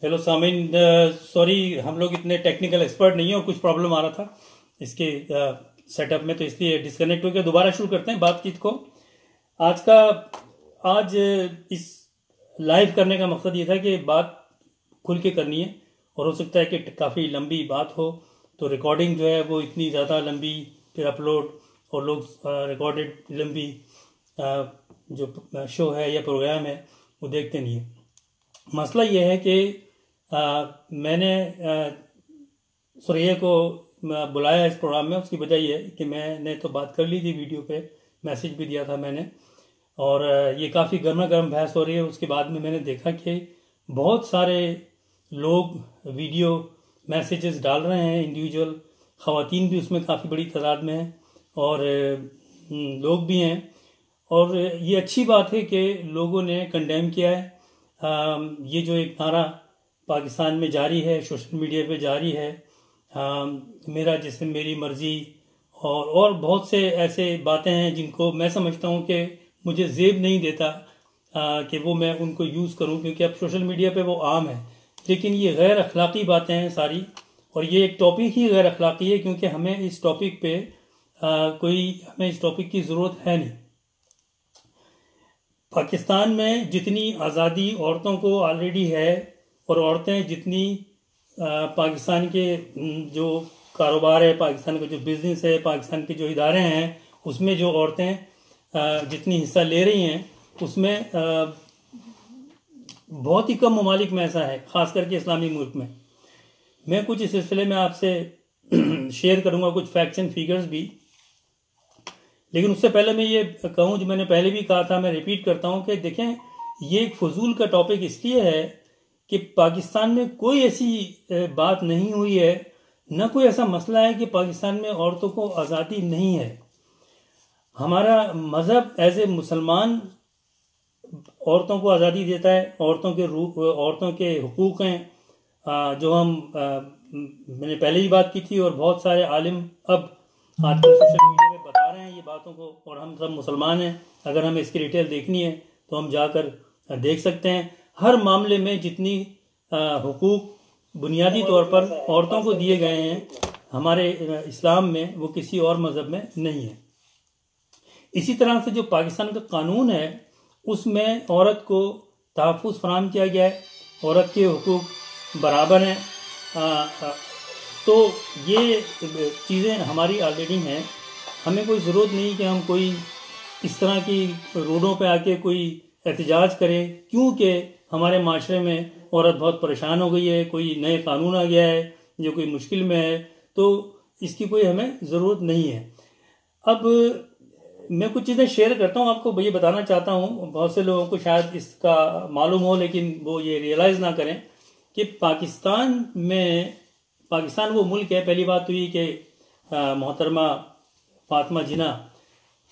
Hello सामिन, sorry हम लोग इतने टेक्निकल एक्सपर्ट नहीं है और कुछ प्रॉब्लम आ रहा था इसके सेटअप में, तो इसलिए डिस्कनेक्ट हो गया। दोबारा शुरू करते हैं बातचीत को। आज का आज इस लाइव करने का मकसद ये था कि बात खुल के करनी है, और हो सकता है कि काफ़ी लंबी बात हो, तो रिकॉर्डिंग जो है वो इतनी ज़्यादा लंबी, फिर अपलोड, और लोग रिकॉर्डेड लंबी जो शो है या प्रोग्राम है वो देखते नहीं है। मसला ये है कि मैंने सुरैया को बुलाया इस प्रोग्राम में। उसकी वजह ये है कि मैंने तो बात कर ली थी वीडियो पे, मैसेज भी दिया था मैंने, और ये काफ़ी गर्मा गर्म बहस हो रही है। उसके बाद में मैंने देखा कि बहुत सारे लोग वीडियो मैसेजेस डाल रहे हैं, इंडिविजुअल ख़वातीन भी उसमें काफ़ी बड़ी तादाद में हैं, और लोग भी हैं। और ये अच्छी बात है कि लोगों ने कंडेम किया है। ये जो एक नारा पाकिस्तान में जारी है, सोशल मीडिया पे जारी है, मेरा जिस्म मेरी मर्जी, और बहुत से ऐसे बातें हैं जिनको मैं समझता हूँ कि मुझे ज़ेब नहीं देता कि वो मैं उनको यूज़ करूँ, क्योंकि अब सोशल मीडिया पे वो आम है। लेकिन ये गैर अखलाकी बातें हैं सारी, और ये एक टॉपिक ही गैर अखलाकी है, क्योंकि हमें इस टॉपिक पे हमें इस टॉपिक की ज़रूरत है नहीं। पाकिस्तान में जितनी आज़ादी औरतों को ऑलरेडी है, और औरतें जितनी पाकिस्तान के जो कारोबार है, पाकिस्तान का जो बिज़नेस है, पाकिस्तान के जो इदारे हैं, उसमें जो औरतें जितनी हिस्सा ले रही हैं, उसमें बहुत ही कम ममालिक में ऐसा है, ख़ास करके इस्लामी मुल्क में। मैं कुछ इस सिलसिले में आपसे शेयर करूंगा, कुछ फैक्ट्स एंड फिगर्स भी। लेकिन उससे पहले मैं ये कहूँ, जो मैंने पहले भी कहा था, मैं रिपीट करता हूँ कि देखें, ये एक फजूल का टॉपिक इसलिए है कि पाकिस्तान में कोई ऐसी बात नहीं हुई है, न कोई ऐसा मसला है कि पाकिस्तान में औरतों को आज़ादी नहीं है। हमारा मज़हब एज ए मुसलमान औरतों को आज़ादी देता है, औरतों के हुकूक़ हैं जो मैंने पहले ही बात की थी, और बहुत सारे आलिम अब आजकल सोशल मीडिया में बता रहे हैं ये बातों को, और हम सब मुसलमान हैं। अगर हमें इसकी डिटेल देखनी है तो हम जाकर देख सकते हैं। हर मामले में जितनी हुकूक बुनियादी तौर पर औरतों को दिए गए हैं हमारे इस्लाम में, वो किसी और मज़हब में नहीं है। इसी तरह से जो पाकिस्तान का कानून है, उसमें औरत को तहफ़्फ़ुज़ फराहम किया गया है, औरत के हुकूक बराबर हैं। तो ये चीज़ें हमारी ऑलरेडी हैं। हमें कोई ज़रूरत नहीं कि हम कोई इस तरह की रोडों पे आके कोई एहतजाज करें, क्योंकि हमारे माशरे में औरत बहुत परेशान हो गई है, कोई नए कानून आ गया है जो कोई मुश्किल में है, तो इसकी कोई हमें ज़रूरत नहीं है। अब मैं कुछ चीज़ें शेयर करता हूँ आपको, ये बताना चाहता हूँ। बहुत से लोगों को शायद इसका मालूम हो, लेकिन वो ये रियलाइज़ ना करें कि पाकिस्तान वो मुल्क है। पहली बात तो ये कि मोहतरमा फातिमा जिन्ना,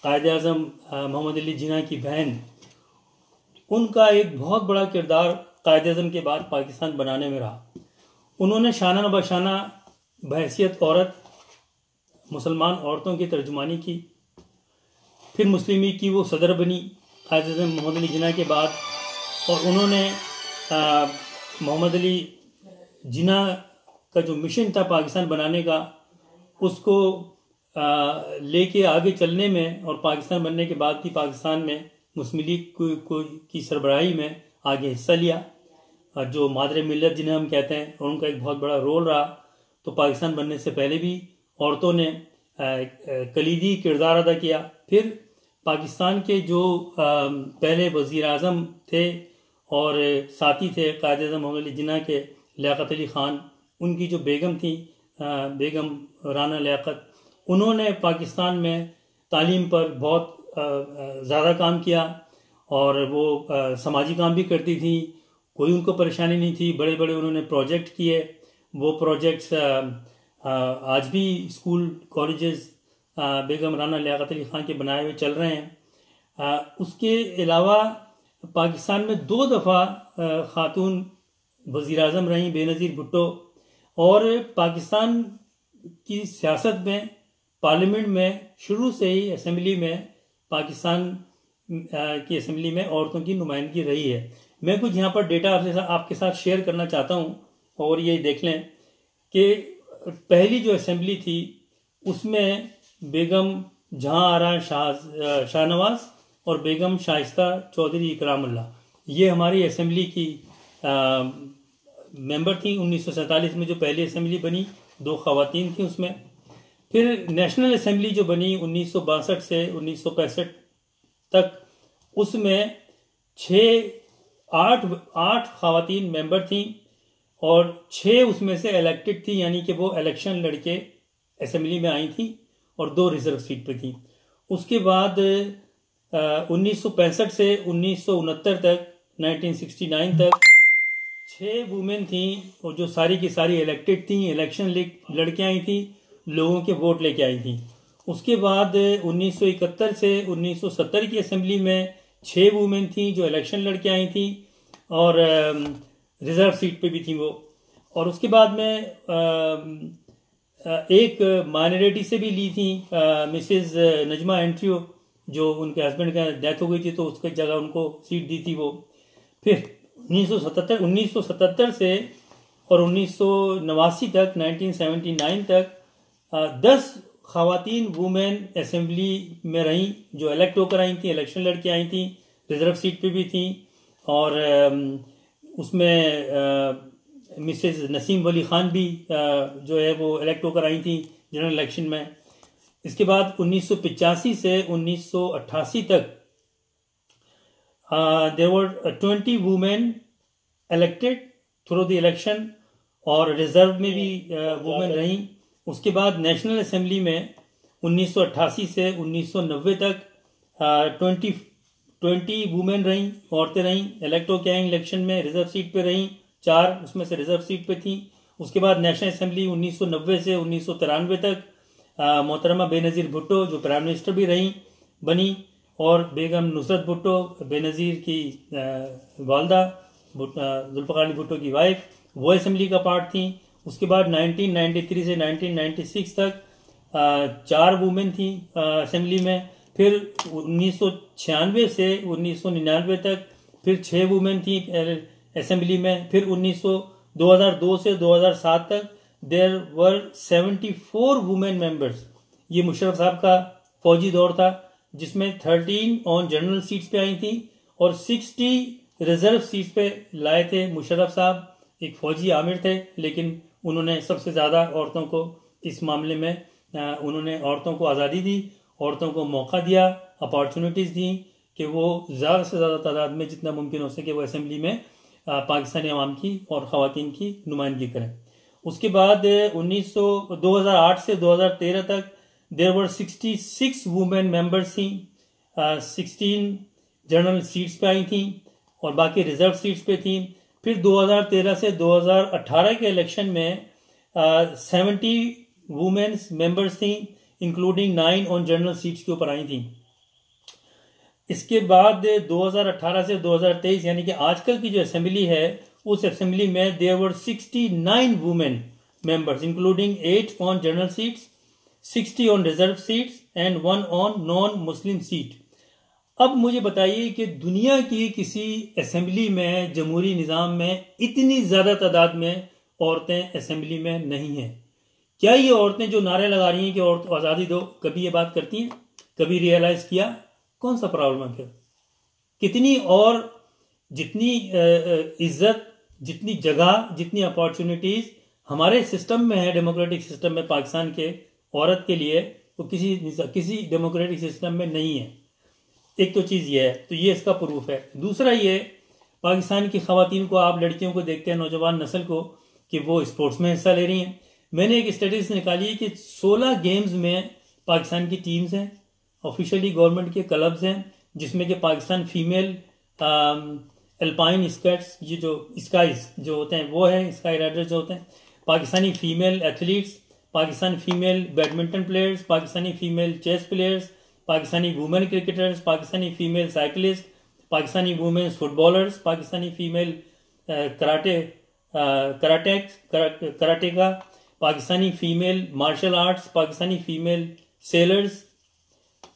कायद आज़म मोहम्मद अली जिन्ना की बहन, उनका एक बहुत बड़ा किरदार कायद आज़म के बाद पाकिस्तान बनाने में रहा। उन्होंने शाना बशाना बहैसियत औरत मुसलमान औरतों की तर्जुमानी की, फिर मुस्लिम लीग की वो सदर बनी कायद आज़म मोहम्मद अली जिन्ना के बाद, और उन्होंने मोहम्मद अली जिन्ना का जो मिशन था पाकिस्तान बनाने का, उसको लेके आगे चलने में, और पाकिस्तान बनने के बाद भी पाकिस्तान में मुस्लिम लीग की सरबराही में आगे हिस्सा लिया, और जो मादर मिल्लत जिन्हें हम कहते हैं, और उनका एक बहुत बड़ा रोल रहा। तो पाकिस्तान बनने से पहले भी औरतों ने कलीदी किरदार अदा किया। फिर पाकिस्तान के जो पहले वज़ीर आज़म थे और साथी थे कायद आज़म मोहम्मद अली जिन्ना के, लियाकत अली ख़ान, उनकी जो बेगम थी बेगम राना लियाकत, उन्होंने पाकिस्तान में तालीम पर बहुत ज़्यादा काम किया, और वो समाजी काम भी करती थी, कोई उनको परेशानी नहीं थी। बड़े बड़े उन्होंने प्रोजेक्ट किए। वो प्रोजेक्ट्स आज भी स्कूल कॉलेजेस बेगम राना लियाकत अली ख़ान के बनाए हुए चल रहे हैं। उसके अलावा पाकिस्तान में 2 दफ़ा ख़ातून वज़ीर आज़म रहीं, बेनज़ीर भुट्टो, और पाकिस्तान की सियासत में, पार्लियामेंट में शुरू से ही असेंबली में, पाकिस्तान की असेंबली में औरतों की नुमाइंदगी रही है। मैं कुछ यहाँ पर डेटा आपके साथ शेयर करना चाहता हूँ, और ये देख लें कि पहली जो असेंबली थी उसमें बेगम जहां आरा शाहनवाज और बेगम शाइस्ता चौधरी इकरामुल्लाह, ये हमारी असेंबली की मेंबर थी। 1947 में जो पहली असेंबली बनी, 2 खवातीन थी उसमें। फिर नेशनल असेंबली जो बनी 1962 से 1965 तक, उसमें 8 खवातीन मेंबर थी और 6 उसमें से इलेक्टेड थी, यानी कि वो इलेक्शन लड़के असेंबली में आई थी, और 2 रिजर्व सीट पे थी। उसके बाद 1965 से 1969 तक, 1969 तक 6 वुमेन थी, और जो सारी की सारी इलेक्टेड थी, इलेक्शन लड़के आई थी, लोगों के वोट लेके आई थी। उसके बाद 1971 से 1970 की असेंबली में 6 वुमेन थी जो इलेक्शन लड़के आई थी और रिजर्व सीट पे भी थी वो। और उसके बाद में एक माइनॉरिटी से भी ली थी, मिसेस नजमा एंट्रियो, जो उनके हस्बैंड का डेथ हो गई थी तो उसकी जगह उनको सीट दी थी वो। फिर 1977 से और 1989 तक, 1979 तक 10 खवातीन वुमेन असेंबली में रहीं जो इलेक्ट होकर आई थी, इलेक्शन लड़के आई थी, रिजर्व सीट पे भी थी। और उसमें मिसेस नसीम वली खान भी जो है वो इलेक्ट होकर आई थी जनरल इलेक्शन में। इसके बाद 1985 से 1988 तक there were 20 women elected through the election, और रिजर्व में भी वुमेन रहीं। उसके बाद नेशनल असेंबली में 1988 से 1990 तक 20 वुमेन रहीं, औरतें रहीं, इलेक्ट होकर आई इलेक्शन में, रिजर्व सीट पे रहीं, 4 उसमें से रिजर्व सीट पे थी। उसके बाद नेशनल असेंबली 1990 से 1993 तक मोहतरमा बेनज़ीर भुट्टो जो प्राइम मिनिस्टर भी रही बनी, और बेगम नुसरत भुट्टो बेनज़ीर की वालदा, जुल्फ़िकार अली भुट्टो की वाइफ, वो असेंबली का पार्ट थी। उसके बाद 1993 से 1996 तक 4 वुमेन थी असेंबली में। फिर 1996 से 1999 तक फिर 6 वुमेन थी असेंबली में। फिर 2002 से 2007 तक देयर वर 74 वुमेन मेंबर्स। ये मुशर्रफ साहब का फौजी दौर था जिसमें 13 ऑन जनरल सीट्स पे आई थी और 60 रिजर्व सीट्स पे लाए थे मुशर्रफ साहब। एक फौजी आमिर थे, लेकिन उन्होंने सबसे ज़्यादा औरतों को इस मामले में उन्होंने औरतों को आज़ादी दी, औरतों को मौका दिया, अपॉर्चुनिटीज़ दी कि वो ज़्यादा से ज़्यादा तादाद में जितना मुमकिन हो सके वो असेंबली में पाकिस्तानी अवाम की और ख़वातीन की नुमाइंदगी करें। उसके बाद 2008 से 2013 तक देयर वर 66 वुमेन मेंबर्स थी, 16 जनरल सीट्स पे आई थी और बाकी रिजर्व सीट्स पे थी। फिर 2013 से 2018 के इलेक्शन में 70 वुमेन्स मेंबर्स थी, इंक्लूडिंग 9 ऑन जनरल सीट्स के ऊपर आई थी। इसके बाद 2018 से 2023 यानी कि आजकल की जो असेंबली है उस असेंबली में there were 69 women members including 8 on general seats, 60 on reserve seats and 1 on non Muslim seat. अब मुझे बताइए कि दुनिया की किसी असेंबली में, जमहूरी निज़ाम में इतनी ज़्यादा तादाद में औरतें असेंबली में नहीं हैं। क्या ये औरतें जो नारे लगा रही हैं कि औरत आज़ादी दो, कभी ये बात करती हैं? कभी रियलाइज किया कौन सा प्रॉब्लम है? फिर कितनी और जितनी इज्जत, जितनी जगह, जितनी अपॉर्चुनिटीज हमारे सिस्टम में है, डेमोक्रेटिक सिस्टम में पाकिस्तान के औरत के लिए, तो किसी डेमोक्रेटिक सिस्टम में नहीं है। एक तो चीज़ ये है, तो ये इसका प्रूफ है। दूसरा ये, पाकिस्तान की खवातीन को, आप लड़कियों को देखते हैं, नौजवान नस्ल को, कि वो स्पोर्ट्स में हिस्सा ले रही हैं। मैंने एक स्टैटिस्टिक्स निकाली है कि 16 गेम्स में पाकिस्तान की टीम्स हैं, ऑफिशियली गवर्नमेंट के क्लब्स हैं, जिसमें कि पाकिस्तान फीमेल अल्पाइन स्कर्ट्स, ये जो स्काइज जो होते हैं वो है, स्काई राइडर्स जो होते हैं, Pakistani female athletes, Pakistan female badminton players, Pakistani female chess players, Pakistani women cricketers, Pakistani female cyclist, Pakistani women footballers, Pakistani female karateka, Pakistani female martial arts, Pakistani female sailors,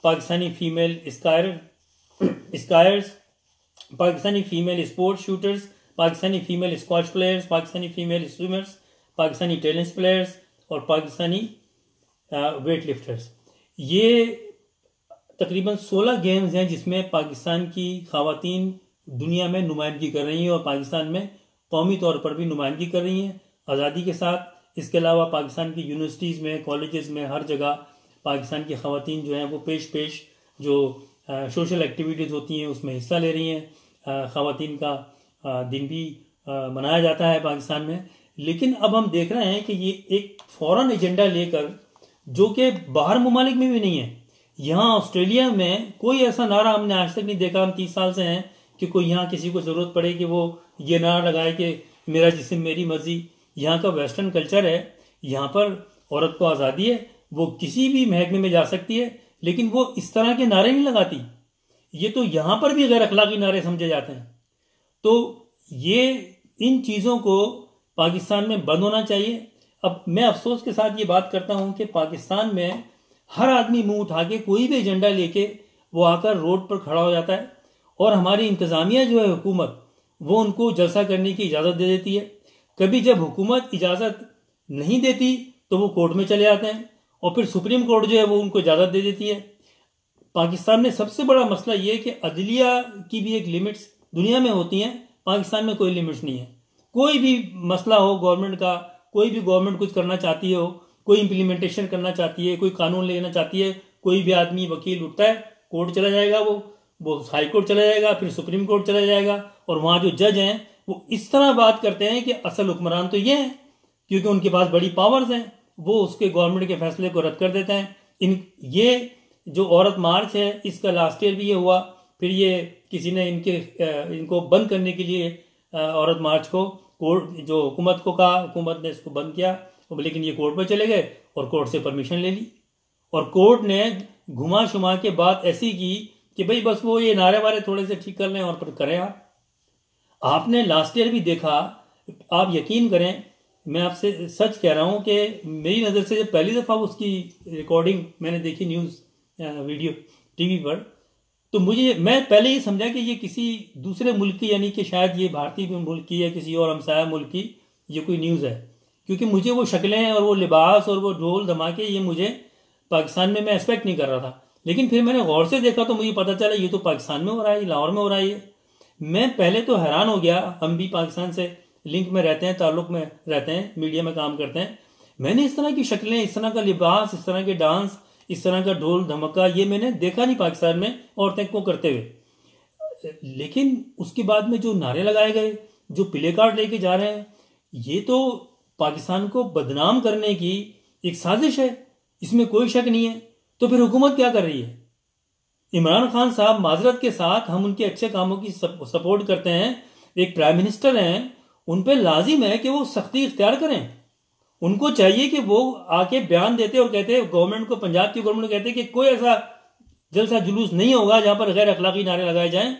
Pakistani female skiers, Pakistani female sports shooters, Pakistani female squash players, Pakistani female swimmers, Pakistani tennis players और Pakistani wait lifters. ये तकरीबन 16 games हैं जिसमें पाकिस्तान की ख़वातीन दुनिया में नुमाइंदगी कर रही हैं और पाकिस्तान में कौमी तौर पर भी नुमाइंदगी कर रही हैं आज़ादी के साथ। इसके अलावा पाकिस्तान की यूनिवर्सिटीज़ में, कॉलेजेस में, हर जगह पाकिस्तान की ख़वातीन जो हैं वो पेश जो सोशल एक्टिविटीज़ होती हैं उसमें हिस्सा ले रही हैं। ख़वातीन का दिन भी मनाया जाता है पाकिस्तान में। लेकिन अब हम देख रहे हैं कि ये एक फॉरेन एजेंडा लेकर, जो कि बाहर ममालिक में भी नहीं है, यहाँ ऑस्ट्रेलिया में कोई ऐसा नारा हमने आज तक नहीं देखा, हम 30 साल से हैं, कि कोई यहाँ किसी को ज़रूरत पड़े कि वो ये नारा लगाए कि मेरा जिस्म मेरी मर्जी। यहाँ का वेस्टर्न कल्चर है, यहाँ पर औरत को आज़ादी है, वो किसी भी महकमे में जा सकती है, लेकिन वो इस तरह के नारे नहीं लगाती। ये तो यहाँ पर भी गैर अखलाकी नारे समझे जाते हैं। तो ये इन चीज़ों को पाकिस्तान में बंद होना चाहिए। अब मैं अफसोस के साथ ये बात करता हूँ कि पाकिस्तान में हर आदमी मुंह उठा के कोई भी एजेंडा लेके वो आकर रोड पर खड़ा हो जाता है और हमारी इंतज़ामिया जो है हुकूमत, वो उनको जलसा करने की इजाज़त दे देती है। कभी जब हुकूमत इजाज़त नहीं देती तो वो कोर्ट में चले जाते हैं और फिर सुप्रीम कोर्ट जो है वो उनको इजाज़त दे देती है। पाकिस्तान में सबसे बड़ा मसला ये है कि अदलिया की भी एक लिमिट्स दुनिया में होती हैं, पाकिस्तान में कोई लिमिट्स नहीं है। कोई भी मसला हो गवर्नमेंट का, कोई भी गवर्नमेंट कुछ करना चाहती हो, कोई इम्प्लीमेंटेशन करना चाहती है, कोई कानून लेना चाहती है, कोई भी आदमी वकील उठता है, कोर्ट चला जाएगा, वो हाई कोर्ट चला जाएगा, फिर सुप्रीम कोर्ट चला जाएगा, और वहाँ जो जज हैं वो इस तरह बात करते हैं कि असल हुक्मरान तो ये हैं, क्योंकि उनके पास बड़ी पावर्स हैं, वो उसके गवर्नमेंट के फैसले को रद्द कर देते हैं। ये जो औरत मार्च है, इसका लास्ट ईयर भी ये हुआ, फिर ये किसी ने इनको बंद करने के लिए औरत मार्च को कोर्ट जो हुकूमत को कहा, हुकूमत ने इसको बंद किया, लेकिन ये कोर्ट पर चले गए और कोर्ट से परमिशन ले ली, और कोर्ट ने घुमा शुमा के बात ऐसी की कि भाई बस वो ये नारे वारे थोड़े से ठीक कर लें और फिर करें। आपने लास्ट ईयर भी देखा, आप यकीन करें, मैं आपसे सच कह रहा हूं कि मेरी नज़र से जब पहली दफ़ा उसकी रिकॉर्डिंग मैंने देखी न्यूज़ वीडियो टीवी पर, तो मैं पहले ही समझा कि ये किसी दूसरे मुल्क की, यानी कि शायद ये भारतीय मुल्क की या किसी और हमसाया मुल्क की ये कोई न्यूज़ है, क्योंकि मुझे वो शक्लें और वो लिबास और वो ढोल धमाके ये मुझे पाकिस्तान में मैं एक्सपेक्ट नहीं कर रहा था। लेकिन फिर मैंने गौर से देखा तो मुझे पता चला ये तो पाकिस्तान में हो रहा है, लाहौर में हो रहा है। मैं पहले तो हैरान हो गया, हम भी पाकिस्तान से लिंक में रहते हैं, ताल्लुक में रहते हैं, मीडिया में काम करते हैं। मैंने इस तरह की शक्लें, इस तरह का लिबास, इस तरह के डांस, इस तरह का ढोल धमका ये मैंने देखा नहीं पाकिस्तान में औरतें को करते हुए। लेकिन उसके बाद में जो नारे लगाए गए, जो प्ले कार्ड लेके जा रहे हैं, ये तो पाकिस्तान को बदनाम करने की एक साजिश है, इसमें कोई शक नहीं है। तो फिर हुकूमत क्या कर रही है? इमरान खान साहब, माजरत के साथ हम उनके अच्छे कामों की सपोर्ट करते हैं, एक प्राइम मिनिस्टर हैं, उन पे लाजिम है कि वो सख्ती इख्तियार करें। उनको चाहिए कि वो आके बयान देते और कहते, गवर्नमेंट को, पंजाब की गवर्नमेंट को कहते कि कोई ऐसा जलसा जुलूस नहीं होगा जहां पर गैर अखलाकी नारे लगाए जाएं,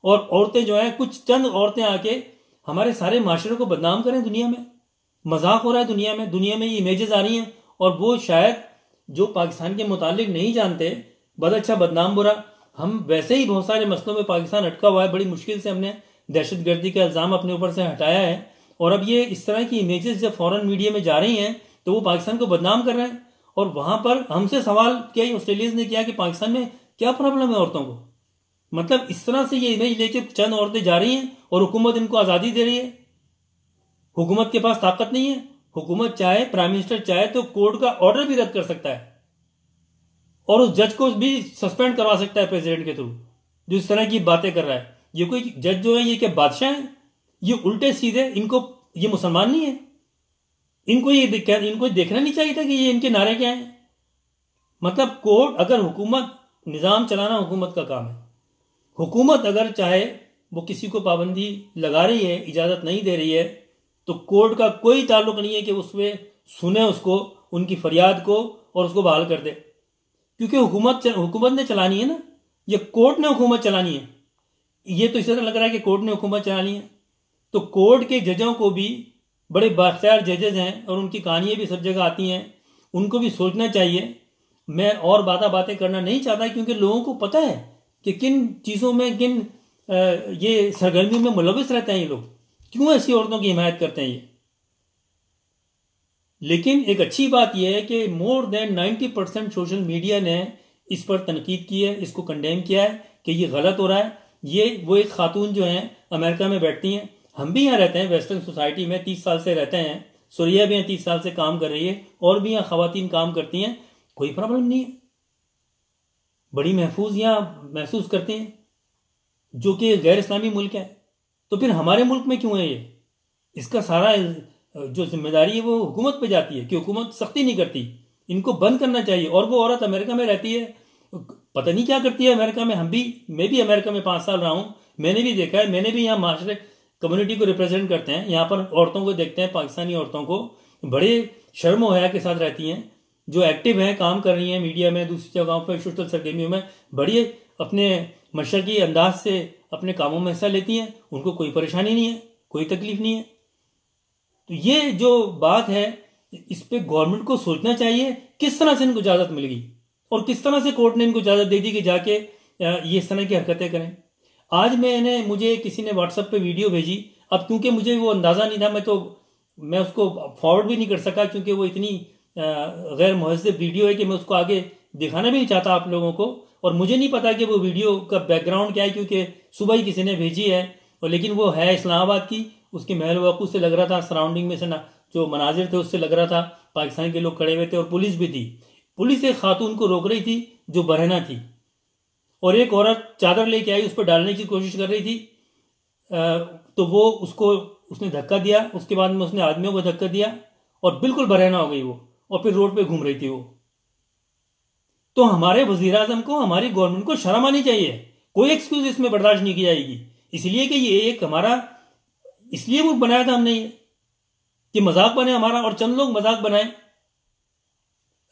और औरतें जो हैं, कुछ चंद औरतें आके हमारे सारे माशरे को बदनाम करें। दुनिया में मजाक हो रहा है, दुनिया में ये इमेजेस आ रही हैं, और वो शायद जो पाकिस्तान के मुतालिक नहीं जानते, बद अच्छा बदनाम बुरा। हम वैसे ही बहुत सारे मसलों में पाकिस्तान अटका हुआ है, बड़ी मुश्किल से हमने दहशतगर्दी का इल्ज़ाम अपने ऊपर से हटाया है, और अब ये इस तरह की इमेजेस जब फॉरेन मीडिया में जा रही हैं तो वो पाकिस्तान को बदनाम कर रहे हैं। और वहां पर हमसे सवाल किया ऑस्ट्रेलियंस ने किया कि पाकिस्तान में क्या प्रॉब्लम है औरतों को? मतलब इस तरह से ये इमेज लेके चंद औरतें जा रही हैं और हुकूमत इनको आज़ादी दे रही है। हुकूमत के पास ताकत नहीं है, हुकूमत चाहे, प्राइम मिनिस्टर चाहे तो कोर्ट का ऑर्डर भी रद्द कर सकता है और उस जज को भी सस्पेंड करवा सकता है प्रेसिडेंट के थ्रू, जो इस तरह की बातें कर रहा है। ये कोई जज जो है ये क्या बादशाह है? ये उल्टे सीधे, इनको ये मुसलमान नहीं है, इनको देखना नहीं चाहिए था कि ये इनके नारे क्या हैं। मतलब कोर्ट, अगर हुकूमत, निजाम चलाना हुकूमत का काम है, हुकूमत अगर चाहे वो किसी को पाबंदी लगा रही है, इजाजत नहीं दे रही है, तो कोर्ट का कोई ताल्लुक नहीं है कि उसमें सुने उसको, उनकी फरियाद को, और उसको बहाल कर दे, क्योंकि हुकूमत ने चलानी है ना, ये कोर्ट ने हुकूमत चलानी है। ये तो इस तरह लग रहा है कि कोर्ट ने हुकूमत चलानी है। तो कोर्ट के जजों को भी, बड़े बाख्तियार जजेस हैं और उनकी कहानियां भी सब जगह आती हैं, उनको भी सोचना चाहिए। मैं और बातें करना नहीं चाहता, क्योंकि लोगों को पता है कि किन चीज़ों में, किन ये सरगर्मियों में मुलविस रहते हैं ये लोग? क्यों ऐसी औरतों की हिमायत करते हैं ये? लेकिन एक अच्छी बात यह है कि मोर देन 90% सोशल मीडिया ने इस पर तनकीद की है, इसको कंडेम किया है कि ये गलत हो रहा है। ये वो एक खातून जो हैं अमेरिका में बैठती हैं, हम भी यहाँ रहते हैं वेस्टर्न सोसाइटी में 30 साल से रहते हैं, सुरैया भी यहाँ 30 साल से काम कर रही है, और भी यहाँ खवातीन काम करती हैं, कोई प्रॉब्लम नहीं है, बड़ी महफूज यहाँ महसूस करते हैं, जो कि गैर इस्लामी मुल्क है। तो फिर हमारे मुल्क में क्यों है ये? इसका सारा जो जिम्मेदारी है वो हुकूमत पे जाती है कि हुकूमत सख्ती नहीं करती, इनको बंद करना चाहिए। और वो औरत अमेरिका में रहती है, पता नहीं क्या करती है अमेरिका में। मैं भी अमेरिका में 5 साल रहा हूँ, मैंने भी देखा है, मैंने भी यहाँ माशरे कम्युनिटी को रिप्रेजेंट करते हैं, यहाँ पर औरतों को देखते हैं, पाकिस्तानी औरतों को बड़े शर्म हया के साथ रहती हैं, जो एक्टिव हैं, काम कर रही हैं मीडिया में, दूसरी जगहों पर सोशल सरगर्मियों में बड़ी अपने मशरकी अंदाज से अपने कामों में हिस्सा लेती हैं, उनको कोई परेशानी नहीं है, कोई तकलीफ नहीं है। तो ये जो बात है, इस पे गवर्नमेंट को सोचना चाहिए किस तरह से इनको इजाजत मिल गई और किस तरह से कोर्ट ने इनको इजाजत दे दी कि जाके ये इस तरह की हरकतें करें। आज मुझे किसी ने व्हाट्सएप पे वीडियो भेजी, अब क्योंकि मुझे वो अंदाजा नहीं था, मैं उसको फॉरवर्ड भी नहीं कर सका, क्योंकि वो इतनी गैर मुहज़्ज़ब वीडियो है कि मैं उसको आगे दिखाना भी नहीं चाहता आप लोगों को, और मुझे नहीं पता कि वो वीडियो का बैकग्राउंड क्या है, क्योंकि सुबह ही किसी ने भेजी है, और लेकिन वो है इस्लामाबाद की, उसके महल वकूफ़ से लग रहा था, सराउंडिंग में से ना जो मनाजिर थे उससे लग रहा था पाकिस्तान के लोग खड़े हुए थे, और पुलिस भी थी। पुलिस एक खातून को रोक रही थी जो बरहना थी, और एक औरत चादर लेके आई, उस पर डालने की कोशिश कर रही थी, तो वो उसने धक्का दिया, उसके बाद में उसने आदमियों को धक्का दिया, और बिल्कुल बरहना हो गई वो, और फिर रोड पे घूम रही थी वो। तो हमारे वजीर आजम को, हमारी गवर्नमेंट को शर्म आनी चाहिए, कोई एक्सक्यूज इसमें बर्दाश्त नहीं की जाएगी, इसलिए कि ये एक हमारा इसलिए मुल्क बनाया था हमने ये कि मजाक बने हमारा, और चंद लोग मजाक बनाए।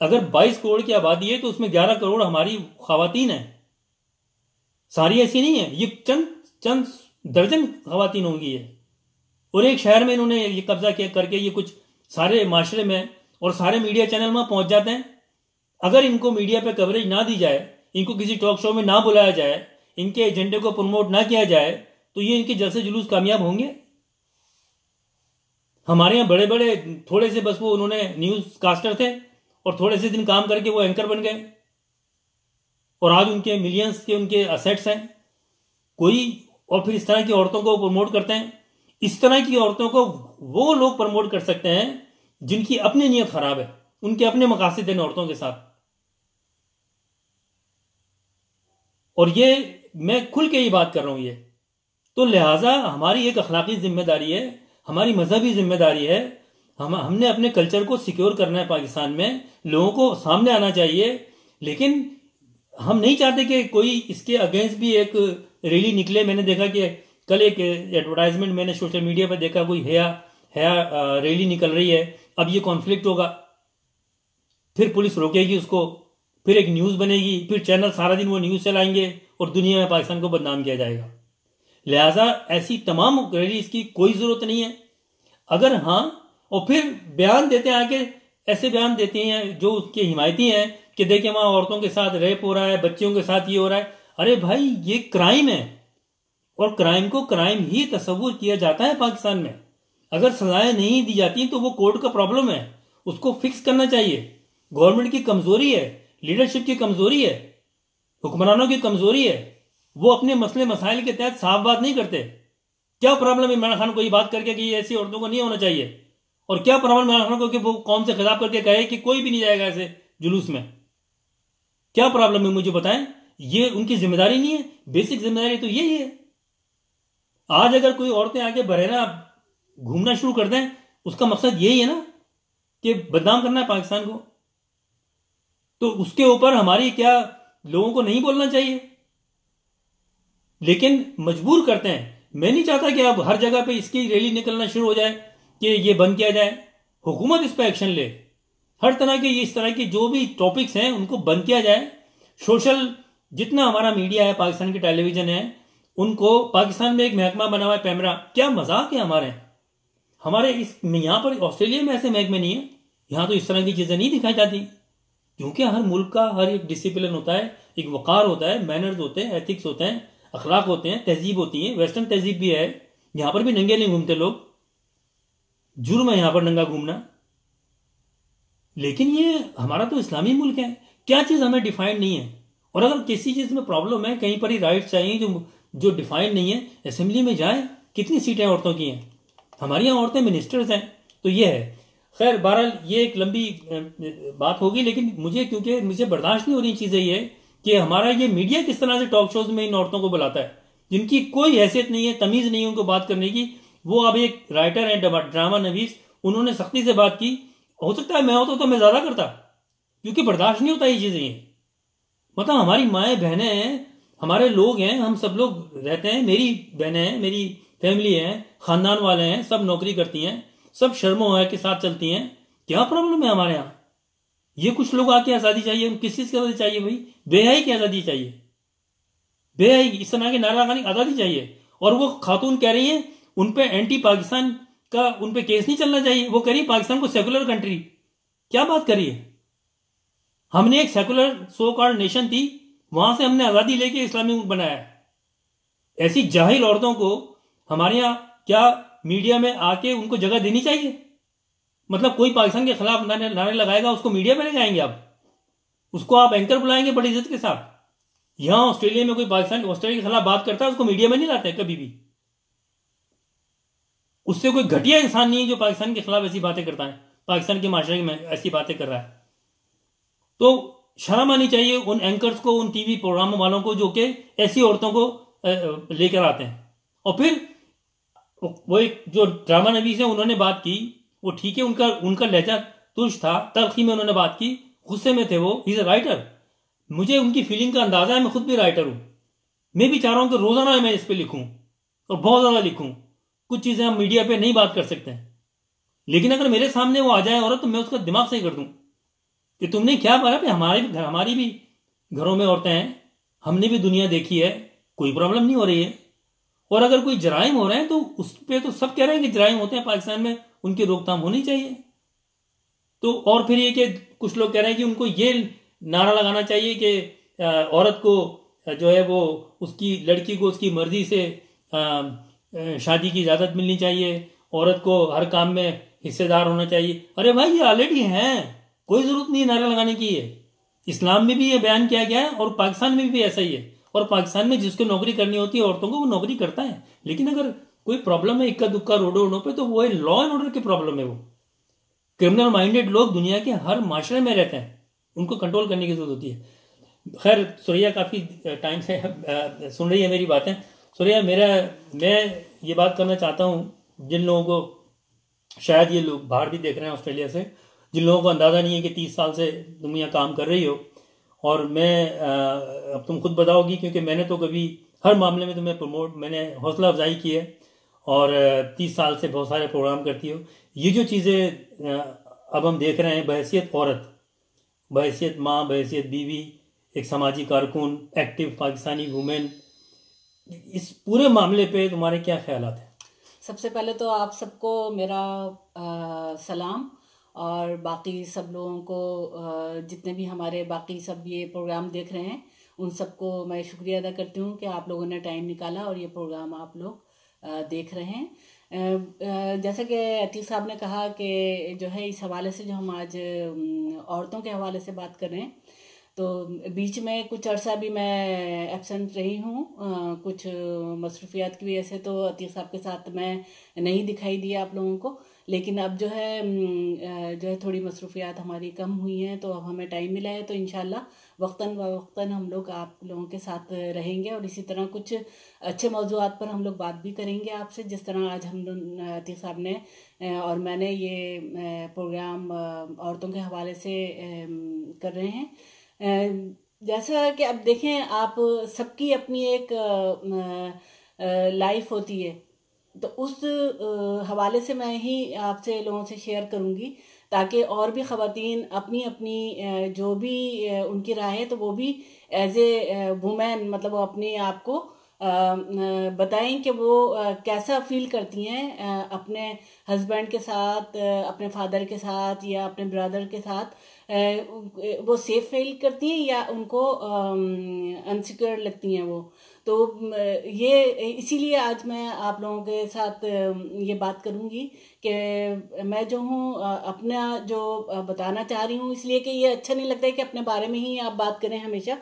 अगर 22 करोड़ की आबादी है तो उसमें 11 करोड़ हमारी खवातीन है, सारी ऐसी नहीं है, ये चंद दर्जन खवातीन होंगी है, और एक शहर में इन्होंने ये कब्जा किया करके ये कुछ सारे माशरे में और सारे मीडिया चैनल में पहुंच जाते हैं। अगर इनको मीडिया पे कवरेज ना दी जाए, इनको किसी टॉक शो में ना बुलाया जाए, इनके एजेंडे को प्रमोट ना किया जाए, तो ये इनके जलसे जुलूस कामयाब होंगे। हमारे यहाँ बड़े बड़े थोड़े से बस वो उन्होंने न्यूज कास्टर थे, और थोड़े से दिन काम करके वो एंकर बन गए, और आज उनके मिलियंस के उनके असेट्स हैं कोई, और फिर इस तरह की औरतों को प्रमोट करते हैं। इस तरह की औरतों को वो लोग प्रमोट कर सकते हैं जिनकी अपनी नीयत खराब है, उनके अपने मकासद हैं औरतों के साथ। और ये मैं खुल के ही बात कर रहा हूं ये, तो लिहाजा हमारी एक अखलाकी जिम्मेदारी है, हमारी मजहबी जिम्मेदारी है, हमने अपने कल्चर को सिक्योर करना है, पाकिस्तान में लोगों को सामने आना चाहिए। लेकिन हम नहीं चाहते कि कोई इसके अगेंस्ट भी एक रैली निकले। मैंने देखा कि कल एक एडवर्टाइजमेंट मैंने सोशल मीडिया पर देखा, कोई हया रैली निकल रही है, अब ये कॉन्फ्लिक्ट होगा, फिर पुलिस रोकेगी उसको, फिर एक न्यूज बनेगी, फिर चैनल सारा दिन वो न्यूज चलाएंगे, और दुनिया में पाकिस्तान को बदनाम किया जाएगा। लिहाजा ऐसी तमाम रैलीज की कोई जरूरत नहीं है। अगर हाँ, और फिर बयान देते हैं आके, ऐसे बयान देते हैं जो उसके हिमायती हैं कि देखिए वहां औरतों के साथ रेप हो रहा है, बच्चियों के साथ ये हो रहा है। अरे भाई, ये क्राइम है, और क्राइम को क्राइम ही तस्वुर किया जाता है पाकिस्तान में। अगर सजाएं नहीं दी जाती तो वो कोर्ट का प्रॉब्लम है, उसको फिक्स करना चाहिए। गवर्नमेंट की कमजोरी है, लीडरशिप की कमजोरी है, हुक्मरानों की कमजोरी है, वो अपने मसले मसाइल के तहत साफ बात नहीं करते। क्या प्रॉब्लम है इमरान खान को ये बात करके कि ऐसी औरतों को नहीं होना चाहिए, और क्या प्रॉब्लम इमरान खान को कि वो कौन से खिताब करके कहे कि कोई भी नहीं जाएगा ऐसे जुलूस में? क्या प्रॉब्लम है मुझे बताएं। ये उनकी जिम्मेदारी नहीं है? बेसिक जिम्मेदारी तो यही है। आज अगर कोई औरतें आगे बरहना घूमना शुरू कर दें, उसका मकसद यही है ना कि बदनाम करना है पाकिस्तान को, तो उसके ऊपर हमारी क्या लोगों को नहीं बोलना चाहिए? लेकिन मजबूर करते हैं। मैं नहीं चाहता कि अब हर जगह पे इसकी रैली निकलना शुरू हो जाए कि ये बंद किया जाए। हुकूमत इस पर एक्शन ले, हर तरह के इस तरह के जो भी टॉपिक्स हैं उनको बंद किया जाए। सोशल जितना हमारा मीडिया है, पाकिस्तान की टेलीविजन है, उनको पाकिस्तान में एक महकमा बना हुआ है पैमरा, क्या मजाक है हमारे इस यहाँ पर ऑस्ट्रेलिया में ऐसे महकमे नहीं है, यहाँ तो इस तरह की चीजें नहीं दिखाई जाती, क्योंकि हर मुल्क का हर एक डिसिप्लिन होता है, एक वकार होता है, मैनर्स होते हैं, एथिक्स होते हैं। अखलाक होते हैं, तहजीब होती है, वेस्टर्न तहजीब भी है। यहाँ पर भी नंगे नहीं घूमते लोग, जुर्म है यहाँ पर नंगा घूमना। लेकिन ये हमारा तो इस्लामी मुल्क है, क्या चीज़ हमें डिफाइंड नहीं है। और अगर किसी चीज़ में प्रॉब्लम है, कहीं पर ही राइट चाहिए जो जो डिफाइंड नहीं है, असेंबली में जाए। कितनी सीटें औरतों की हैं, हमारी यहाँ औरतें मिनिस्टर्स हैं। तो ये है। खैर बहरहाल ये एक लंबी बात होगी, लेकिन मुझे क्योंकि मुझे बर्दाश्त नहीं हो रही चीज़ें ये कि हमारा ये मीडिया किस तरह से टॉक शोज में इन औरतों को बुलाता है जिनकी कोई हैसियत नहीं है, तमीज़ नहीं है उनको बात करने की। वो अब एक राइटर हैं ड्रामा नवीस, उन्होंने सख्ती से बात की। हो सकता है मैं होता तो मैं ज़्यादा करता, क्योंकि बर्दाश्त नहीं होता ये चीज़ें। ये मतलब हमारी माएँ बहनें हैं, हमारे लोग हैं, हम सब लोग रहते हैं, मेरी बहनें हैं, मेरी फैमिली है, खानदान वाले हैं, सब नौकरी करती हैं, सब शर्मो है के साथ चलती हैं। क्या प्रॉब्लम है हमारे यहाँ? ये कुछ लोग आके आज़ादी चाहिए, किस चीज़ की आज़ादी चाहिए भाई? बेहयाई की आज़ादी चाहिए, बेहयाई इस तरह के नारा लगाने की आज़ादी चाहिए। और वो खातून कह रही है उन पे एंटी पाकिस्तान का उन पे केस नहीं चलना चाहिए। वो कह रही है पाकिस्तान को सेकुलर कंट्री। क्या बात करी है? हमने एक सेकुलर सो कॉल्ड नेशन थी, वहां से हमने आज़ादी लेके इस्लामी मुल्क बनाया है। ऐसी जाहिल औरतों को हमारे यहाँ क्या मीडिया में आके उनको जगह देनी चाहिए? मतलब कोई पाकिस्तान के खिलाफ नारे लगाएगा, उसको मीडिया में ले जाएंगे आप? उसको आप एंकर बुलाएंगे बड़ी इज्जत के साथ? यहां ऑस्ट्रेलिया में कोई पाकिस्तान ऑस्ट्रेलिया के खिलाफ बात करता है, उसको मीडिया में नहीं लाते कभी भी। उससे कोई घटिया इंसान नहीं है जो पाकिस्तान के खिलाफ ऐसी बातें करता है, पाकिस्तान के माशरे में ऐसी बातें कर रहा है। तो शर्म आनी चाहिए उन एंकर्स को, उन टीवी प्रोग्राम वालों को जो कि ऐसी औरतों को लेकर आते हैं। और फिर वो एक जो ड्रामा नवीस है उन्होंने बात की, वो ठीक है, उनका उनका लहजा तुर्श था, तल्खी में उन्होंने बात की, गुस्से में थे वो। ही इज अ राइटर, मुझे उनकी फीलिंग का अंदाजा है, मैं खुद भी राइटर हूं। मैं भी चाह रहा हूं कि रोजाना मैं इस पे लिखूं और बहुत ज्यादा लिखूं। कुछ चीजें हम मीडिया पे नहीं बात कर सकते हैं, लेकिन अगर मेरे सामने वो आ जाए औरत तो मैं उसका दिमाग सही कर दूं कि तुमने क्या कहा कि हमारी भी घरों में औरतें हैं, हमने भी दुनिया देखी है, कोई प्रॉब्लम नहीं हो रही है। और अगर कोई जराइम हो रहे हैं तो उस पे तो सब कह रहे हैं कि जराइम होते हैं पाकिस्तान में, उनकी रोकथाम होनी चाहिए। तो और फिर ये कि कुछ लोग कह रहे हैं कि उनको ये नारा लगाना चाहिए कि औरत को जो है वो उसकी लड़की को उसकी मर्जी से शादी की इजाज़त मिलनी चाहिए, औरत को हर काम में हिस्सेदार होना चाहिए। अरे भाई ये ऑलरेडी हैं, कोई ज़रूरत नहीं नारा लगाने की है। इस्लाम में भी ये बयान किया गया है और पाकिस्तान में भी ऐसा ही है। और पाकिस्तान में जिसको नौकरी करनी होती है औरतों को, वो नौकरी करता है। लेकिन अगर कोई प्रॉब्लम है इक्का दुक्का रोडों पे, तो वो है लॉ एंड ऑर्डर की प्रॉब्लम है। वो क्रिमिनल माइंडेड लोग दुनिया के हर माशरे में रहते हैं, उनको कंट्रोल करने की जरूरत होती है। खैर सुरैया काफ़ी टाइम से सुन रही है मेरी बातें। सुरैया मैं ये बात करना चाहता हूँ जिन लोगों को, शायद ये लोग बाहर भी देख रहे हैं ऑस्ट्रेलिया से, जिन लोगों को अंदाज़ा नहीं है कि 30 साल से तुम यहाँ काम कर रही हो। और मैं अब तुम खुद बताओगी, क्योंकि मैंने तो कभी हर मामले में तुम्हें मैंने हौसला अफजाई की है, और 30 साल से बहुत सारे प्रोग्राम करती हो। ये जो चीज़ें अब हम देख रहे हैं बहैसियत औरत, बहैसियत माँ, बहैसियत बीवी, एक समाजी कारकुन, एक्टिव पाकिस्तानी वुमेन, इस पूरे मामले पे तुम्हारे क्या ख्यालात हैं? सबसे पहले तो आप सबको मेरा सलाम, और बाकी सब लोगों को जितने भी हमारे बाकी सब ये प्रोग्राम देख रहे हैं उन सबको मैं शुक्रिया अदा करती हूँ कि आप लोगों ने टाइम निकाला और ये प्रोग्राम आप लोग देख रहे हैं। जैसा कि अतीक साहब ने कहा कि जो है इस हवाले से जो हम आज औरतों के हवाले से बात कर रहे हैं, तो बीच में कुछ अरसा भी मैं एब्सेंट रही हूँ, कुछ मसरूफियात की वजह से, तो अतीक साहब के साथ मैं नहीं दिखाई दिया आप लोगों को। लेकिन अब जो है थोड़ी मसरूफियात हमारी कम हुई हैं, तो अब हमें टाइम मिला है, तो इंशाल्लाह वक्तन व वक्तन हम लोग आप लोगों के साथ रहेंगे और इसी तरह कुछ अच्छे मौजूआत पर हम लोग बात भी करेंगे आपसे, जिस तरह आज हम अतीक साहब ने और मैंने ये प्रोग्राम औरतों के हवाले से कर रहे हैं। जैसा कि अब देखें, आप सबकी अपनी एक लाइफ होती है, तो उस हवाले से मैं ही आपसे लोगों से शेयर करूंगी, ताकि और भी ख़वातीन अपनी अपनी जो भी उनकी राय है तो वो भी एज ए वुमेन, मतलब वो अपने आप को बताएं कि वो कैसा फील करती हैं अपने हस्बैंड के साथ, अपने फादर के साथ या अपने ब्रदर के साथ। वो सेफ फील करती हैं या उनको अनसिक्योर लगती हैं वो। तो ये इसीलिए आज मैं आप लोगों के साथ ये बात करूंगी कि मैं जो हूँ अपना जो बताना चाह रही हूँ, इसलिए कि ये अच्छा नहीं लगता है कि अपने बारे में ही आप बात करें हमेशा,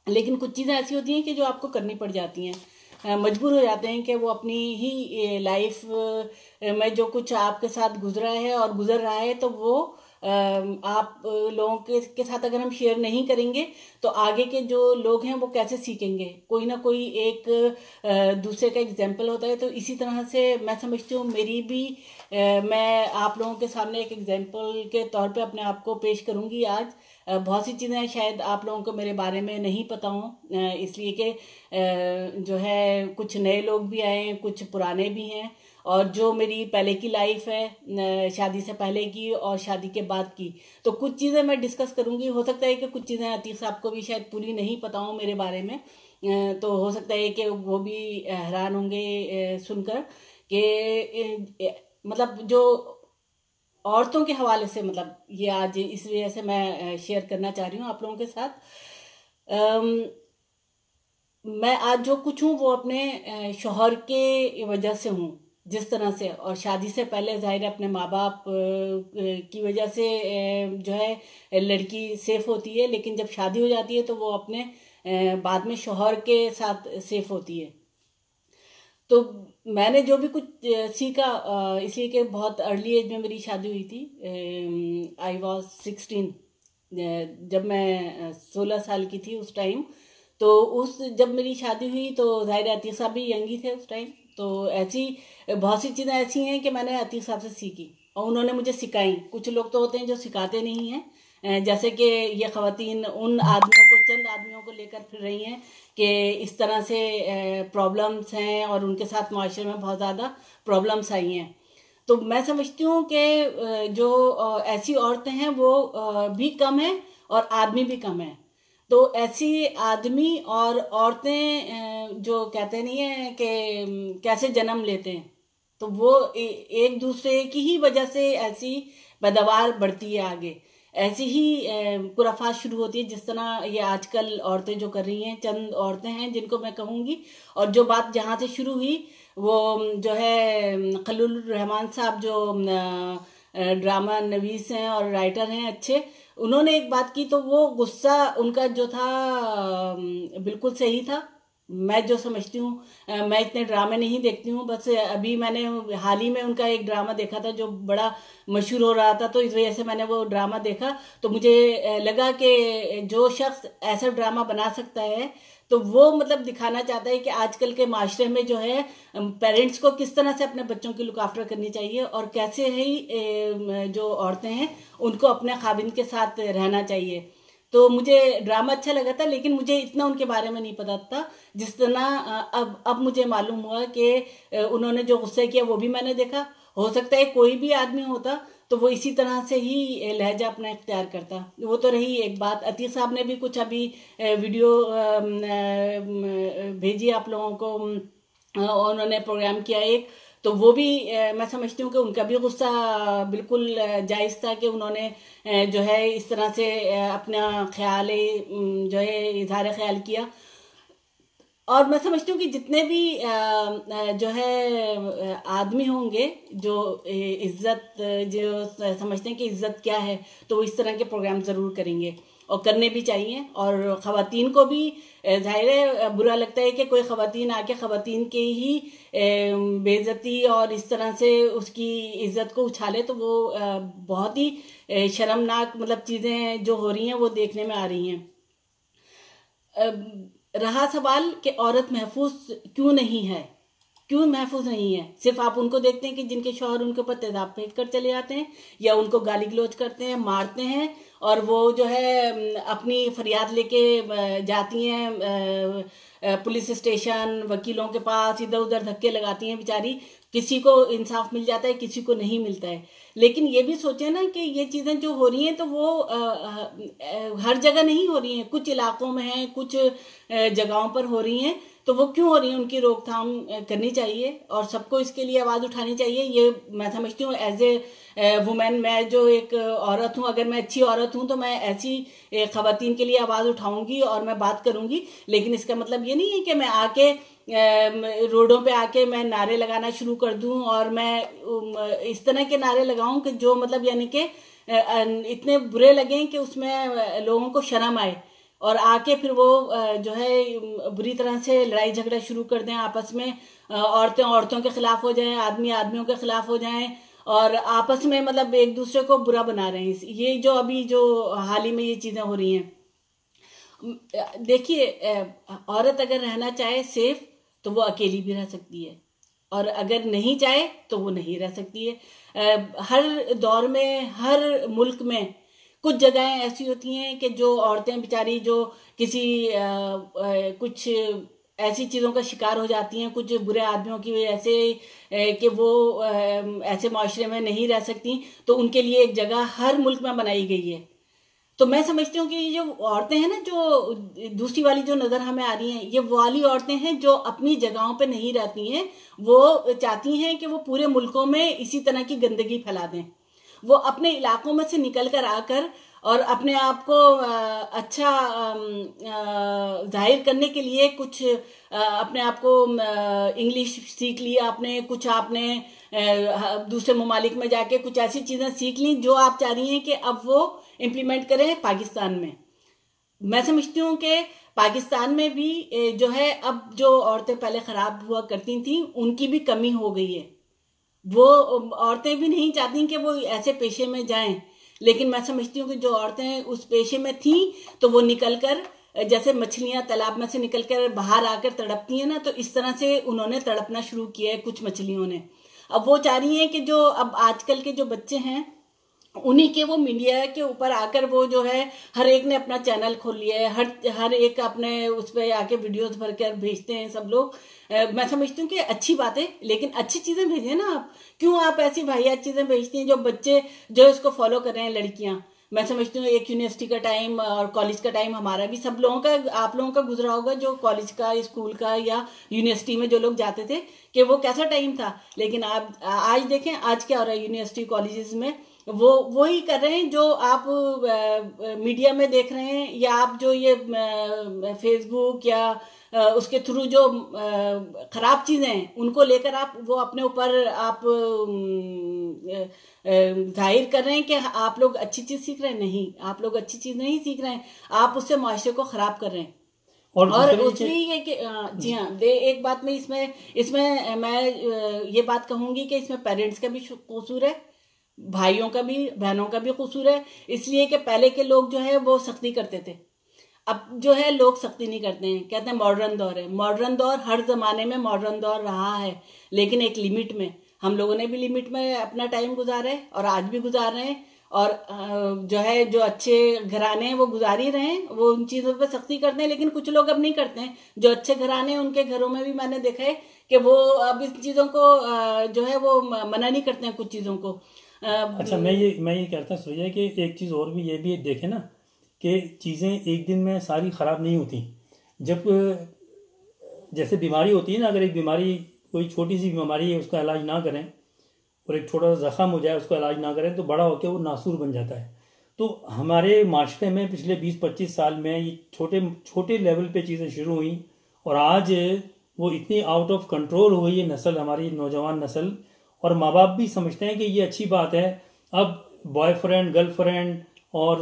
लेकिन कुछ चीज़ें ऐसी होती हैं कि जो आपको करनी पड़ जाती हैं, मजबूर हो जाते हैं कि वो अपनी ही लाइफ में जो कुछ आपके साथ गुजरा है और गुजर रहा है, तो वो आप लोगों के साथ अगर हम शेयर नहीं करेंगे तो आगे के जो लोग हैं वो कैसे सीखेंगे। कोई ना कोई एक दूसरे का एग्जाम्पल होता है। तो इसी तरह से मैं समझती हूँ मेरी भी मैं आप लोगों के सामने एक एग्जाम्पल के तौर पे अपने आप को पेश करूँगी आज। बहुत सी चीज़ें शायद आप लोगों को मेरे बारे में नहीं पता हों, इसलिए कि जो है कुछ नए लोग भी आए हैं, कुछ पुराने भी हैं, और जो मेरी पहले की लाइफ है, शादी से पहले की और शादी के बाद की, तो कुछ चीज़ें मैं डिस्कस करूंगी। हो सकता है कि कुछ चीज़ें अतीक साहब को भी शायद पूरी नहीं पता हो मेरे बारे में, तो हो सकता है कि वो भी हैरान होंगे सुनकर कि मतलब जो औरतों के हवाले से, मतलब ये आज इस वजह से मैं शेयर करना चाह रही हूँ आप लोगों के साथ। मैं आज जो कुछ हूँ वो अपने शौहर के वजह से हूँ, जिस तरह से, और शादी से पहले जाहिर है अपने माँ बाप की वजह से जो है लड़की सेफ होती है, लेकिन जब शादी हो जाती है तो वो अपने बाद में शौहर के साथ सेफ होती है। तो मैंने जो भी कुछ सीखा, इसलिए कि बहुत अर्ली एज में मेरी शादी हुई थी। आई वॉज 16, जब मैं 16 साल की थी उस टाइम। तो उस जब मेरी शादी हुई तो जाहिर अतीक साहब भी यंग ही थे उस टाइम। तो ऐसी बहुत सी चीज़ें ऐसी हैं कि मैंने अतीक साहब से सीखी और उन्होंने मुझे सिखाई। कुछ लोग तो होते हैं जो सिखाते नहीं हैं, जैसे कि ये ख़वातीन उन आदमियों को, चंद आदमियों को लेकर फिर रही हैं कि इस तरह से प्रॉब्लम्स हैं और उनके साथ माशरे में बहुत ज़्यादा प्रॉब्लम्स आई हैं। तो मैं समझती हूँ कि जो ऐसी औरतें हैं वो भी कम हैं और आदमी भी कम हैं। तो ऐसी आदमी और औरतें जो कहते नहीं है कि कैसे जन्म लेते हैं, तो वो एक दूसरे की ही वजह से ऐसी पैदावार बढ़ती है आगे। ऐसी ही खुराफात शुरू होती है, जिस तरह ये आजकल औरतें जो कर रही हैं। चंद औरतें हैं जिनको मैं कहूँगी, और जो बात जहाँ से शुरू हुई वो जो है खलील रहमान साहब, जो ड्रामा नवीस हैं और राइटर हैं अच्छे, उन्होंने एक बात की तो वो गुस्सा उनका जो था बिल्कुल सही था। मैं जो समझती हूँ, मैं इतने ड्रामे नहीं देखती हूँ, बस अभी मैंने हाल ही में उनका एक ड्रामा देखा था जो बड़ा मशहूर हो रहा था, तो इस वजह से मैंने वो ड्रामा देखा। तो मुझे लगा कि जो शख्स ऐसा ड्रामा बना सकता है तो वो मतलब दिखाना चाहता है कि आजकल के माशरे में जो है पेरेंट्स को किस तरह से अपने बच्चों की लुक आफ्टर करनी चाहिए, और कैसे ही जो औरतें हैं उनको अपने खाविंद के साथ रहना चाहिए। तो मुझे ड्रामा अच्छा लगा था, लेकिन मुझे इतना उनके बारे में नहीं पता था जिस तरह अब मुझे मालूम हुआ कि उन्होंने जो गुस्सा किया वो भी मैंने देखा। हो सकता है कोई भी आदमी होता तो वो इसी तरह से ही लहजा अपना इख्तियार करता। वो तो रही एक बात। अतीक साहब ने भी कुछ अभी वीडियो भेजी आप लोगों को, उन्होंने प्रोग्राम किया एक, तो वो भी मैं समझती हूँ कि उनका भी गुस्सा बिल्कुल जायज़ था कि उन्होंने जो है इस तरह से अपना ख्याल जो है इजहार ख्याल किया। और मैं समझती हूँ कि जितने भी जो है आदमी होंगे जो इज्जत जो समझते हैं कि इज्जत क्या है, तो वो इस तरह के प्रोग्राम ज़रूर करेंगे और करने भी चाहिए। और ख़वातीन को भी जाहिर है बुरा लगता है कि कोई ख़वातीन आके ख़वातीन के ही बेइज्जती और इस तरह से उसकी इज्जत को उछाले, तो वो बहुत ही शर्मनाक मतलब चीज़ें जो हो रही हैं वो देखने में आ रही हैं। रहा सवाल कि औरत महफूज क्यों नहीं है, क्यों महफूज नहीं है। सिर्फ आप उनको देखते हैं कि जिनके शौहर उनके ऊपर तेजाब फेंक कर चले जाते हैं या उनको गाली गलौज करते हैं, मारते हैं, और वो जो है अपनी फरियाद लेके जाती हैं पुलिस स्टेशन, वकीलों के पास, इधर उधर धक्के लगाती हैं बेचारी, किसी को इंसाफ मिल जाता है, किसी को नहीं मिलता है। लेकिन ये भी सोचें ना कि ये चीज़ें जो हो रही हैं तो वो हर जगह नहीं हो रही हैं, कुछ इलाकों में हैं, कुछ जगहों पर हो रही हैं। तो वो क्यों हो रही हैं, उनकी रोकथाम करनी चाहिए और सबको इसके लिए आवाज़ उठानी चाहिए। ये मैं समझती हूँ एज ए वुमेन, मैं जो एक औरत हूँ, अगर मैं अच्छी औरत हूँ तो मैं ऐसी खवातीन के लिए आवाज़ उठाऊंगी और मैं बात करूंगी। लेकिन इसका मतलब ये नहीं है कि मैं आके रोडों पे आके मैं नारे लगाना शुरू कर दूं और मैं इस तरह के नारे लगाऊं कि जो मतलब यानी कि इतने बुरे लगें कि उसमें लोगों को शर्म आए और आके फिर वो जो है बुरी तरह से लड़ाई झगड़ा शुरू कर दें आपस में। औरतें औरतों के खिलाफ हो जाएं, आदमी आदमियों के खिलाफ हो जाएं और आपस में मतलब एक दूसरे को बुरा बना रहे हैं। ये जो अभी जो हाल ही में ये चीज़ें हो रही हैं, देखिए औरत अगर रहना चाहे सेफ तो वो अकेली भी रह सकती है और अगर नहीं चाहे तो वो नहीं रह सकती है। हर दौर में, हर मुल्क में कुछ जगहें ऐसी होती हैं कि जो औरतें बेचारी जो किसी कुछ ऐसी चीज़ों का शिकार हो जाती हैं, कुछ बुरे आदमियों की वजह से कि वो ऐसे माशरे में नहीं रह सकती, तो उनके लिए एक जगह हर मुल्क में बनाई गई है। तो मैं समझती हूँ कि ये जो औरतें हैं ना, जो दूसरी वाली जो नज़र हमें आ रही हैं, ये वो वाली औरतें हैं जो अपनी जगहों पे नहीं रहती हैं। वो चाहती हैं कि वो पूरे मुल्कों में इसी तरह की गंदगी फैला दें। वो अपने इलाकों में से निकल कर आकर और अपने आप को अच्छा जाहिर करने के लिए कुछ अपने आप को इंग्लिश सीख लिया आपने, कुछ आपने दूसरे ममालिक में जाके कुछ ऐसी चीज़ें सीख ली जो आप चाह रही हैं कि अब वो इम्प्लीमेंट करें पाकिस्तान में। मैं समझती हूँ कि पाकिस्तान में भी जो है अब जो औरतें पहले खराब हुआ करती थी उनकी भी कमी हो गई है। वो औरतें भी नहीं चाहती कि वो ऐसे पेशे में जाएं, लेकिन मैं समझती हूँ कि जो औरतें उस पेशे में थी तो वो निकलकर जैसे मछलियां तालाब में से निकलकर बाहर आकर तड़पती हैं ना, तो इस तरह से उन्होंने तड़पना शुरू किया है कुछ मछलियों ने। अब वो चाह रही हैं कि जो अब आजकल के जो बच्चे हैं उन्हीं के वो मीडिया के ऊपर आकर वो जो है हर एक ने अपना चैनल खोल लिया है, हर एक अपने उस पर आके वीडियोस भर कर भेजते हैं सब लोग। मैं समझती हूँ कि अच्छी बात है, लेकिन अच्छी चीज़ें भेजें ना आप। क्यों आप ऐसी वाहियात चीज़ें भेजती हैं जो बच्चे जो इसको फॉलो कर रहे हैं, लड़कियाँ। मैं समझती हूँ एक यूनिवर्सिटी का टाइम और कॉलेज का टाइम हमारा भी सब लोगों का, आप लोगों का गुजरा होगा जो कॉलेज का, स्कूल का या यूनिवर्सिटी में जो लोग जाते थे, कि वो कैसा टाइम था। लेकिन आप आज देखें आज क्या हो रहा है यूनिवर्सिटी कॉलेजेस में, वो ही कर रहे हैं जो आप मीडिया में देख रहे हैं, या आप जो ये फेसबुक या उसके थ्रू जो खराब चीजें हैं उनको लेकर आप वो अपने ऊपर आप जाहिर कर रहे हैं कि आप लोग अच्छी चीज सीख रहे हैं। नहीं, आप लोग अच्छी चीज नहीं सीख रहे हैं, आप उससे माशरे को खराब कर रहे हैं। और उसमें ये कि जी हाँ, एक बात में इसमें इसमें मैं ये बात कहूंगी कि इसमें पेरेंट्स का भी कसूर है, भाइयों का भी, बहनों का भी कसूर है। इसलिए कि पहले के लोग जो है वो सख्ती करते थे, अब जो है लोग सख्ती नहीं करते हैं। कहते हैं मॉडर्न दौर है। मॉडर्न दौर हर जमाने में मॉडर्न दौर रहा है, लेकिन एक लिमिट में। हम लोगों ने भी लिमिट में अपना टाइम गुजारा है और आज भी गुजार रहे हैं। और जो है जो अच्छे घराने हैं वो गुजार ही रहे हैं, वो उन चीज़ों पे सख्ती करते हैं। लेकिन कुछ लोग अब नहीं करते हैं। जो अच्छे घराने हैं उनके घरों में भी मैंने देखा है कि वो अब इस चीज़ों को जो है वो मना नहीं करते हैं कुछ चीज़ों को। अच्छा, मैं ये कहता हूँ सुरैया कि एक चीज़ और भी ये भी देखें ना कि चीज़ें एक दिन में सारी ख़राब नहीं होती। जब जैसे बीमारी होती है ना, अगर एक बीमारी कोई छोटी सी बीमारी है उसका इलाज ना करें और एक छोटा सा ज़ख़म हो जाए उसका इलाज ना करें तो बड़ा होकर वो नासूर बन जाता है। तो हमारे माशरे में पिछले 20-25 साल में ये छोटे छोटे लेवल पे चीज़ें शुरू हुई और आज वो इतनी आउट ऑफ कंट्रोल हुई है नस्ल, हमारी नौजवान नस्ल। और माँ बाप भी समझते हैं कि ये अच्छी बात है। अब बॉयफ्रेंड, गर्लफ्रेंड और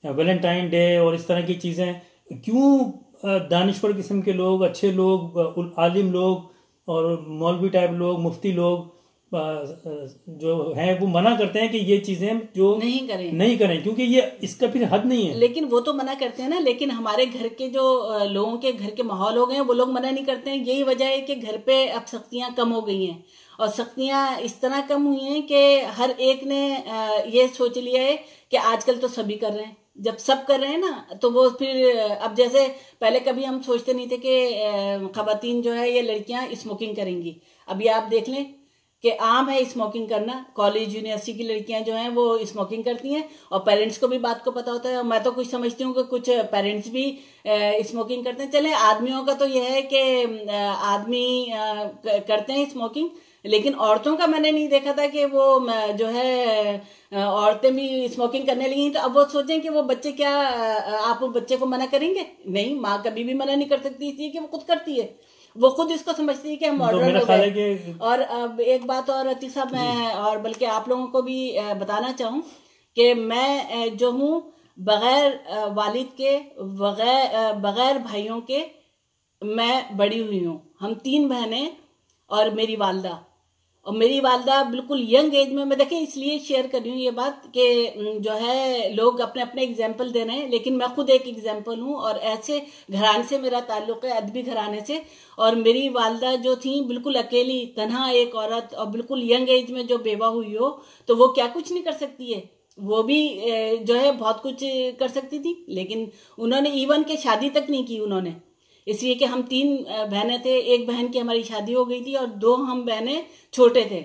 वैलेंटाइन डे और इस तरह की चीज़ें क्यों दानिश्वर किस्म के लोग, अच्छे लोग, आलिम लोग और मौलवी टाइप लोग, मुफ्ती लोग जो हैं वो मना करते हैं कि ये चीज़ें जो नहीं करें क्योंकि ये इसका फिर हद नहीं है। लेकिन वो तो मना करते हैं ना, लेकिन हमारे घर के जो लोगों के घर के माहौल हो गए हैं वो लोग मना नहीं करते हैं। यही वजह है कि घर पे अब सख्तियाँ कम हो गई हैं और सख्तियाँ इस तरह कम हुई हैं कि हर एक ने ये सोच लिया है कि आजकल तो सभी कर रहे हैं। जब सब कर रहे हैं ना तो वो फिर अब जैसे पहले कभी हम सोचते नहीं थे कि खवातीन जो है ये लड़कियां स्मोकिंग करेंगी। अभी आप देख लें कि आम है स्मोकिंग करना। कॉलेज यूनिवर्सिटी की लड़कियां जो हैं वो स्मोकिंग करती हैं और पेरेंट्स को भी बात को पता होता है। और मैं तो कुछ समझती हूँ कि कुछ पेरेंट्स भी स्मोकिंग करते हैं। चले आदमियों का तो यह है कि आदमी करते हैं स्मोकिंग, लेकिन औरतों का मैंने नहीं देखा था कि वो जो है औरतें भी स्मोकिंग करने लगी। तो अब वो सोचें कि वो बच्चे क्या आप वो बच्चे को मना करेंगे? नहीं, माँ कभी भी मना नहीं कर सकती, इसलिए कि वो खुद करती है, वो खुद इसको समझती है कि हम तो मॉडर्न मेरा हो ख्याल है गए। कि और अब एक बात और अतीक साहब, जी मैं और बल्कि आप लोगों को भी बताना चाहूँ कि मैं जो हूँ बगैर वालिद के, बगैर भाइयों के मैं बड़ी हुई हूँ। हम 3 बहनें और मेरी वालदा। और मेरी वालदा बिल्कुल यंग एज में, मैं देखें इसलिए शेयर कर रही हूँ ये बात कि जो है लोग अपने अपने एग्जाम्पल दे रहे हैं, लेकिन मैं खुद एक एग्जाम्पल हूँ। और ऐसे घराने से मेरा ताल्लुक है, अदबी घराने से। और मेरी वालदा जो थी बिल्कुल अकेली तन्हा एक औरत, और बिल्कुल यंग एज में जो बेवा हुई हो, तो वो क्या कुछ नहीं कर सकती है? वो भी जो है बहुत कुछ कर सकती थी, लेकिन उन्होंने इवन के शादी तक नहीं की उन्होंने। इसलिए कि हम 3 बहनें थे, एक बहन की हमारी शादी हो गई थी और 2 हम बहनें छोटे थे।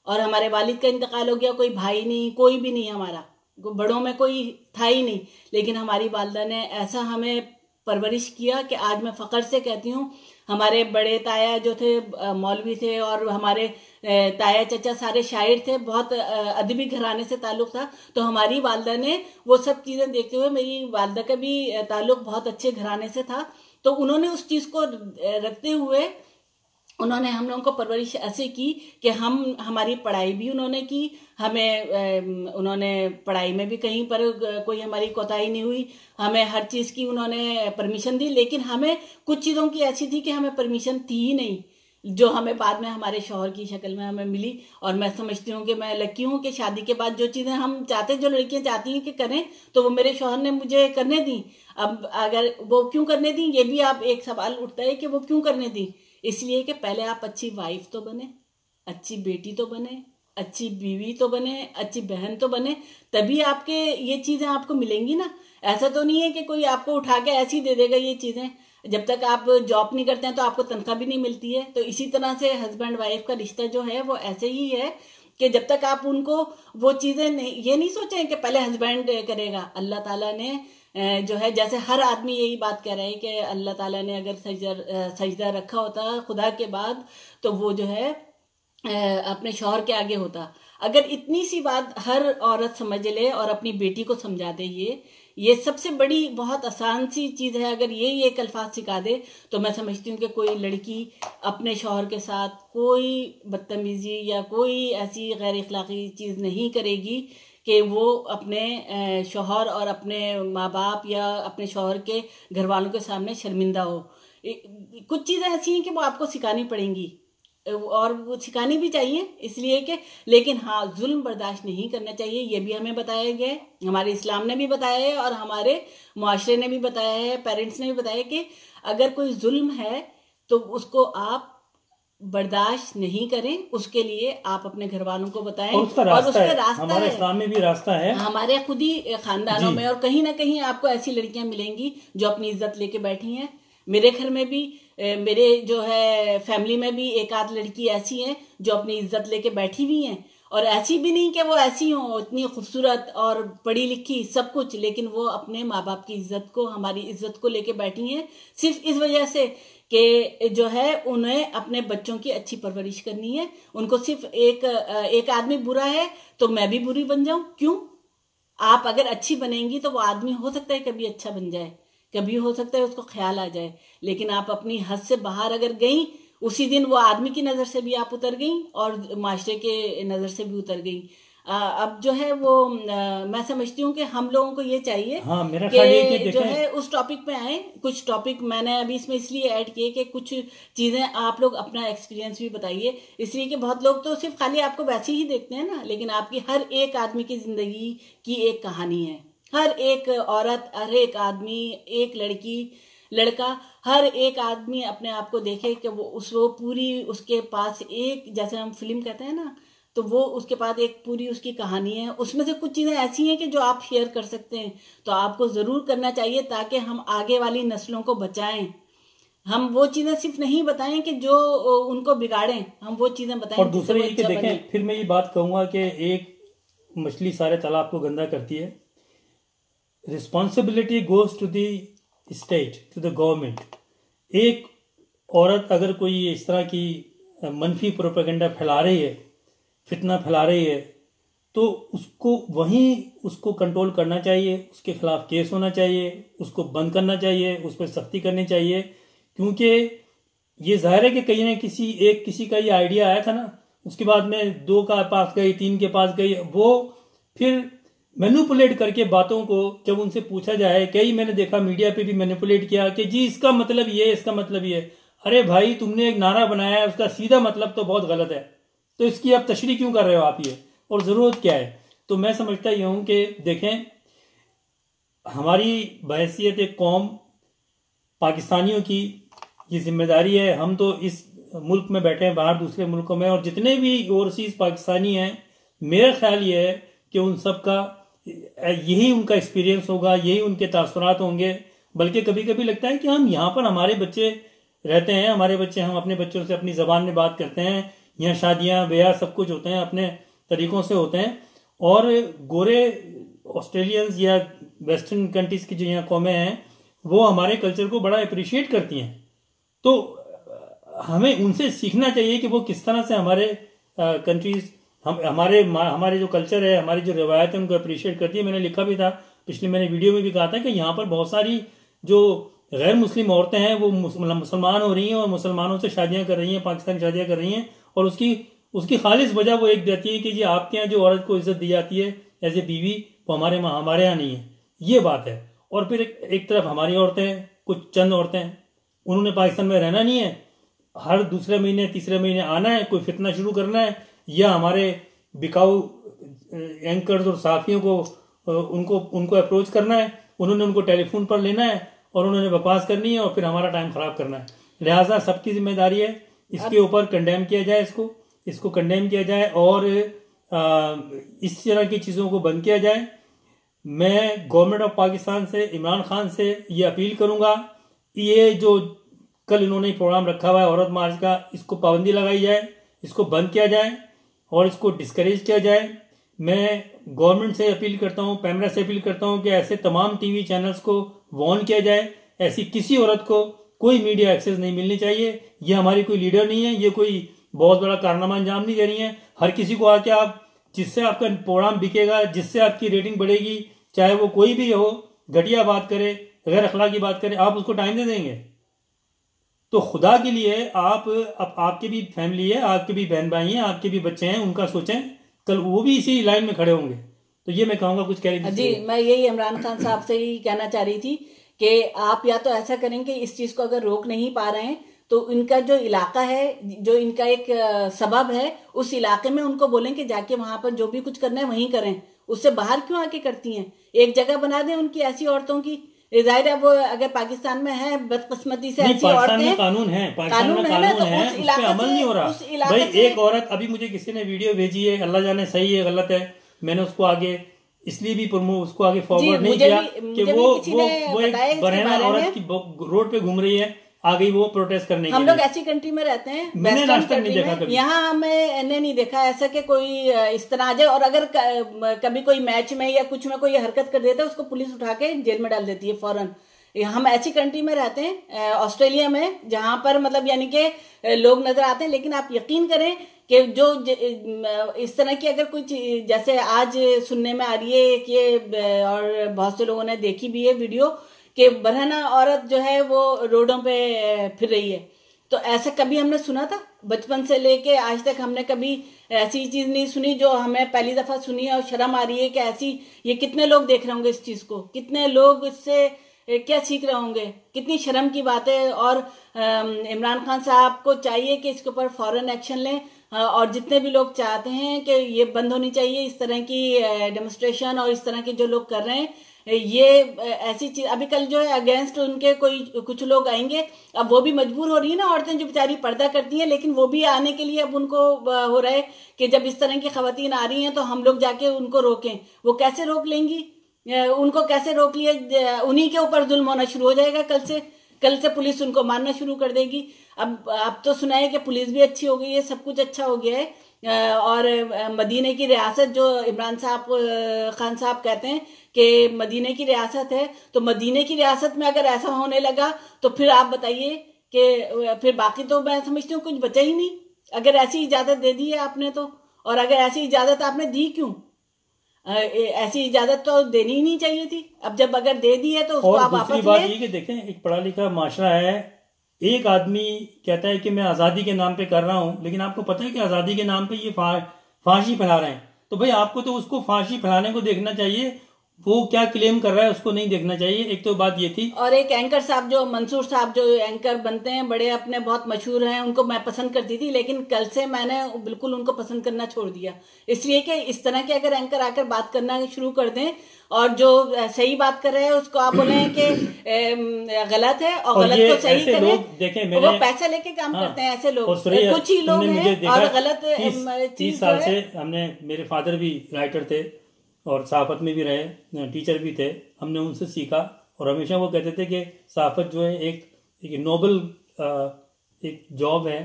और हमारे वालिद का इंतकाल हो गया, कोई भाई नहीं, कोई भी नहीं हमारा, बड़ों में कोई था ही नहीं। लेकिन हमारी वालदा ने ऐसा हमें परवरिश किया कि आज मैं फ़ख्र से कहती हूँ, हमारे बड़े ताया जो थे मौलवी थे, और हमारे ताया चचा सारे शायर थे, बहुत अदबी घराने से ताल्लुक़ था। तो हमारी वालदा ने वो सब चीज़ें देखते हुए, मेरी वालदा का भी ताल्लुक़ बहुत अच्छे घराने से था, तो उन्होंने उस चीज़ को रखते हुए उन्होंने हम लोगों को परवरिश ऐसे की कि हमारी पढ़ाई भी उन्होंने की, हमें उन्होंने पढ़ाई में भी कहीं पर कोई हमारी कोताही नहीं हुई, हमें हर चीज़ की उन्होंने परमिशन दी। लेकिन हमें कुछ चीज़ों की ऐसी थी कि हमें परमिशन थी ही नहीं, जो हमें बाद में हमारे शौहर की शक्ल में हमें मिली। और मैं समझती हूँ कि मैं लकी हूँ कि शादी के बाद जो चीज़ें हम चाहते, जो लड़कियां चाहती हैं कि करें, तो वो मेरे शौहर ने मुझे करने दी। अब अगर वो क्यों करने दी, ये भी आप एक सवाल उठता है कि वो क्यों करने दी। इसलिए कि पहले आप अच्छी वाइफ तो बने, अच्छी बेटी तो बने, अच्छी बीवी तो बने, अच्छी बहन तो बने, तभी आपके ये चीज़ें आपको मिलेंगी ना। ऐसा तो नहीं है कि कोई आपको उठा के ऐसी दे देगा ये चीज़ें। जब तक आप जॉब नहीं करते हैं तो आपको तनख्वाह भी नहीं मिलती है। तो इसी तरह से हस्बैंड वाइफ का रिश्ता जो है वो ऐसे ही है कि जब तक आप उनको वो चीज़ें नहीं, ये नहीं सोचें कि पहले हस्बैंड करेगा। अल्लाह ताला ने जो है, जैसे हर आदमी यही बात कह रहा है कि अल्लाह ताला ने अगर सजदा रखा होता खुदा के बाद, तो वो जो है अपने शौहर के आगे होता। अगर इतनी सी बात हर औरत समझ ले और अपनी बेटी को समझा दे, ये सबसे बड़ी बहुत आसान सी चीज़ है। अगर ये एक अल्फाज सिखा दे, तो मैं समझती हूँ कि कोई लड़की अपने शौहर के साथ कोई बदतमीज़ी या कोई ऐसी गैर इखलाकी चीज़ नहीं करेगी कि वो अपने शौहर और अपने माँ बाप या अपने शौहर के घर वालों के सामने शर्मिंदा हो। कुछ चीज़ें ऐसी हैं कि वो आपको सिखानी पड़ेंगी, और वो सिखानी भी चाहिए, इसलिए कि, लेकिन हाँ, जुल्म बर्दाश्त नहीं करना चाहिए। ये भी हमें बताया गया है, हमारे इस्लाम ने भी बताया है, और हमारे मुआशरे ने भी बताया है, पेरेंट्स ने भी बताया कि अगर कोई जुल्म है तो उसको आप बर्दाश्त नहीं करें, उसके लिए आप अपने घर वालों को बताएं। और उसका रास्ता है, हमारे इस्लाम में भी रास्ता है, हमारे खुद ही खानदानों में। और कहीं ना कहीं आपको ऐसी लड़कियां मिलेंगी जो अपनी इज्जत लेके बैठी हैं। मेरे घर में भी, मेरे जो है फैमिली में भी एक आध लड़की ऐसी हैं जो अपनी इज्जत लेके बैठी हुई हैं। और ऐसी भी नहीं कि वो ऐसी हो इतनी खूबसूरत और पढ़ी लिखी सब कुछ, लेकिन वो अपने माँ बाप की इज्जत को, हमारी इज्जत को लेके बैठी हैं, सिर्फ इस वजह से कि जो है उन्हें अपने बच्चों की अच्छी परवरिश करनी है। उनको सिर्फ एक आदमी बुरा है तो मैं भी बुरी बन जाऊं, क्यों? आप अगर अच्छी बनेंगी तो वो आदमी हो सकता है कभी अच्छा बन जाए, कभी हो सकता है उसको ख्याल आ जाए। लेकिन आप अपनी हद से बाहर अगर गई, उसी दिन वो आदमी की नज़र से भी आप उतर गई और माशरे के नज़र से भी उतर गई। अब जो है वो मैं समझती हूँ कि हम लोगों को ये चाहिए, हाँ, मेरा ख्याल ये कि जो है उस टॉपिक पे आए। कुछ टॉपिक मैंने अभी इसमें इसलिए ऐड किए कि कुछ चीज़ें आप लोग अपना एक्सपीरियंस भी बताइए, इसलिए कि बहुत लोग तो सिर्फ खाली आपको वैसे ही देखते हैं ना, लेकिन आपकी हर एक आदमी की ज़िंदगी की एक कहानी है। हर एक औरत, हर एक आदमी, एक लड़की, लड़का, हर एक आदमी अपने आप को देखे कि वो पूरी उसके पास एक, जैसे हम फिल्म कहते हैं ना, तो वो उसके पास एक पूरी उसकी कहानी है। उसमें से कुछ चीज़ें ऐसी हैं कि जो आप शेयर कर सकते हैं, तो आपको ज़रूर करना चाहिए ताकि हम आगे वाली नस्लों को बचाएं। हम वो चीजें सिर्फ नहीं बताएं कि जो उनको बिगाड़ें, हम वो चीजें बताएं। और दूसरे ये कि देखें, फिर मैं ये बात कहूँगा कि एक मछली सारे तालाब को गंदा करती है। Responsibility goes to the state, to the government. एक औरत अगर कोई इस तरह की मनफी प्रोपेगेंडा फैला रही है, फितना फैला रही है, तो उसको वहीं उसको कंट्रोल करना चाहिए, उसके खिलाफ केस होना चाहिए, उसको बंद करना चाहिए, उस पर सख्ती करनी चाहिए। क्योंकि ये जाहिर है कि कहीं ना किसी का ये आइडिया आया था ना, उसके बाद में 2 का पास गई, 3 के पास गई, वो फिर मैनिपुलेट करके बातों को जब उनसे पूछा जाए, कई मैंने देखा मीडिया पे भी मैनिपुलेट किया कि जी इसका मतलब ये, इसका मतलब ये। अरे भाई, तुमने एक नारा बनाया है, उसका सीधा मतलब तो बहुत गलत है, तो इसकी आप तशरीह क्यों कर रहे हो आप ये, और ज़रूरत क्या है? तो मैं समझता ये हूँ कि देखें, हमारी बहैसियत एक कौम पाकिस्तानियों की ये जिम्मेदारी है। हम तो इस मुल्क में बैठे हैं, बाहर दूसरे मुल्कों में, और जितने भी ओवरसीज पाकिस्तानी हैं, मेरा ख्याल ये है कि उन सब का यही उनका एक्सपीरियंस होगा, यही उनके तासुरात होंगे। बल्कि कभी कभी लगता है कि हम यहाँ पर हमारे बच्चे रहते हैं, हमारे बच्चे, हम अपने बच्चों से अपनी ज़बान में बात करते हैं, यहाँ शादियाँ ब्याह सब कुछ होते हैं, अपने तरीक़ों से होते हैं। और गोरे ऑस्ट्रेलियंस या वेस्टर्न कंट्रीज़ की जो यहाँ कौमें हैं, वो हमारे कल्चर को बड़ा अप्रिशिएट करती हैं। तो हमें उनसे सीखना चाहिए कि वो किस तरह से हमारे कंट्रीज़, हमारे जो कल्चर है, हमारी जो रवायत है, उनको अप्रिशिएट करती है। मैंने लिखा भी था, पिछले मैंने वीडियो में भी कहा था कि यहाँ पर बहुत सारी जो गैर मुस्लिम औरतें हैं वो मुसलमान हो रही हैं और मुसलमानों से शादियां कर रही हैं, पाकिस्तानी शादियां कर रही हैं। और उसकी खालिश वजह वो एक देती है कि जी आपके यहाँ जो औरत को इज्जत दी जाती है एज ए बीवी, वो हमारे यहाँ नहीं है, ये बात है। और फिर एक तरफ हमारी औरतें, कुछ चंद औरतें, उन्होंने पाकिस्तान में रहना नहीं है, हर दूसरे महीने तीसरे महीने आना है, कोई फितना शुरू करना है, या हमारे बिकाऊ एंकर्स और साथियों को उनको अप्रोच करना है, उन्होंने उनको टेलीफोन पर लेना है और उन्होंने बकवास करनी है और फिर हमारा टाइम खराब करना है। लिहाजा सबकी जिम्मेदारी है, इसके ऊपर कंडेम किया जाए, इसको कंडेम किया जाए और इस तरह की चीज़ों को बंद किया जाए। मैं गवर्नमेंट ऑफ पाकिस्तान से, इमरान खान से ये अपील करूंगा, ये जो कल इन्होंने प्रोग्राम रखा हुआ है औरत मार्च का, इसको पाबंदी लगाई जाए, इसको बंद किया जाए और इसको डिस्करेज किया जाए। मैं गवर्नमेंट से अपील करता हूँ, पैमरा से अपील करता हूँ कि ऐसे तमाम टीवी चैनल्स को वार्न किया जाए, ऐसी किसी औरत को कोई मीडिया एक्सेस नहीं मिलनी चाहिए। ये हमारी कोई लीडर नहीं है, ये कोई बहुत बड़ा कारनामा अंजाम नहीं दे रही है। हर किसी को आके आप, जिससे आपका प्रोग्राम बिकेगा, जिससे आपकी रेटिंग बढ़ेगी, चाहे वो कोई भी हो, घटिया बात करे, गैर अखलाकी बात करे, आप उसको टाइम दे देंगे? तो खुदा के लिए आपके भी फैमिली है, आपके भी बहन भाई हैं, आपके भी बच्चे हैं, उनका सोचें, कल वो भी इसी लाइन में खड़े होंगे। तो ये मैं कहूँगा, कुछ कह रही थी जी। मैं यही इमरान खान साहब से ही कहना चाह रही थी कि आप या तो ऐसा करें कि इस चीज़ को अगर रोक नहीं पा रहे हैं तो इनका जो इलाका है, जो इनका एक सबब है, उस इलाके में उनको बोलें कि जाके वहां पर जो भी कुछ करना है वहीं करें, उससे बाहर क्यों आके करती हैं। एक जगह बना दें उनकी ऐसी औरतों की। जाहिर है वो अगर पाकिस्तान में है, बदकिस्मती से ऐसी औरतें हैं, कानून है, पाकिस्तान में कानून है, उस पे अमल नहीं हो रहा। भाई एक औरत, अभी मुझे किसी ने वीडियो भेजी है, अल्लाह जाने सही है गलत है, मैंने उसको आगे इसलिए भी उसको आगे फॉरवर्ड नहीं किया कि वो एक बरहना औरत की रोड पे घूम रही है, आ गई वो प्रोटेस्ट करने के लिए। हम लोग ऐसी कंट्री में रहते हैं, मैंने आज तक नहीं देखा कभी। यहाँ हमने नहीं देखा ऐसा कि कोई इस तरह आ जाए, और अगर कभी कोई मैच में या कुछ में कोई हरकत कर देता है, उसको पुलिस उठा के जेल में डाल देती है फौरन। हम ऐसी कंट्री में रहते हैं, ऑस्ट्रेलिया में, जहां पर मतलब यानी कि लोग नजर आते हैं। लेकिन आप यकीन करें कि जो इस तरह की अगर कुछ, जैसे आज सुनने में आ रही है कि और बहुत से लोगों ने देखी भी है वीडियो, कि बरहना औरत जो है वो रोडों पे फिर रही है। तो ऐसा कभी हमने सुना था? बचपन से लेके आज तक हमने कभी ऐसी चीज नहीं सुनी, जो हमें पहली दफा सुनी है और शर्म आ रही है कि ऐसी, ये कितने लोग देख रहे होंगे इस चीज को, कितने लोग इससे क्या सीख रहे होंगे, कितनी शर्म की बात है। और इमरान खान साहब को चाहिए कि इसके ऊपर फौरन एक्शन लें, और जितने भी लोग चाहते हैं कि ये बंद होनी चाहिए, इस तरह की डेमोन्स्ट्रेशन और इस तरह के जो लोग कर रहे हैं, ये ऐसी चीज। अभी कल जो है अगेंस्ट उनके कुछ लोग आएंगे, अब वो भी मजबूर हो रही है ना, औरतें जो बेचारी पर्दा करती हैं, लेकिन वो भी आने के लिए अब उनको हो रहा है कि जब इस तरह की खवातीन आ रही हैं तो हम लोग जाके उनको रोकें। वो कैसे रोक लेंगी? उनको कैसे रोक लिया? उन्हीं के ऊपर जुल्म होना शुरू हो जाएगा कल से कल से पुलिस उनको मारना शुरू कर देगी। अब तो सुना है कि पुलिस भी अच्छी हो गई है, सब कुछ अच्छा हो गया है। और मदीने की रियासत जो इमरान साहब खान साहब कहते हैं कि मदीने की रियासत है, तो मदीने की रियासत में अगर ऐसा होने लगा तो फिर आप बताइए कि फिर बाकी तो मैं समझती हूँ कुछ बचा ही नहीं। अगर ऐसी इजाजत दे दी है आपने तो, और अगर ऐसी इजाजत आपने दी क्यों? ऐसी इजाजत तो देनी ही नहीं चाहिए थी। अब जब अगर दे दी है तो उसको और आप दूसरी वापस बात लें। ये कि देखें, एक पढ़ा लिखा माशरा है, एक आदमी कहता है कि मैं आज़ादी के नाम पे कर रहा हूँ, लेकिन आपको पता है कि आज़ादी के नाम पे ये फांसी फैला रहे हैं, तो भाई आपको तो उसको फांसी फैलाने को देखना चाहिए, वो क्या क्लेम कर रहा है उसको नहीं देखना चाहिए। एक तो बात ये थी। और एक एंकर साहब जो मंसूर साहब जो एंकर बनते हैं, बड़े अपने बहुत मशहूर हैं, उनको मैं पसंद करती थी, लेकिन कल से मैंने बिल्कुल उनको पसंद करना छोड़ दिया। इसलिए कि इस तरह के अगर एंकर आकर बात करना शुरू कर दें और जो सही बात कर रहे हैं उसको आप बोलें कि गलत है और गलत ये को सही ऐसे करें, लोग देखें, वो मैंने पैसा लेके काम हाँ, करते हैं ऐसे लोग। और सुनिए, कुछ ही लोग तुमने मुझे हैं देखा और गलत 30 चीज साल जो से है। हमने, मेरे फादर भी राइटर थे और सहाफत में भी रहे, टीचर भी थे, हमने उनसे सीखा। और हमेशा वो कहते थे कि सहाफत जो है एक नोबल एक जॉब है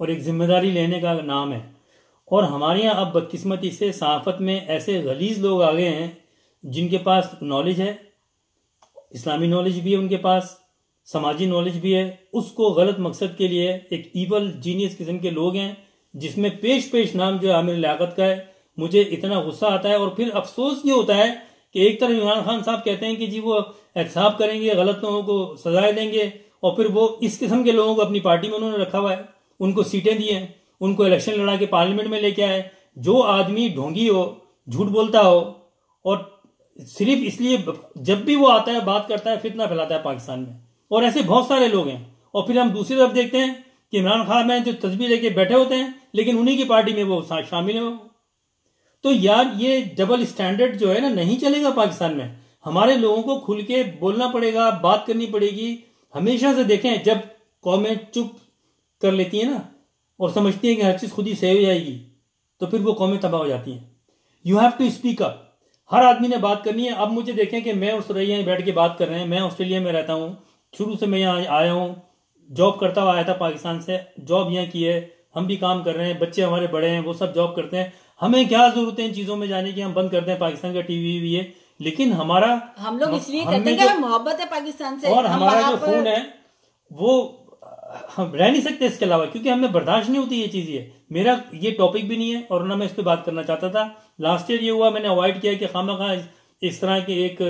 और एक जिम्मेदारी लेने का नाम है। और हमारे यहाँ अब बदकिस्मती से सहाफत में ऐसे गलीज लोग आ गए हैं जिनके पास नॉलेज है, इस्लामी नॉलेज भी है उनके पास, समाजी नॉलेज भी है, उसको गलत मकसद के लिए एक ईवल जीनियस किस्म के लोग हैं, जिसमें पेश पेश नाम जो है आमिर लियाकत का है। मुझे इतना गुस्सा आता है और फिर अफसोस ये होता है कि एक तरफ इमरान खान साहब कहते हैं कि जी वो एहतसाब करेंगे, गलत लोगों को सजाएं देंगे, और फिर वो इस किस्म के लोगों को अपनी पार्टी में उन्होंने रखा हुआ है, उनको सीटें दी हैं, उनको इलेक्शन लड़ा के पार्लियामेंट में लेके आए। जो आदमी ढोंगी हो, झूठ बोलता हो, और सिर्फ इसलिए जब भी वो आता है बात करता है फितना फैलाता है पाकिस्तान में, और ऐसे बहुत सारे लोग हैं। और फिर हम दूसरी तरफ देखते हैं कि इमरान खान में जो तस्वीर लेके बैठे होते हैं, लेकिन उन्हीं की पार्टी में वो शामिल है। तो यार ये डबल स्टैंडर्ड जो है ना, नहीं चलेगा पाकिस्तान में। हमारे लोगों को खुल के बोलना पड़ेगा, बात करनी पड़ेगी। हमेशा से देखें, जब कौमें चुप कर लेती है ना और समझती है कि हर चीज खुद ही सही हो जाएगी, तो फिर वो कौमें तबाह हो जाती हैं। You have to speak up, हर आदमी ने बात करनी है। अब मुझे देखें कि मैं और सुरैया यहाँ बैठ के बात कर रहे हैं, मैं ऑस्ट्रेलिया में रहता हूँ, शुरू से मैं यहाँ आया हूँ, जॉब करता हुआ आया था पाकिस्तान से, जॉब यहाँ की है, हम भी काम कर रहे हैं, बच्चे हमारे बड़े हैं, वो सब जॉब करते हैं। हमें क्या जरूरत है इन चीजों में जाने की, हम बंद करते हैं पाकिस्तान का टीवी भी है, लेकिन हमारा हम लोग इसलिए हमें करते हैं कि हमें मोहब्बत है पाकिस्तान से, और हम हमारा वहाँ जो पर खून है वो हम रह नहीं सकते इसके अलावा, क्योंकि हमें बर्दाश्त नहीं होती ये चीज। ये मेरा ये टॉपिक भी नहीं है और ना मैं इस पर बात करना चाहता था। लास्ट ईयर ये हुआ, मैंने अवॉइड किया कि खामखा इस तरह के एक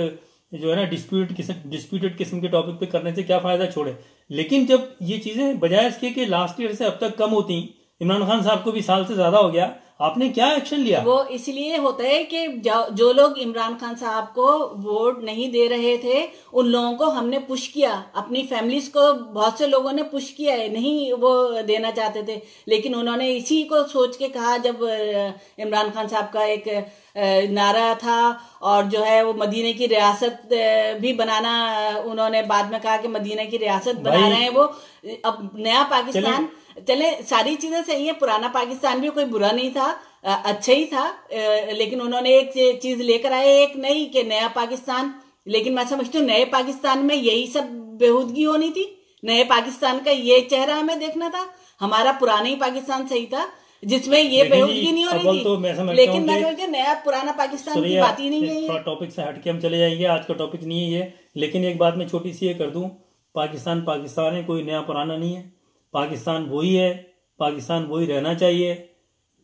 जो है ना डिस्प्यूटेड किस्म के टॉपिक पे करने से क्या फायदा, छोड़े। लेकिन जब ये चीजें बजाय इसके कि लास्ट ईयर से अब तक कम होती, इमरान खान साहब को भी साल से ज्यादा हो गया, आपने क्या एक्शन लिया? वो इसलिए होता है कि जो लोग इमरान खान साहब को वोट नहीं दे रहे थे, उन लोगों को हमने पुश किया, अपनी फैमिलीज को बहुत से लोगों ने पुश किया है, नहीं वो देना चाहते थे, लेकिन उन्होंने इसी को सोच के कहा, जब इमरान खान साहब का एक नारा था, और जो है वो मदीने की रियासत भी बनाना, उन्होंने बाद में कहा कि मदीने की रियासत बना रहे हैं वो, अब नया पाकिस्तान चले। सारी चीजें सही है, पुराना पाकिस्तान भी कोई बुरा नहीं था, अच्छा ही था, लेकिन उन्होंने एक चीज लेकर आए, एक नई के नया पाकिस्तान। लेकिन मैं समझती हूँ नए पाकिस्तान में यही सब बेहूदगी होनी थी, नए पाकिस्तान का ये चेहरा हमें देखना था। हमारा पुराना ही पाकिस्तान सही था जिसमें ये बेहूदगी नहीं होनी थी, तो मैं लेकिन मैं समझती हूँ नया पुराना पाकिस्तान की बात ही नहीं है। थोड़ा टॉपिक से हटके हम चले जाएंगे, आज का टॉपिक नहीं है ये, लेकिन एक बात मैं छोटी सी ये कर दूं, पाकिस्तान पाकिस्तान है, कोई नया पुराना नहीं है। पाकिस्तान वही है, पाकिस्तान वही रहना चाहिए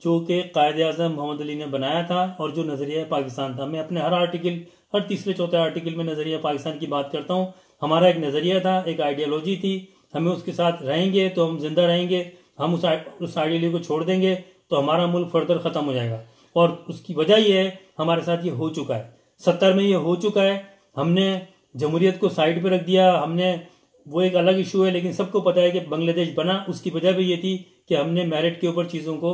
जो कि कायदे आज़म मोहम्मद अली ने बनाया था, और जो नज़रिया पाकिस्तान था। मैं अपने हर आर्टिकल, हर तीसरे चौथे आर्टिकल में नज़रिया पाकिस्तान की बात करता हूँ। हमारा एक नज़रिया था, एक आइडियोलॉजी थी, हमें उसके साथ रहेंगे तो हम जिंदा रहेंगे, हम उस आइडियोलॉजी को छोड़ देंगे तो हमारा मुल्क फर्दर ख़त्म हो जाएगा। और उसकी वजह यह है, हमारे साथ ये हो चुका है, 70 में ये हो चुका है। हमने जमहूरियत को साइड पे रख दिया, हमने, वो एक अलग इशू है, लेकिन सबको पता है कि बांग्लादेश बना, उसकी वजह भी ये थी कि हमने मेरिट के ऊपर चीज़ों को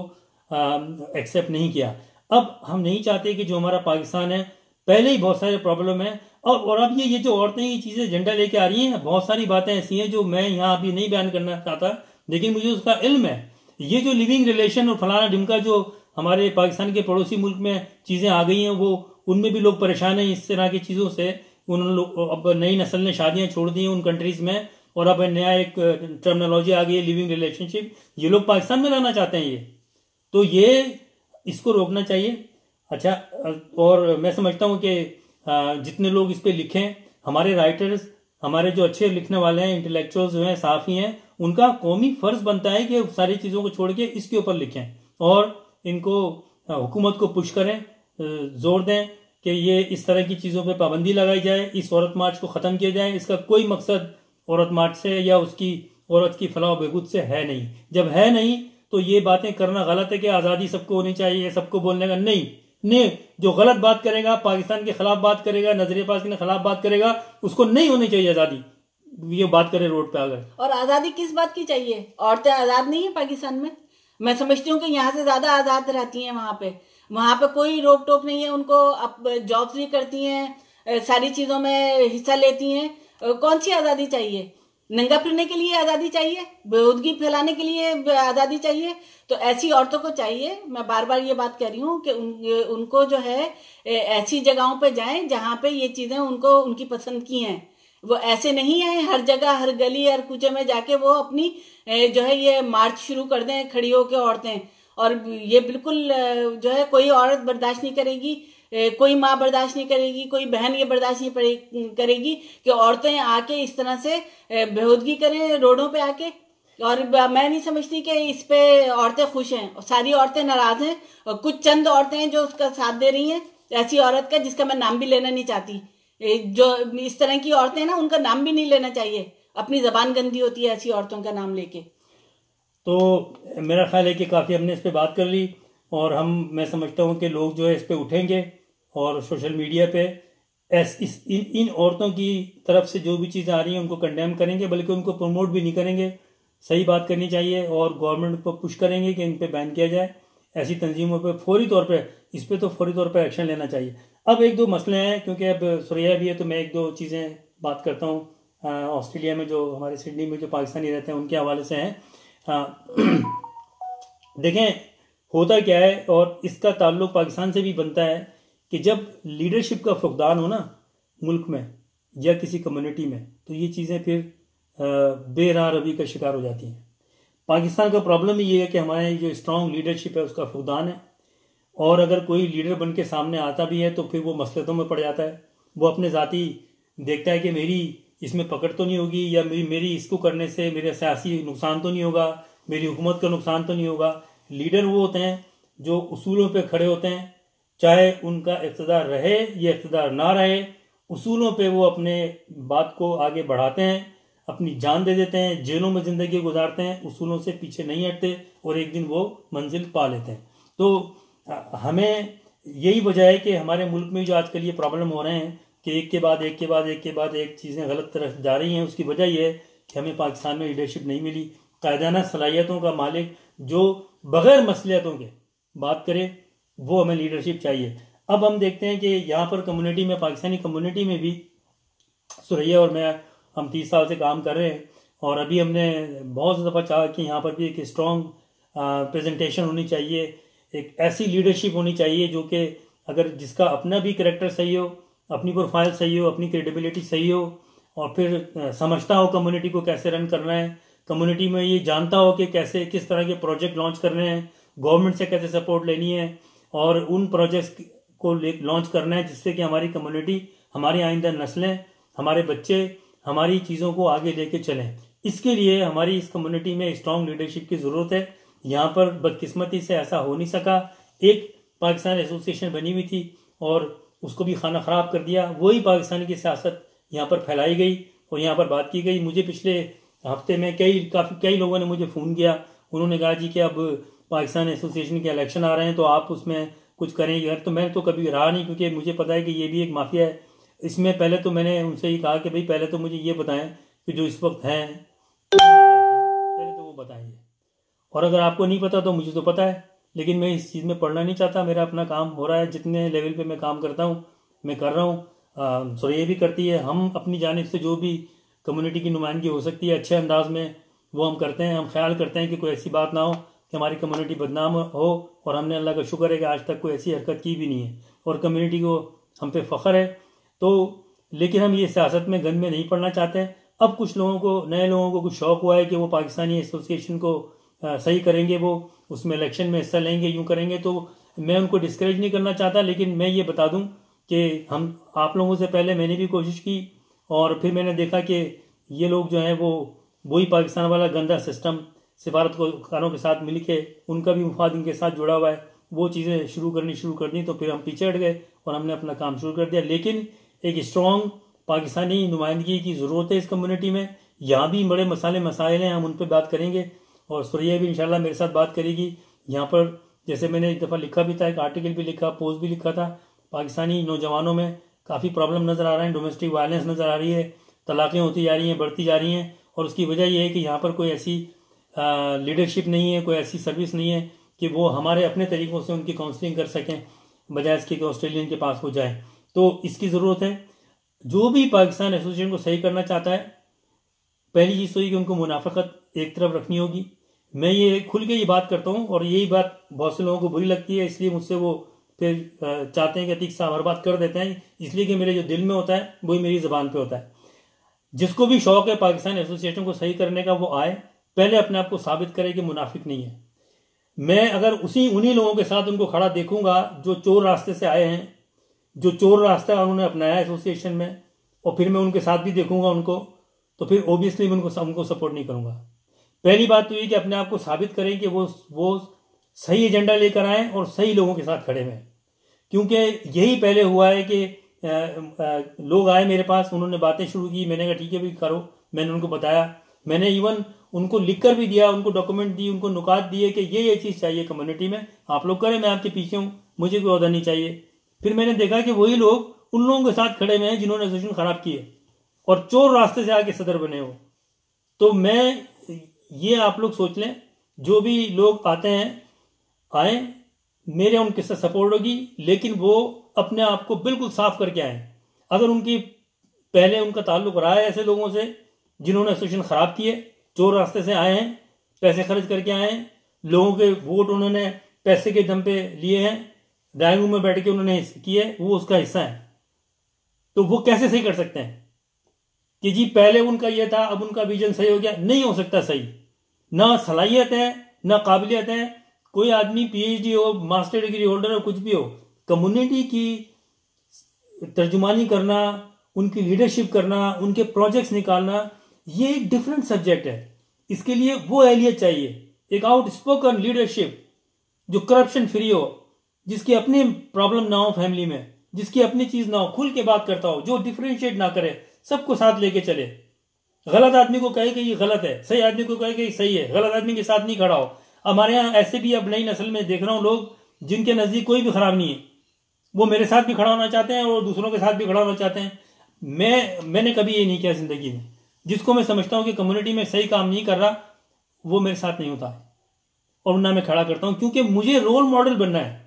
एक्सेप्ट नहीं किया। अब हम नहीं चाहते कि जो हमारा पाकिस्तान है, पहले ही बहुत सारे प्रॉब्लम है, और अब ये जो औरतें ये चीज़ें एजेंडा लेके आ रही हैं, बहुत सारी बातें ऐसी हैं जो मैं यहाँ अभी नहीं बयान करना चाहता, लेकिन मुझे उसका इल्म है। ये जो लिविंग रिलेशन और फलाना ढिमका जो हमारे पाकिस्तान के पड़ोसी मुल्क में चीज़ें आ गई हैं, वो उनमें भी लोग परेशान हैं इस तरह की चीज़ों से। उन लोग, अब नई नस्ल ने शादियां छोड़ दी हैं उन कंट्रीज में, और अब नया एक टर्मिनोलॉजी आ गई है लिविंग रिलेशनशिप, ये लोग पाकिस्तान में लाना चाहते हैं ये। तो ये इसको रोकना चाहिए। अच्छा, और मैं समझता हूँ कि जितने लोग इस पे लिखें, हमारे राइटर्स, हमारे जो अच्छे लिखने वाले हैं, इंटेलेक्चुअल्स जो हैं, साफ़ी हैं, उनका कौमी फर्ज बनता है कि सारी चीज़ों को छोड़ के इसके ऊपर लिखें और इनको हुकूमत को पुश करें, जोर दें कि ये इस तरह की चीज़ों पे पाबंदी लगाई जाए, इस औरत मार्च को ख़त्म किया जाए। इसका कोई मकसद औरत मार्च से या उसकी औरत की फलाह बहबूद से है नहीं। जब है नहीं तो ये बातें करना गलत है कि आज़ादी सबको होनी चाहिए, सबको बोलने का नहीं। जो गलत बात करेगा, पाकिस्तान के खिलाफ बात करेगा, नजरियाबाज के खिलाफ बात करेगा, उसको नहीं होनी चाहिए आज़ादी। ये बात करे रोड पे आ गए। और आज़ादी किस बात की चाहिए? औरतें आज़ाद नहीं है पाकिस्तान में? मैं समझती हूँ कि यहाँ से ज़्यादा आज़ाद रहती हैं वहाँ पे कोई रोक टोक नहीं है उनको। अब जॉब्स भी करती हैं, सारी चीज़ों में हिस्सा लेती हैं। कौन सी आज़ादी चाहिए? नंगा फिरने के लिए आज़ादी चाहिए? बेहूदगी फैलाने के लिए आज़ादी चाहिए? तो ऐसी औरतों को चाहिए, मैं बार बार ये बात कह रही हूँ कि उनको जो है ऐसी जगहों पे जाएं जहाँ पे ये चीज़ें उनको उनकी पसंद की हैं। वो ऐसे नहीं है हर जगह, हर गली, हर कूचे में जाके वो अपनी जो है ये मार्च शुरू कर दें खड़ी होकर औरतें। और ये बिल्कुल जो है कोई औरत बर्दाश्त नहीं करेगी, कोई माँ बर्दाश्त नहीं करेगी, कोई बहन ये बर्दाश्त नहीं करेगी कि औरतें आके इस तरह से बेहूदगी करें रोडों पे आके। और मैं नहीं समझती कि इस पे औरतें खुश हैं, सारी औरतें नाराज हैं। और कुछ चंद औरतें हैं जो उसका साथ दे रही हैं, ऐसी औरत का जिसका मैं नाम भी लेना नहीं चाहती। जो इस तरह की औरतें हैं ना, उनका नाम भी नहीं लेना चाहिए, अपनी जबान गंदी होती है ऐसी औरतों का नाम लेके। तो मेरा ख्याल है कि काफ़ी हमने इस पे बात कर ली, और मैं समझता हूँ कि लोग जो है इस पे उठेंगे और सोशल मीडिया पे इन औरतों की तरफ से जो भी चीज़ें आ रही हैं उनको कंडेम करेंगे, बल्कि उनको प्रमोट भी नहीं करेंगे। सही बात करनी चाहिए और गवर्नमेंट को पुश करेंगे कि इन पे बैन किया जाए। ऐसी तंजीमों पे फौरी तौर पे, इस पे तो फौरी तौर पे एक्शन लेना चाहिए। अब एक दो मसले हैं, क्योंकि अब सुरैया भी है तो मैं एक दो चीज़ें बात करता हूँ। ऑस्ट्रेलिया में जो हमारे सिडनी में जो पाकिस्तानी रहते हैं उनके हवाले से हैं। देखें होता क्या है, और इसका ताल्लुक पाकिस्तान से भी बनता है कि जब लीडरशिप का फुकदान हो ना मुल्क में या किसी कम्युनिटी में, तो ये चीज़ें फिर बेराह रवी का शिकार हो जाती हैं। पाकिस्तान का प्रॉब्लम ये है कि हमारे जो स्ट्रॉन्ग लीडरशिप है उसका फुकदान है, और अगर कोई लीडर बन के सामने आता भी है तो फिर वो मसलतों में पड़ जाता है। वो अपने ज़ाती देखता है कि मेरी इसमें पकड़ तो नहीं होगी, या मेरी इसको करने से मेरा सियासी नुकसान तो नहीं होगा, मेरी हुकूमत का नुकसान तो नहीं होगा। लीडर वो होते हैं जो उसूलों पे खड़े होते हैं, चाहे उनका इक़्तिदार रहे या इक़्तिदार ना रहे, उसूलों पे वो अपने बात को आगे बढ़ाते हैं, अपनी जान दे देते हैं, जेलों में ज़िंदगी गुजारते हैं, उसूलों से पीछे नहीं हटते, और एक दिन वो मंजिल पा लेते हैं। तो हमें यही वजह है कि हमारे मुल्क में जो आजकल ये प्रॉब्लम हो रहे हैं कि एक के बाद एक के बाद एक के बाद एक चीज़ें गलत तरफ जा रही हैं, उसकी वजह यह है कि हमें पाकिस्तान में लीडरशिप नहीं मिली। कायदाना सलाहियतों का मालिक जो बग़ैर मसलियतों के बात करे, वो हमें लीडरशिप चाहिए। अब हम देखते हैं कि यहाँ पर कम्युनिटी में, पाकिस्तानी कम्युनिटी में भी सुरैया और मैं, हम 30 साल से काम कर रहे हैं, और अभी हमने बहुत दफ़ा चाहा कि यहाँ पर भी एक स्ट्रॉन्ग प्रेजेंटेशन होनी चाहिए, एक ऐसी लीडरशिप होनी चाहिए जो कि अगर जिसका अपना भी करैक्टर सही हो, अपनी प्रोफाइल सही हो, अपनी क्रेडिबिलिटी सही हो, और फिर समझता हो कम्युनिटी को कैसे रन करना है, कम्युनिटी में ये जानता हो कि कैसे किस तरह के प्रोजेक्ट लॉन्च करने हैं, गवर्नमेंट से कैसे सपोर्ट लेनी है, और उन प्रोजेक्ट्स को लॉन्च करना है जिससे कि हमारी कम्युनिटी, हमारी आइंदा नस्लें, हमारे बच्चे हमारी चीज़ों को आगे लेके चलें। इसके लिए हमारी इस कम्युनिटी में स्ट्रॉन्ग लीडरशिप की ज़रूरत है। यहाँ पर बदकिस्मती से ऐसा हो नहीं सका। एक पाकिस्तान एसोसिएशन बनी हुई थी और उसको भी खाना ख़राब कर दिया। वही पाकिस्तान की सियासत यहाँ पर फैलाई गई और यहाँ पर बात की गई। मुझे पिछले हफ्ते में कई लोगों ने मुझे फ़ोन किया, उन्होंने कहा जी कि अब पाकिस्तान एसोसिएशन के इलेक्शन आ रहे हैं तो आप उसमें कुछ करेंगे। तो मैं तो कभी रहा नहीं, क्योंकि मुझे पता है कि ये भी एक माफिया है। इसमें पहले तो मैंने उनसे ये कहा कि भाई पहले तो मुझे ये बताएं कि जो इस वक्त हैं पहले तो वो बताएंगे, और अगर आपको नहीं पता तो मुझे तो पता है, लेकिन मैं इस चीज़ में पढ़ना नहीं चाहता। मेरा अपना काम हो रहा है, जितने लेवल पे मैं काम करता हूँ मैं कर रहा हूँ। सुरैया भी करती है। हम अपनी जानिब से जो भी कम्युनिटी की नुमाइंदगी हो सकती है अच्छे अंदाज में वो हम करते हैं। हम ख्याल करते हैं कि कोई ऐसी बात ना हो कि हमारी कम्युनिटी बदनाम हो, और हमने अल्लाह का शुक्र है कि आज तक कोई ऐसी हरकत की भी नहीं है और कम्युनिटी को हम पे फ़ख्र है। तो लेकिन हम ये सियासत में गंद में नहीं पड़ना चाहते हैं। अब कुछ लोगों को, नए लोगों को कुछ शौक हुआ है कि वो पाकिस्तानी एसोसिएशन को सही करेंगे, वो उसमें इलेक्शन में हिस्सा लेंगे, यूं करेंगे। तो मैं उनको डिस्करेज नहीं करना चाहता, लेकिन मैं ये बता दूं कि हम आप लोगों से पहले मैंने भी कोशिश की, और फिर मैंने देखा कि ये लोग जो हैं वो वही पाकिस्तान वाला गंदा सिस्टम, सिफारतकारों के साथ मिलके उनका भी मुफाद इनके साथ जुड़ा हुआ है, वो चीज़ें शुरू कर दी। तो फिर हम पीछे हट गए और हमने अपना काम शुरू कर दिया। लेकिन एक स्ट्रॉन्ग पाकिस्तानी नुमाइंदगी की ज़रूरत है इस कम्युनिटी में। यहाँ भी बड़े मसाइल हैं, हम उन पर बात करेंगे, और सुरैया भी इंशाल्लाह मेरे साथ बात करेगी। यहाँ पर जैसे मैंने एक दफ़ा लिखा भी था, एक आर्टिकल भी लिखा, पोस्ट भी लिखा था, पाकिस्तानी नौजवानों में काफ़ी प्रॉब्लम नज़र आ रहे हैं, डोमेस्टिक वायलेंस नज़र आ रही है, तलाक़ें होती जा रही हैं, बढ़ती जा रही हैं। और उसकी वजह यह है कि यहाँ पर कोई ऐसी लीडरशिप नहीं है, कोई ऐसी सर्विस नहीं है कि वो हमारे अपने तरीक़ों से उनकी काउंसलिंग कर सकें, बजाय इसके कि ऑस्ट्रेलियन के पास हो जाए। तो इसकी ज़रूरत है। जो भी पाकिस्तान एसोसिएशन को सही करना चाहता है, पहली चीज़ तो ये कि उनको मुनाफिकत एक तरफ रखनी होगी। मैं ये खुल के ये बात करता हूँ, और यही बात बहुत से लोगों को बुरी लगती है, इसलिए मुझसे वो फिर चाहते हैं कि अतीक साहब हर बात कर देते हैं, इसलिए कि मेरे जो दिल में होता है वही मेरी ज़बान पे होता है। जिसको भी शौक है पाकिस्तान एसोसिएशन को सही करने का, वो आए, पहले अपने आप को साबित करे कि मुनाफिक नहीं है। मैं अगर उन्हीं लोगों के साथ उनको खड़ा देखूंगा जो चोर रास्ते से आए हैं, जो चोर रास्ता उन्होंने अपनाया एसोसिएशन में, और फिर मैं उनके साथ भी देखूंगा उनको, तो फिर ओबियसली मैं उनको सपोर्ट नहीं करूंगा। पहली बात तो ये कि अपने आप को साबित करें कि वो सही एजेंडा लेकर आए और सही लोगों के साथ खड़े हुए। क्योंकि यही पहले हुआ है कि लोग आए मेरे पास, उन्होंने बातें शुरू की, मैंने कहा ठीक है भी करो, मैंने उनको बताया, मैंने इवन उनको लिख कर भी दिया, उनको डॉक्यूमेंट दी, उनको नुकात दिए कि ये चीज़ चाहिए कम्युनिटी में, आप लोग करें, मैं आपके पीछे हूँ, मुझे कोई ओहदा नहीं चाहिए। फिर मैंने देखा कि वही लोग उन लोगों के साथ खड़े हुए हैं जिन्होंने एसोसिएशन खराब किए और चोर रास्ते से आके सदर बने हो। तो मैं ये आप लोग सोच लें, जो भी लोग आते हैं आए, मेरे उनके साथ सपोर्ट होगी, लेकिन वो अपने आप को बिल्कुल साफ करके आए। अगर उनकी पहले उनका ताल्लुक रहा है ऐसे लोगों से जिन्होंने एसोसिएशन खराब किए, चोर रास्ते से आए हैं, पैसे खर्च करके आए हैं, लोगों के वोट उन्होंने पैसे के दम पे लिए हैं, ड्राइंग रूम में बैठ के उन्होंने किए, वो उसका हिस्सा है। तो वो कैसे सही कर सकते हैं कि जी पहले उनका ये था, अब उनका विजन सही हो गया? नहीं हो सकता सही। ना सलाहियत है, ना काबिलियत है। कोई आदमी पीएचडी हो, मास्टर डिग्री होल्डर हो, कुछ भी हो, कम्युनिटी की तर्जुमानी करना, उनकी लीडरशिप करना, उनके प्रोजेक्ट्स निकालना, ये एक डिफरेंट सब्जेक्ट है। इसके लिए वो एहलियत चाहिए, एक आउटस्पोकन लीडरशिप जो करप्शन फ्री हो, जिसकी अपनी प्रॉब्लम ना हो फैमिली में, जिसकी अपनी चीज ना हो, खुल के बात करता हो, जो डिफरेंशिएट ना करे, सबको साथ लेके चले। गलत आदमी को कहे कि ये गलत है, सही आदमी को कहे कि ये सही है, गलत आदमी के साथ नहीं खड़ा हो। हमारे यहाँ ऐसे भी अब नई नस्ल में देख रहा हूँ लोग जिनके नजदीक कोई भी खराब नहीं है, वो मेरे साथ भी खड़ा होना चाहते हैं और दूसरों के साथ भी खड़ा होना चाहते हैं। मैंने कभी ये नहीं किया जिंदगी में। जिसको मैं समझता हूँ कि कम्युनिटी में सही काम नहीं कर रहा, वो मेरे साथ नहीं होता और ना मैं खड़ा करता हूँ, क्योंकि मुझे रोल मॉडल बनना है।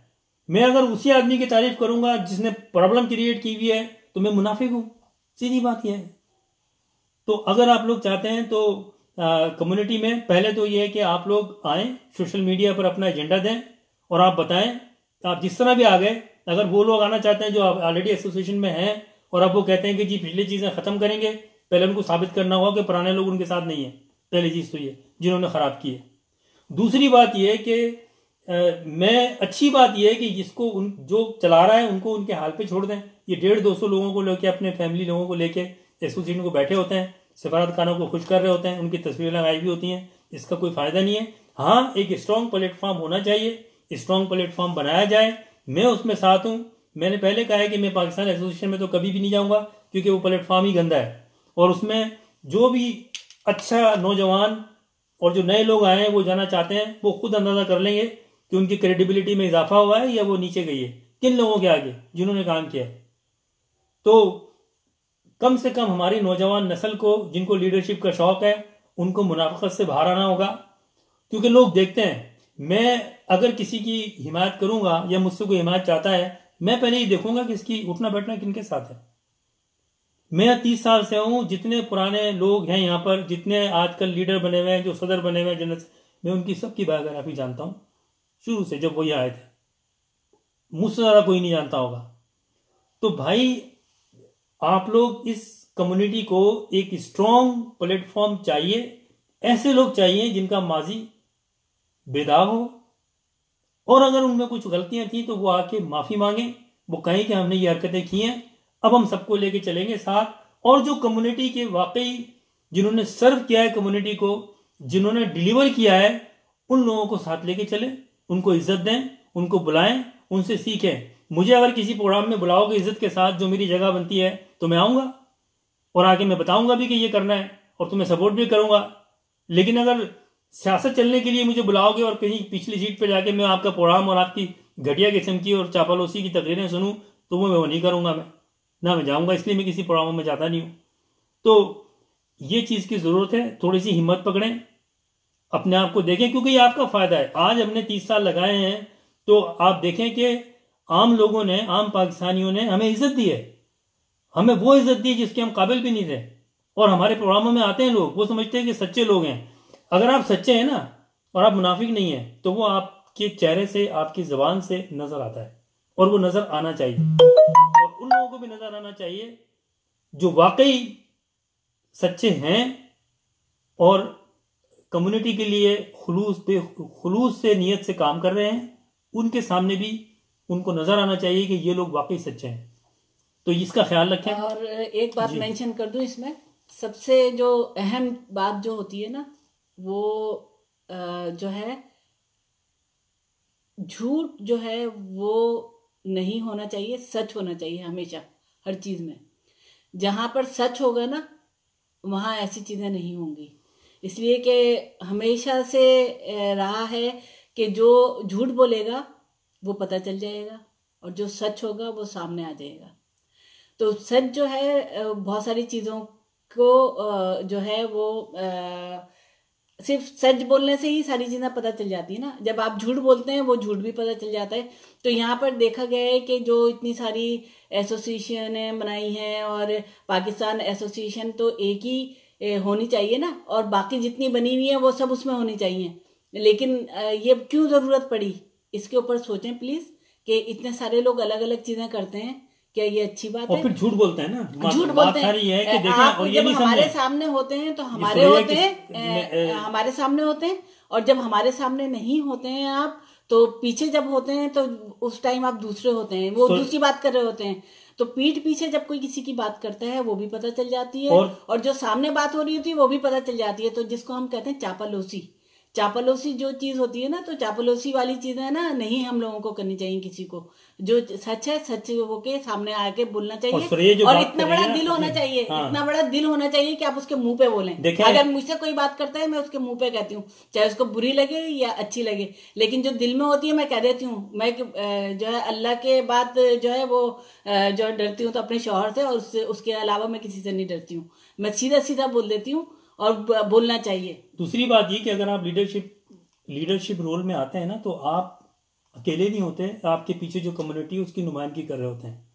मैं अगर उसी आदमी की तारीफ करूंगा जिसने प्रॉब्लम क्रिएट की हुई है, तो मैं मुनाफिक हूं। सीधी बात यह है। तो अगर आप लोग चाहते हैं तो कम्युनिटी में पहले तो ये है कि आप लोग आए, सोशल मीडिया पर अपना एजेंडा दें और आप बताएं। आप जिस तरह भी आ गए, अगर वो लोग आना चाहते हैं जो ऑलरेडी एसोसिएशन में हैं और अब वो कहते हैं कि जी पिछली चीज़ें ख़त्म करेंगे, पहले उनको साबित करना होगा कि पुराने लोग उनके साथ नहीं है। पहली चीज़ तो ये जिन्होंने ख़राब की है। दूसरी बात यह है कि मैं अच्छी बात यह है कि जिसको जो चला रहा है उनको उनके हाल पे छोड़ दें। ये 150-200 लोगों को लेके, अपने फैमिली लोगों को लेके एसोसिएशन को बैठे होते हैं, सफारतखानों को खुश कर रहे होते हैं, उनकी तस्वीरें लगाई भी होती हैं। इसका कोई फायदा नहीं है। हाँ, एक स्ट्रॉन्ग प्लेटफॉर्म होना चाहिए, स्ट्रॉन्ग प्लेटफॉर्म बनाया जाए। मैं उसमें साथ हूँ। मैंने पहले कहा है कि मैं पाकिस्तान एसोसिएशन में तो कभी भी नहीं जाऊँगा, क्योंकि वो प्लेटफॉर्म ही गंदा है और उसमें जो भी अच्छा नौजवान और जो नए लोग आए हैं वो जाना चाहते हैं, वो खुद अंदाजा कर लेंगे कि उनकी क्रेडिबिलिटी में इजाफा हुआ है या वो नीचे गई है किन लोगों के आगे जिन्होंने काम किया है। तो कम से कम हमारी नौजवान नस्ल को, जिनको लीडरशिप का शौक है, उनको मुनाफिकत से बाहर आना होगा। क्योंकि लोग देखते हैं, मैं अगर किसी की हिमायत करूंगा या मुझसे कोई हिमायत चाहता है, मैं पहले ही देखूंगा कि इसकी उठना बैठना किनके साथ है। मैं 30 साल से हूं। जितने पुराने लोग हैं यहाँ पर, जितने आजकल लीडर बने हुए हैं, जो सदर बने हुए हैं जनरल, मैं उनकी सबकी बायोग्राफी जानता हूं शुरू से, जब वही आए थे। मुझसे ज़्यादा कोई नहीं जानता होगा। तो भाई आप लोग इस कम्युनिटी को एक स्ट्रॉन्ग प्लेटफॉर्म चाहिए। ऐसे लोग चाहिए जिनका माजी बेदाग हो, और अगर उनमें कुछ गलतियां थी तो वो आके माफी मांगे, वो कहें कि हमने ये हरकतें की हैं, अब हम सबको लेके चलेंगे साथ। और जो कम्युनिटी के वाकई जिन्होंने सर्व किया है कम्युनिटी को, जिन्होंने डिलीवर किया है, उन लोगों को साथ लेके चले, उनको इज्जत दें, उनको बुलाएं, उनसे सीखें। मुझे अगर किसी प्रोग्राम में बुलाओगे इज्जत के साथ, जो मेरी जगह बनती है, तो मैं आऊंगा और आके मैं बताऊंगा भी कि ये करना है और तुम्हें सपोर्ट भी करूंगा। लेकिन अगर सियासत चलने के लिए मुझे बुलाओगे और कहीं पिछली सीट पे जाके मैं आपका प्रोग्राम और आपकी घटिया किस्म की और चापलूसी की तकरीरें सुनूं, तो वो नहीं करूंगा, मैं ना मैं जाऊंगा। इसलिए मैं किसी प्रोग्राम में जाता नहीं हूं। तो ये चीज की जरूरत है, थोड़ी सी हिम्मत पकड़ें, अपने आप को देखें, क्योंकि ये आपका फायदा है। आज हमने 30 साल लगाए हैं, तो आप देखें कि आम लोगों ने, आम पाकिस्तानियों ने हमें इज्जत दी है, हमें वो इज्जत दी जिसके हम काबिल भी नहीं थे। और हमारे प्रोग्रामों में आते हैं लोग, वो समझते हैं कि सच्चे लोग हैं। अगर आप सच्चे हैं ना और आप मुनाफिक नहीं है, तो वो आपके चेहरे से, आपकी जबान से नजर आता है, और वो नजर आना चाहिए। और उन लोगों को भी नजर आना चाहिए जो वाकई सच्चे हैं और कम्युनिटी के लिए खुलूस से नियत से काम कर रहे हैं। उनके सामने भी उनको नजर आना चाहिए कि ये लोग वाकई सच्चे हैं। तो इसका ख्याल रखें। और एक बात मेंशन कर दूं इसमें, सबसे जो अहम बात जो होती है ना, वो जो है झूठ जो है वो नहीं होना चाहिए, सच होना चाहिए हमेशा हर चीज में। जहां पर सच होगा ना, वहां ऐसी चीजें नहीं होंगी। इसलिए कि हमेशा से रहा है कि जो झूठ बोलेगा वो पता चल जाएगा, और जो सच होगा वो सामने आ जाएगा। तो सच जो है बहुत सारी चीज़ों को जो है वो सिर्फ सच बोलने से ही सारी चीज़ें पता चल जाती है ना। जब आप झूठ बोलते हैं वो झूठ भी पता चल जाता है। तो यहाँ पर देखा गया है कि जो इतनी सारी एसोसिएशनें बनाई हैं, और पाकिस्तान एसोसिएशन तो एक ही होनी चाहिए ना, और बाकी जितनी बनी हुई है वो सब उसमें होनी चाहिए। लेकिन ये क्यों ज़रूरत पड़ी, इसके ऊपर सोचें प्लीज़, कि इतने सारे लोग अलग अलग चीज़ें करते हैं, क्या ये अच्छी बात है? और फिर झूठ बोलते हैं ना, झूठ बोलते हैं। है कि देखें, आप और ये जब नहीं हमारे सामने होते हैं तो हमारे होते हैं, हमारे सामने होते हैं, और जब हमारे सामने नहीं होते हैं आप, तो पीछे जब होते हैं तो उस टाइम आप दूसरे होते हैं, वो दूसरी बात कर रहे होते हैं। तो पीठ पीछे जब कोई किसी की बात करता है वो भी पता चल जाती है, और जो सामने बात हो रही होती है वो भी पता चल जाती है। तो जिसको हम कहते हैं चापलूसी, चापलूसी जो चीज होती है ना, तो चापलूसी वाली चीजें ना नहीं हम लोगों को करनी चाहिए। किसी को जो सच है सच होके सामने आके बोलना चाहिए, और इतना बड़ा दिल होना चाहिए, इतना बड़ा दिल होना चाहिए कि आप उसके मुंह पे बोलें। अगर मुझसे कोई बात करता है मैं उसके मुंह पे कहती हूँ, चाहे उसको बुरी लगे या अच्छी लगे, लेकिन जो दिल में होती है मैं कह देती हूँ। मैं जो है अल्लाह के बाद जो है वो जो डरती हूँ तो अपने शौहर से, और उसके अलावा मैं किसी से नहीं डरती हूँ। मैं सीधा सीधा बोल देती हूँ, और बोलना चाहिए। दूसरी बात ये कि अगर आप लीडरशिप रोल में आते हैं ना, तो आप अकेले नहीं होते, आपके पीछे जो कम्युनिटी है उसकी नुमाइंदगी कर रहे होते हैं।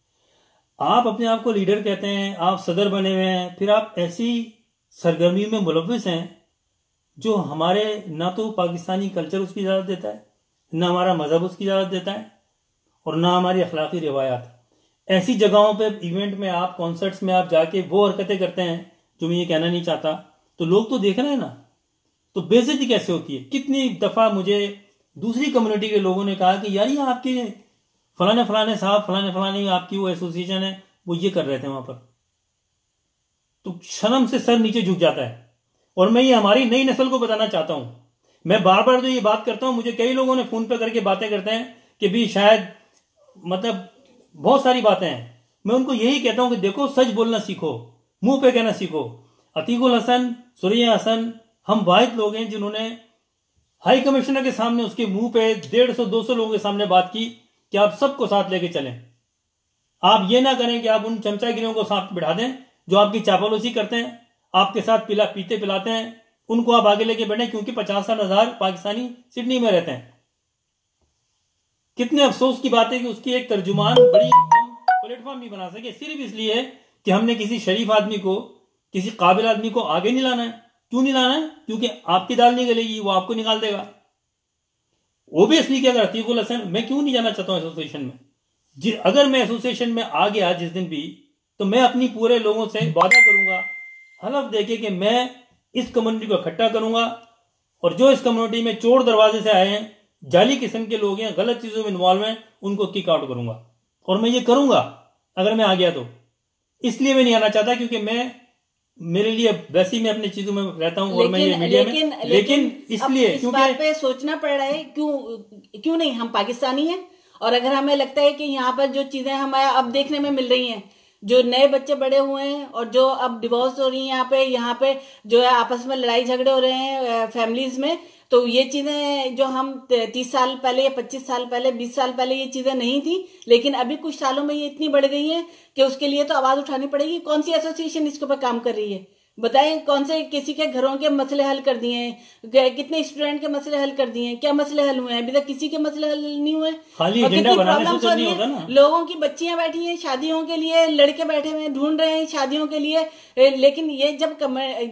आप अपने आप को लीडर कहते हैं, आप सदर बने हुए हैं, फिर आप ऐसी सरगर्मी में मुलव्विस हैं जो हमारे ना तो पाकिस्तानी कल्चर उसकी इजाज़त देता है, ना हमारा मजहब उसकी इजाज़त देता है, और ना हमारी अखलाकी रिवायात। ऐसी जगहों पे, इवेंट में, आप कॉन्सर्ट्स में आप जाके वो हरकतें करते हैं जो मैं ये कहना नहीं चाहता, तो लोग तो देख रहे हैं ना, तो बेइज्जती कैसे होती है। कितनी दफा मुझे दूसरी कम्युनिटी के लोगों ने कहा कि यार ये आपके फलाने साहब, फलाने आपकी वो एसोसिएशन है, वो ये कर रहे थे वहां पर। तो शर्म से सर नीचे झुक जाता है। और मैं ये हमारी नई नस्ल को बताना चाहता हूं। मैं बार बार जो ये बात करता हूं, मुझे कई लोगों ने फोन पे करके बातें करते हैं कि भी शायद मतलब बहुत सारी बातें हैं। मैं उनको यही कहता हूं कि देखो, सच बोलना सीखो, मुंह पे कहना सीखो। अतीकुल हसन, सुरैया हसन, हम वाहिद लोग हैं जिन्होंने हाई कमिश्नर के सामने उसके मुंह पे 150-200 लोगों के सामने बात की कि आप सबको साथ लेके चलें। आप ये ना करें कि आप उन चमचागिरियों को साथ बिठा दें जो आपकी चापलूसी करते हैं, आपके साथ पीते पिलाते हैं, उनको आप आगे लेके बैठे, क्योंकि 50,000 पाकिस्तानी सिडनी में रहते हैं। कितने अफसोस की बात है कि उसकी एक तर्जुमान बड़ी हम प्लेटफॉर्म नहीं बना सके, सिर्फ इसलिए कि हमने किसी शरीफ आदमी को, किसी काबिल आदमी को आगे नहीं लाना है। क्यों नहीं लाना है? क्योंकि आपकी दाल नहीं गलेगी, वो आपको निकाल देगा। ओबियसली कि अगर अतीकुल हसन, मैं क्यों नहीं जाना चाहता हूं एसोसिएशन में, अगर मैं एसोसिएशन में आ गया जिस दिन भी, तो मैं अपनी पूरे लोगों से वादा करूंगा, हलफ देके, कि मैं इस कम्युनिटी को इकट्ठा करूंगा और जो इस कम्युनिटी में चोर दरवाजे से आए हैं, जाली किस्म के लोग हैं, गलत चीज़ों में इन्वॉल्व हैं, उनको किक आउट करूंगा। और मैं ये करूंगा अगर मैं आ गया तो। इसलिए मैं नहीं आना चाहता क्योंकि मेरे लिए वैसे ही मैं अपनी चीजों में रहता हूँ और मैं ये मीडिया में, लेकिन इसलिए इस बात पे सोचना पड़ रहा है, क्यों नहीं, हम पाकिस्तानी हैं। और अगर हमें लगता है कि यहाँ पर जो चीजें हमें अब देखने में मिल रही हैं, जो नए बच्चे बड़े हुए हैं और जो अब डिवोर्स हो रही है, यहाँ पे जो है आपस में लड़ाई झगड़े हो रहे हैं फैमिलीज में, तो ये चीजें जो हम 30 साल पहले या 25 साल पहले, 20 साल पहले ये चीजें नहीं थी, लेकिन अभी कुछ सालों में ये इतनी बढ़ गई है कि उसके लिए तो आवाज उठानी पड़ेगी। कौन सी एसोसिएशन इसके ऊपर काम कर रही है बताएं? कौन से किसी के घरों के मसले हल कर दिए हैं? कितने स्टूडेंट के मसले हल कर दिए हैं? क्या मसले हल हुए हैं? अभी तक किसी के मसले हल नहीं हुए। खाली एजेंडा बनाने से तो नहीं होगा ना। लोगों की बच्चियां बैठी हैं शादियों के लिए, लड़के बैठे हुए ढूंढ रहे हैं शादियों के लिए, लेकिन ये जब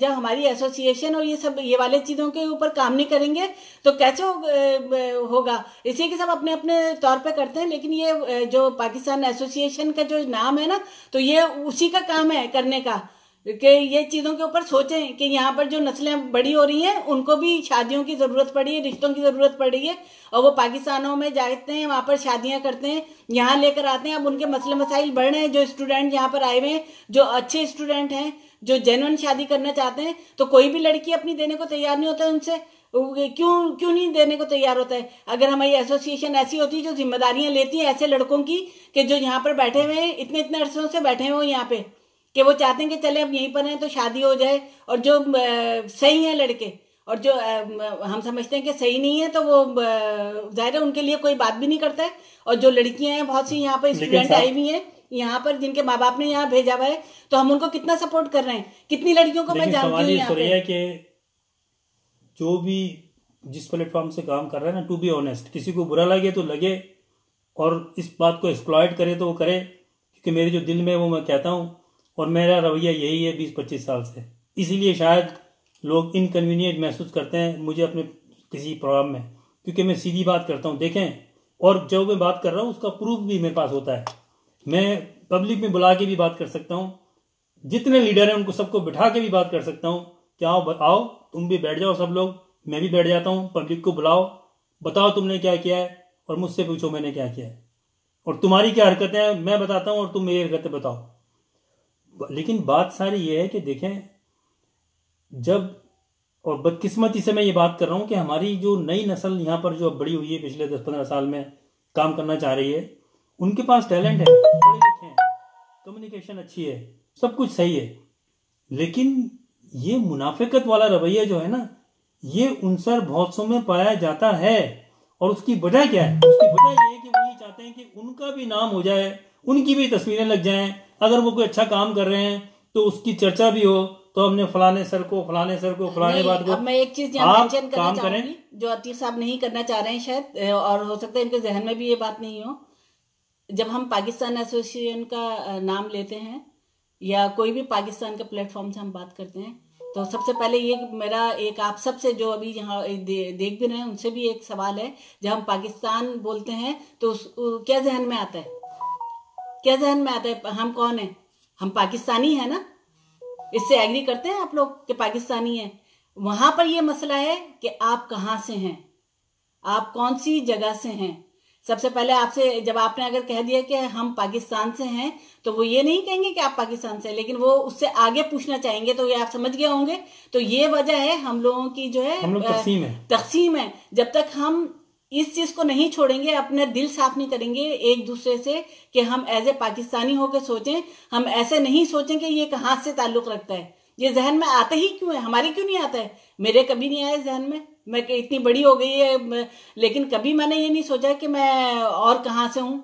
हमारी एसोसिएशन और ये वाले चीजों के ऊपर काम नहीं करेंगे तो कैसे होगा? इसी के सब अपने अपने तौर पे करते हैं, लेकिन ये जो पाकिस्तान एसोसिएशन का जो नाम है ना, तो ये उसी का काम है करने का कि ये चीजों के ऊपर सोचें कि यहाँ पर जो नस्लें बड़ी हो रही हैं उनको भी शादियों की जरूरत पड़ी है, रिश्तों की जरूरत पड़ रही है, और वो पाकिस्तानों में जाते हैं, वहां पर शादियां करते हैं, यहाँ लेकर आते हैं। अब उनके मसले मसाइल बढ़ रहे हैं। जो स्टूडेंट यहाँ पर आए हुए हैं, जो अच्छे स्टूडेंट हैं, जो जेन्युइन शादी करना चाहते हैं, तो कोई भी लड़की अपनी देने को तैयार नहीं होता है उनसे। क्यों नहीं देने को तैयार होता है? अगर हमारी एसोसिएशन ऐसी होती जो जिम्मेदारियां लेती है ऐसे लड़कों की, कि जो यहाँ पर बैठे हुए हैं, इतने इतने अरसों से बैठे हुए यहाँ पे, कि वो चाहते हैं कि चले अब यहीं पर हैं तो शादी हो जाए, और जो सही है लड़के और जो हम समझते हैं कि सही नहीं है, तो वो जाहिर है उनके लिए कोई बात भी नहीं करता है। और जो लड़कियां हैं, बहुत सी यहाँ पर स्टूडेंट आई हुई हैं यहाँ पर, जिनके माँ बाप ने यहाँ भेजा हुआ है, तो हम उनको कितना सपोर्ट कर रहे हैं। कितनी लड़कियों को मैं जानती हूँ यहाँ पे, कि जो भी जिस प्लेटफॉर्म से काम कर रहा है ना, टू बी ऑनेस्ट, किसी को बुरा लगे तो लगे, और इस बात को एक्सप्लॉइट करे तो वो करे, क्योंकि मेरे जो दिल में वो मैं कहता हूँ, और मेरा रवैया यही है 20-25 साल से। इसीलिए शायद लोग इनकन्वीनियंट महसूस करते हैं मुझे अपने किसी प्रोग्राम में, क्योंकि मैं सीधी बात करता हूँ। देखें, और जो मैं बात कर रहा हूँ उसका प्रूफ भी मेरे पास होता है। मैं पब्लिक में बुला के भी बात कर सकता हूँ, जितने लीडर हैं उनको सबको बिठा के भी बात कर सकता हूँ कि आओ तुम भी बैठ जाओ, सब लोग, मैं भी बैठ जाता हूँ, पब्लिक को बुलाओ, बताओ तुमने क्या किया है, और मुझसे पूछो मैंने क्या किया है, और तुम्हारी क्या हरकतें हैं मैं बताता हूँ, और तुम मेरी हरकतें बताओ। लेकिन बात सारी ये है कि देखें, जब, और बदकिस्मती से मैं ये बात कर रहा हूँ कि हमारी जो नई नस्ल यहाँ पर जो बड़ी हुई है पिछले 10-15 साल में काम करना चाह रही है, उनके पास टैलेंट है, पढ़े लिखे हैं, कम्युनिकेशन अच्छी है, सब कुछ सही है, लेकिन ये मुनाफिकत वाला रवैया जो है ना, ये उनसर बहुत सौ में पाया जाता है। और उसकी वजह क्या है? उसकी वजह ये है कि वो ये चाहते हैं कि उनका भी नाम हो जाए, उनकी भी तस्वीरें लग जाएं, अगर वो कोई अच्छा काम कर रहे हैं तो उसकी चर्चा भी हो, तो हमने फलाने सर को फलाने बात को। अब मैं एक चीज यहाँ मेंशन करना चाहूंगी जो अतीक साहब नहीं करना चाह रहे हैं शायद, और हो सकता है इनके जहन में भी ये बात नहीं हो। जब हम पाकिस्तान एसोसिएशन का नाम लेते हैं या कोई भी पाकिस्तान के प्लेटफॉर्म से हम बात करते हैं, तो सबसे पहले ये मेरा एक आप सबसे जो अभी यहाँ देख भी रहे हैं उनसे भी एक सवाल है। जब हम पाकिस्तान बोलते हैं तो क्या जहन में आता है? क्या जहन में आता है? हम कौन है? हम पाकिस्तानी है ना? इससे एग्री करते हैं आप लोग कि पाकिस्तानी है? वहां पर ये मसला है कि आप कहाँ से हैं, आप कौन सी जगह से हैं। सबसे पहले आपसे जब आपने अगर कह दिया कि हम पाकिस्तान से हैं, तो वो ये नहीं कहेंगे कि आप पाकिस्तान से, लेकिन वो उससे आगे पूछना चाहेंगे, तो ये आप समझ गए होंगे। तो ये वजह है हम लोगों की जो है, हम लोग तकसीम है। जब तक हम इस चीज को नहीं छोड़ेंगे, अपने दिल साफ नहीं करेंगे एक दूसरे से कि हम एज ए पाकिस्तानी होकर सोचें, हम ऐसे नहीं सोचें कि ये कहाँ से ताल्लुक रखता है, ये जहन में आता ही क्यों है? हमारे क्यों नहीं आता है? मेरे कभी नहीं आया जहन में। मैं इतनी बड़ी हो गई है, लेकिन कभी मैंने ये नहीं सोचा कि मैं और कहाँ से हूं।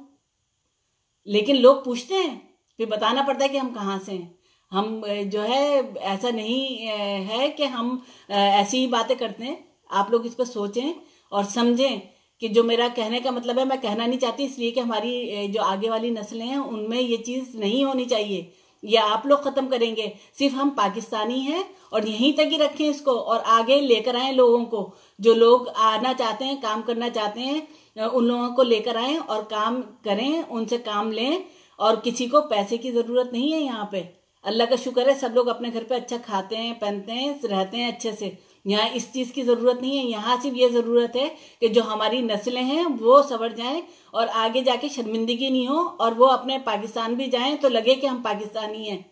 लेकिन लोग पूछते हैं, फिर बताना पड़ता है कि हम कहाँ से हैं। हम जो है ऐसा नहीं है कि हम ऐसी ही बातें करते हैं। आप लोग इस पर सोचें और समझें कि जो मेरा कहने का मतलब है, मैं कहना नहीं चाहती इसलिए कि हमारी जो आगे वाली नस्लें हैं उनमें ये चीज नहीं होनी चाहिए, या आप लोग खत्म करेंगे। सिर्फ हम पाकिस्तानी हैं और यहीं तक ही रखें इसको, और आगे लेकर आए लोगों को। जो लोग आना चाहते हैं, काम करना चाहते हैं, उन लोगों को लेकर आए और काम करें, उनसे काम लें, और किसी को पैसे की ज़रूरत नहीं है यहाँ पे। अल्लाह का शुक्र है, सब लोग अपने घर पे अच्छा खाते हैं, पहनते हैं, रहते हैं अच्छे से। यहाँ इस चीज़ की ज़रूरत नहीं है। यहाँ सिर्फ ये ज़रूरत है कि जो हमारी नस्लें हैं वो संवर जाएं और आगे जाके शर्मिंदगी नहीं हो, और वो अपने पाकिस्तान भी जाएं तो लगे कि हम पाकिस्तानी हैं,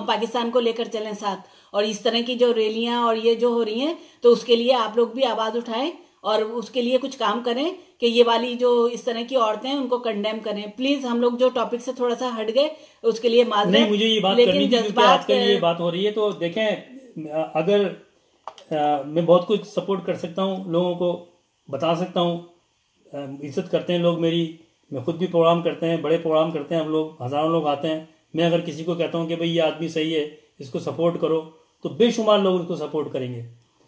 पाकिस्तान को लेकर चलें साथ। और इस तरह की जो रैलियां और ये जो हो रही हैं, तो उसके लिए आप लोग भी आवाज़ उठाएं और उसके लिए कुछ काम करें कि ये वाली जो इस तरह की औरतें हैं उनको कंडेम करें। प्लीज़, हम लोग जो टॉपिक से थोड़ा सा हट गए, उसके लिए नहीं, माजरत। मुझे ये बात करनी लेकिन थी क्योंकि जज्बात आजकल ये बात हो रही है। तो देखें, अगर मैं बहुत कुछ सपोर्ट कर सकता हूँ, लोगों को बता सकता हूँ, इज्जत करते हैं लोग मेरी। मैं खुद भी प्रोग्राम करते हैं, बड़े प्रोग्राम करते हैं हम लोग, हज़ारों लोग आते हैं। मैं अगर किसी को कहता हूँ कि भाई ये आदमी सही है, इसको सपोर्ट करो, तो बेशुमार लोग उसको सपोर्ट करेंगे।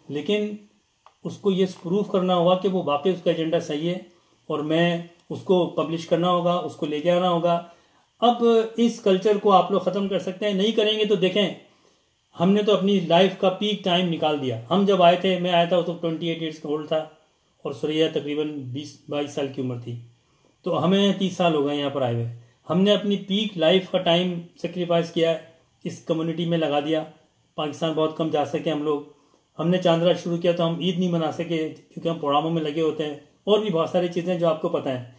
लेकिन उसको ये प्रूफ करना होगा कि वो वाकई उसका एजेंडा सही है, और मैं उसको पब्लिश करना होगा, उसको लेके आना होगा। अब इस कल्चर को आप लोग ख़त्म कर सकते हैं, नहीं करेंगे तो देखें, हमने तो अपनी लाइफ का पीक टाइम निकाल दिया। हम जब आए थे, मैं आया था तो 28 ईयर्स का ओल्ड था, और सुरैया तकरीबन 20-22 साल की उम्र थी। तो हमें 30 साल हो गए यहाँ पर आए हुए। हमने अपनी पीक लाइफ का टाइम सेक्रीफाइस किया, इस कम्युनिटी में लगा दिया। पाकिस्तान बहुत कम जा सके हम लोग। हमने चांद रात शुरू किया तो हम ईद नहीं मना सके क्योंकि हम प्रोग्रामों में लगे होते हैं, और भी बहुत सारी चीज़ें जो आपको पता है।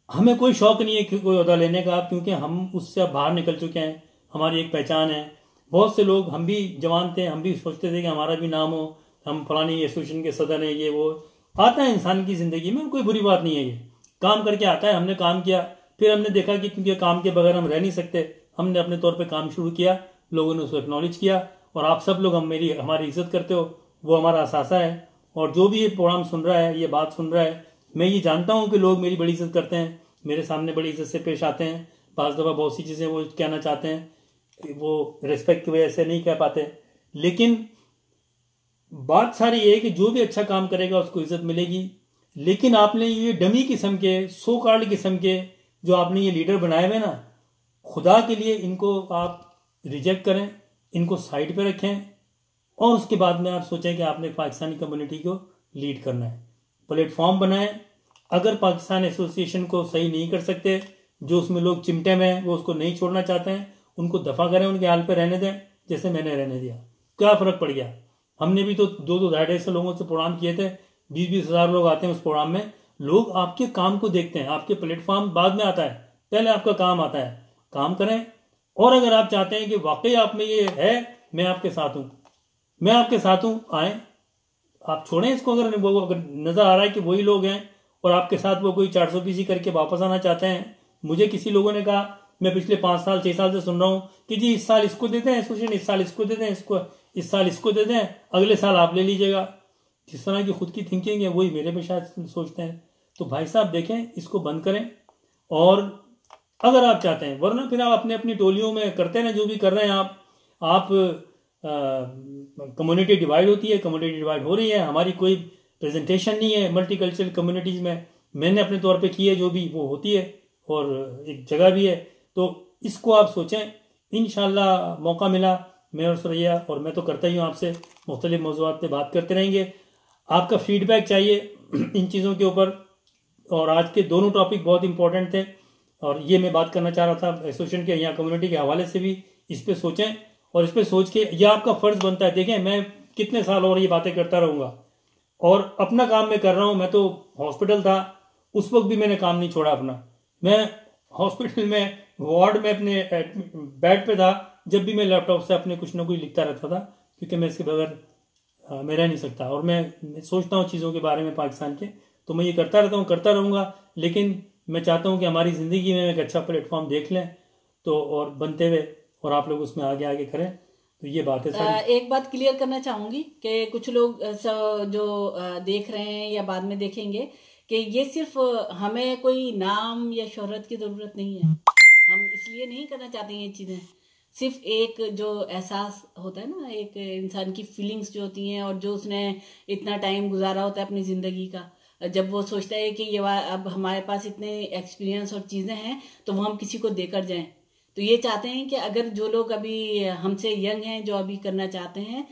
हमें कोई शौक नहीं है कि कोई अहदा लेने का, क्योंकि हम उससे अब बाहर निकल चुके हैं। हमारी एक पहचान है। बहुत से लोग, हम भी जवान थे, हम भी सोचते थे कि हमारा भी नाम हो, हम फलानी एसोसिएशन के सदर हैं, ये वो आता है इंसान की ज़िंदगी में, कोई बुरी बात नहीं है। ये काम करके आता है। हमने काम किया, फिर हमने देखा कि क्योंकि काम के बगैर हम रह नहीं सकते, हमने अपने तौर पे काम शुरू किया, लोगों ने उसको एक्नॉलेज किया, और आप सब लोग हमारी इज्जत करते हो, वो हमारा असासा है। और जो भी ये प्रोग्राम सुन रहा है, ये बात सुन रहा है, मैं ये जानता हूँ कि लोग मेरी बड़ी इज्जत करते हैं, मेरे सामने बड़ी इज्जत से पेश आते हैं। पांच दफ़ा बहुत सी चीज़ें वो कहना चाहते हैं, वो रिस्पेक्ट की वजह से नहीं कह पाते। लेकिन बात सारी ये है कि जो भी अच्छा काम करेगा उसको इज्जत मिलेगी। लेकिन आपने ये डमी किस्म के, सो कार्ड किस्म के जो आपने ये लीडर बनाए हुए ना, खुदा के लिए इनको आप रिजेक्ट करें, इनको साइड पे रखें, और उसके बाद में आप सोचें कि आपने पाकिस्तानी कम्युनिटी को लीड करना है। प्लेटफॉर्म बनाएं। अगर पाकिस्तान एसोसिएशन को सही नहीं कर सकते, जो उसमें लोग चिमटे में हैं, वो उसको नहीं छोड़ना चाहते हैं, उनको दफा करें, उनके हाल पे रहने दें, जैसे मैंने रहने दिया। क्या फ़र्क पड़ गया? हमने भी तो 2-2 ढाई लोगों से प्रोग्राम किए थे। 20-20 हज़ार लोग आते हैं उस प्रोग्राम में। लोग आपके काम को देखते हैं, आपके प्लेटफॉर्म बाद में आता है, पहले आपका काम आता है। काम करें। और अगर आप चाहते हैं कि वाकई आप में ये है, मैं आपके साथ हूँ, मैं आपके साथ हूँ, आए। आप छोड़ें इसको। अगर नजर आ रहा है कि वही लोग हैं और आपके साथ वो कोई 400 पीसी करके वापस आना चाहते हैं। मुझे किसी लोगों ने कहा, मैं पिछले 5 साल 6 साल से सुन रहा हूँ कि जी इस साल इसको देते हैं एसोसिएशन, इस साल इसको देते हैं, इस साल इसको देते हैं, अगले साल आप ले लीजिएगा। जिस तरह की खुद की थिंकिंग है वही मेरे पे शायद सोचते हैं। तो भाई साहब देखें, इसको बंद करें। और अगर आप चाहते हैं, वरना फिर आप अपने अपनी टोलियों में करते हैं जो भी कर रहे हैं आप कम्युनिटी डिवाइड होती है, कम्युनिटी डिवाइड हो रही है। हमारी कोई प्रेजेंटेशन नहीं है मल्टी कल्चरल कम्युनिटीज़ में। मैंने अपने तौर पे की है, जो भी वो होती है, और एक जगह भी है। तो इसको आप सोचें। इंशाल्लाह मौका मिला, मैं और सुरैया, और मैं तो करता ही हूँ, आपसे मुख्तलिफ मौज़ूआत पे बात करते रहेंगे। आपका फीडबैक चाहिए इन चीज़ों के ऊपर। और आज के दोनों टॉपिक बहुत इंपॉर्टेंट थे, और ये मैं बात करना चाह रहा था एसोसिएशन के या कम्युनिटी के हवाले से भी। इस पर सोचें, और इस पर सोच के यह आपका फ़र्ज़ बनता है। देखें, मैं कितने साल और ये बातें करता रहूँगा, और अपना काम मैं कर रहा हूँ। मैं तो हॉस्पिटल था, उस वक्त भी मैंने काम नहीं छोड़ा अपना। मैं हॉस्पिटल में वार्ड में अपने बेड पे था, जब भी मैं लैपटॉप से अपने कुछ ना कुछ लिखता रहता था, क्योंकि मैं इसके बगैर मैं रह नहीं सकता। और मैं सोचता हूँ चीज़ों के बारे में पाकिस्तान के, तो मैं ये करता रहता हूँ, करता रहूँगा। लेकिन मैं चाहता हूँ कि हमारी ज़िंदगी में एक अच्छा प्लेटफॉर्म देख लें, तो और बनते हुए, और आप लोग उसमें आगे आगे करें। तो ये बात है सर। एक बात क्लियर करना चाहूंगी कि कुछ लोग जो देख रहे हैं या बाद में देखेंगे, कि ये सिर्फ हमें कोई नाम या शोहरत की ज़रूरत नहीं है। हम इसलिए नहीं करना चाहते हैं ये चीज़ें। सिर्फ एक जो एहसास होता है ना, एक इंसान की फीलिंग्स जो होती हैं, और जो उसने इतना टाइम गुजारा होता है अपनी ज़िंदगी का, जब वो सोचता है कि ये अब हमारे पास इतने एक्सपीरियंस और चीज़ें हैं, तो वो हम किसी को देकर जाएं। तो ये चाहते हैं कि अगर जो लोग अभी हमसे यंग हैं, जो अभी करना चाहते हैं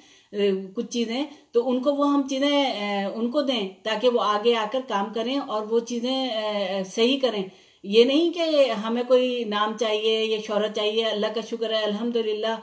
कुछ चीज़ें, तो उनको वो हम चीज़ें उनको दें, ताकि वो आगे आकर काम करें और वो चीज़ें सही करें। ये नहीं कि हमें कोई नाम चाहिए या शोहरत चाहिए। अल्लाह का शुक्र है, अल्हम्दुलिल्लाह,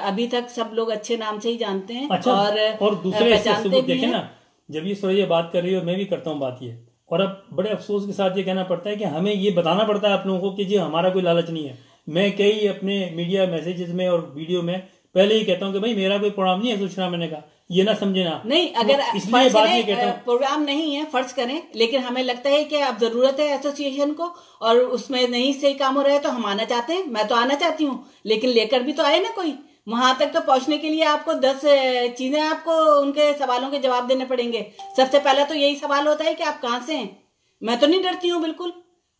अभी तक सब लोग अच्छे नाम से ही जानते हैं। अच्छा, और दूसरे पहचानते भी देखे हैं। ना, जब ये सुरैया बात कर रही हो, मैं भी करता हूँ बात ये, और अब बड़े अफसोस के साथ ये कहना पड़ता है कि हमें ये बताना पड़ता है आप लोगों को कि जी हमारा कोई लालच नहीं है। मैं कई अपने मीडिया मैसेजेस में और वीडियो में पहले ही कहता हूँ कि भाई मेरा कोई प्रोग्राम नहीं है सूचना मैंने कहा, ये ना समझे ना। नहीं, अगर इसलिए फर्ज बात ये करें कहता हूँ, प्रोग्राम नहीं है, फर्ज करें, लेकिन हमें लगता है कि अब जरूरत है एसोसिएशन को और उसमें नहीं सही काम हो रहा है तो हम आना चाहते हैं। मैं तो आना चाहती हूँ, लेकिन लेकर भी तो आए ना कोई। वहां तक तो पहुंचने के लिए आपको 10 चीजें, आपको उनके सवालों के जवाब देने पड़ेंगे। सबसे पहला तो यही सवाल होता है कि आप कहाँ से हैं। मैं तो नहीं डरती हूँ बिल्कुल,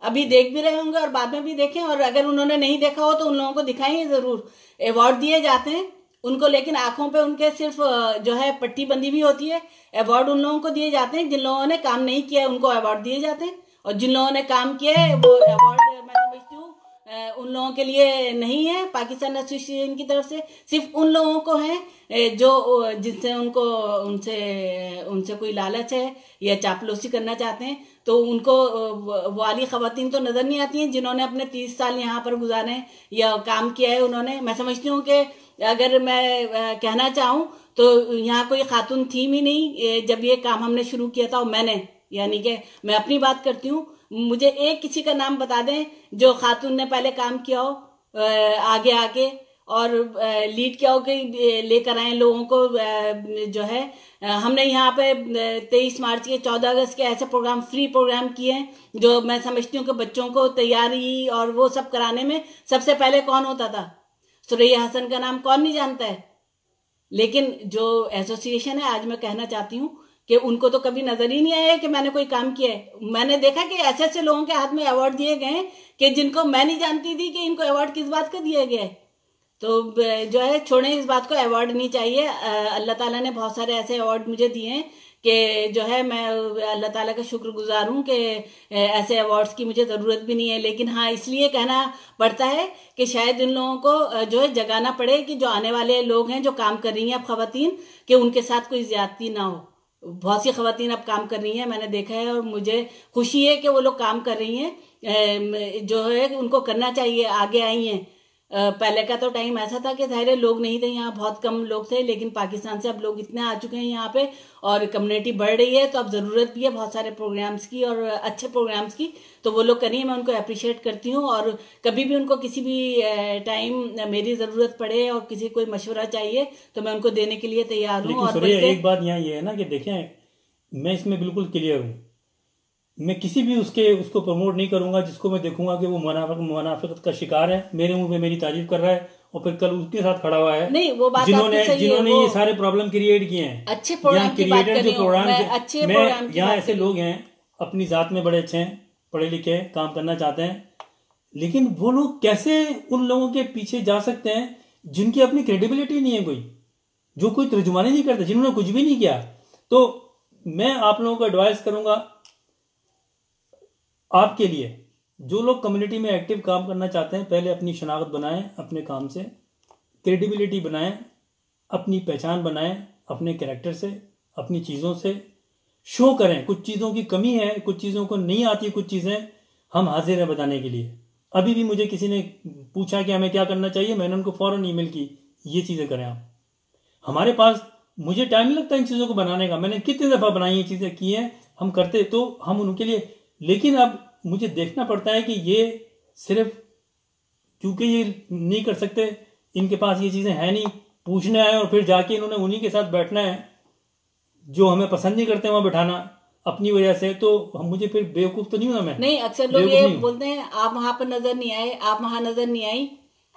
अभी देख भी रहे होंगे और बाद में भी देखें, और अगर उन्होंने नहीं देखा हो तो उन लोगों को दिखाएंगे जरूर। अवार्ड दिए जाते हैं उनको, लेकिन आंखों पे उनके सिर्फ जो है पट्टी बंदी भी होती है। अवार्ड उन लोगों को दिए जाते हैं जिन लोगों ने काम नहीं किया है, उनको अवार्ड दिए जाते हैं, और जिन लोगों ने काम किया है वो अवार्ड मैं समझती हूँ उन लोगों के लिए नहीं है पाकिस्तान एसोसिएशन की तरफ से, सिर्फ उन लोगों को है जो जिससे उनको उनसे उनसे कोई लालच है या चापलूसी करना चाहते हैं। तो उनको वो वाली खवातीन तो नजर नहीं आती हैं जिन्होंने अपने 30 साल यहाँ पर गुजारे हैं या काम किया है उन्होंने। मैं समझती हूँ कि अगर मैं कहना चाहूँ तो यहाँ कोई खातून थी भी नहीं जब ये काम हमने शुरू किया था। और मैंने, यानी कि मैं अपनी बात करती हूँ, मुझे एक किसी का नाम बता दें जो खातून ने पहले काम किया हो आगे आके और लीड किया हो कि लेकर आए लोगों को। जो है हमने यहाँ पे 23 मार्च के 14 अगस्त के ऐसे प्रोग्राम, फ्री प्रोग्राम किए हैं जो मैं समझती हूँ कि बच्चों को तैयारी और वो सब कराने में सबसे पहले कौन होता था। सुरैया हसन का नाम कौन नहीं जानता है। लेकिन जो एसोसिएशन है, आज मैं कहना चाहती हूँ कि उनको तो कभी नजर ही नहीं आया कि मैंने कोई काम किया है। मैंने देखा कि ऐसे ऐसे लोगों के हाथ में अवार्ड दिए गए हैं कि जिनको मैं नहीं जानती थी कि इनको अवार्ड किस बात का दिया गया है। तो जो है छोड़ें इस बात को, अवार्ड नहीं चाहिए। अल्लाह ताला ने बहुत सारे ऐसे अवार्ड मुझे दिए हैं कि जो है मैं अल्लाह ताला का शुक्रगुजार हूँ कि ऐसे अवार्ड्स की मुझे ज़रूरत भी नहीं है। लेकिन हाँ, इसलिए कहना पड़ता है कि शायद इन लोगों को जो है जगाना पड़े कि जो आने वाले लोग हैं जो काम कर रही हैं अब खवातीन, कि उनके साथ कोई ज्यादती ना हो। बहुत सी खवातीन अब काम कर रही हैं, मैंने देखा है, और मुझे खुशी है कि वो लोग काम कर रही हैं। जो है उनको करना चाहिए, आगे आई हैं। पहले का तो टाइम ऐसा था कि ज़ाहिर लोग नहीं थे, यहाँ बहुत कम लोग थे, लेकिन पाकिस्तान से अब लोग इतने आ चुके हैं यहाँ पे और कम्युनिटी बढ़ रही है, तो अब ज़रूरत भी है बहुत सारे प्रोग्राम्स की और अच्छे प्रोग्राम्स की। तो वो लोग करिए, मैं उनको अप्रिशिएट करती हूँ। और कभी भी उनको किसी भी टाइम मेरी ज़रूरत पड़े और किसी कोई मशवरा चाहिए तो मैं उनको देने के लिए तैयार हूँ। और एक बात यहाँ ये है ना कि देखें, मैं इसमें बिल्कुल क्लियर हूँ। मैं किसी भी उसको प्रमोट नहीं करूंगा जिसको मैं देखूंगा कि वो मुनाफिकत का शिकार है, मेरे मुंह पे मेरी तारीफ कर रहा है और फिर कल उसके साथ खड़ा हुआ है। नहीं, वो बात जिन्होंने ये सारे प्रॉब्लम क्रिएट किए हैं, अच्छे प्रोग्राम की बात कर रही हूं मैं। यहाँ ऐसे लोग हैं अपनी जात में बड़े अच्छे हैं, पढ़े लिखे, काम करना चाहते हैं, लेकिन वो लोग कैसे उन लोगों के पीछे जा सकते हैं जिनकी अपनी क्रेडिबिलिटी नहीं है, जो कोई तर्जुमानी नहीं करता, जिन्होंने कुछ भी नहीं किया। तो मैं आप लोगों को एडवाइस करूंगा, आपके लिए जो लोग कम्युनिटी में एक्टिव काम करना चाहते हैं, पहले अपनी शनाख्त बनाएं, अपने काम से क्रेडिबिलिटी बनाएं, अपनी पहचान बनाएं, अपने कैरेक्टर से, अपनी चीज़ों से शो करें। कुछ चीज़ों की कमी है, कुछ चीज़ों को नहीं आती, कुछ चीज़ें हम हाजिर हैं बताने के लिए। अभी भी मुझे किसी ने पूछा कि हमें क्या करना चाहिए, मैंने उनको फौरन ईमेल की, ये चीज़ें करें आप। हमारे पास, मुझे टाइम नहीं लगता इन चीज़ों को बनाने का, मैंने कितनी दफ़ा बनाई ये चीज़ें की हैं, हम करते तो हम उनके लिए। लेकिन अब मुझे देखना पड़ता है कि ये सिर्फ क्योंकि ये नहीं कर सकते, इनके पास ये चीज़ें हैं नहीं, पूछने आए और फिर जाके इन्होंने उन्हीं के साथ बैठना है जो हमें पसंद नहीं करते वहाँ बैठाना अपनी वजह से। तो मुझे फिर बेवकूफ़ तो नहीं हूँ मैं। नहीं, अक्सर लोग ये बोलते हैं आप वहाँ पर नज़र नहीं आए, आप वहाँ नज़र नहीं आई।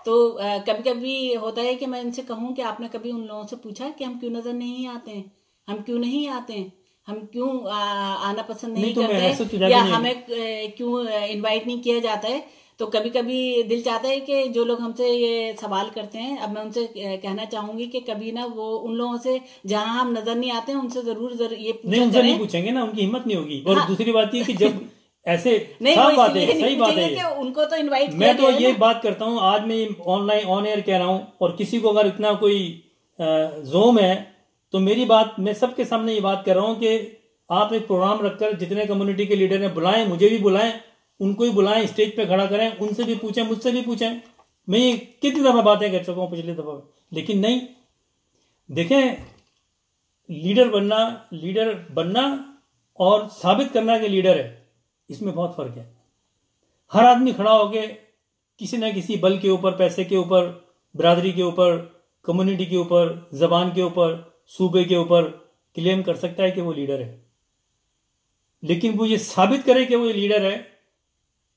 तो कभी कभी होता है कि मैं इनसे कहूँ कि आपने कभी उन लोगों से पूछा कि हम क्यों नज़र नहीं आते हैं, हम क्यों नहीं आते हैं, हम क्यों आना पसंद नहीं करते, या हमें क्यों इनवाइट नहीं किया जाता है। तो कभी कभी दिल चाहता है कि जो लोग हमसे ये सवाल करते हैं, अब मैं उनसे कहना चाहूंगी कि कभी ना वो उन लोगों से जहां हम नजर नहीं आते हैं उनसे जरूर ये नहीं, उनसे नहीं पूछेंगे ना, उनकी हिम्मत नहीं होगी। और दूसरी बात ये कि जब ऐसे साफ बात है, सही बात है, उनको तो इनवाइट मैं तो ये बात करता हूँ, आज मैं ऑनलाइन ऑन एयर कह रहा हूँ, और किसी को अगर इतना कोई जोम है तो मेरी बात, मैं सबके सामने ये बात कर रहा हूँ कि आप एक प्रोग्राम रखकर जितने कम्युनिटी के लीडर हैं बुलाएं, मुझे भी बुलाएं, उनको ही बुलाएं, स्टेज पे खड़ा करें, उनसे भी पूछें, मुझसे भी पूछें। मैं ये कितनी दफ़ा बातें कर चुका हूँ पिछली दफ़ा, लेकिन नहीं। देखें, लीडर बनना और साबित करना कि लीडर है, इसमें बहुत फर्क है। हर आदमी खड़ा होके किसी न किसी बल के ऊपर, पैसे के ऊपर, बिरादरी के ऊपर, कम्युनिटी के ऊपर, जबान के ऊपर, सूबे के ऊपर क्लेम कर सकता है कि वो लीडर है, लेकिन वो ये साबित करे कि वो लीडर है,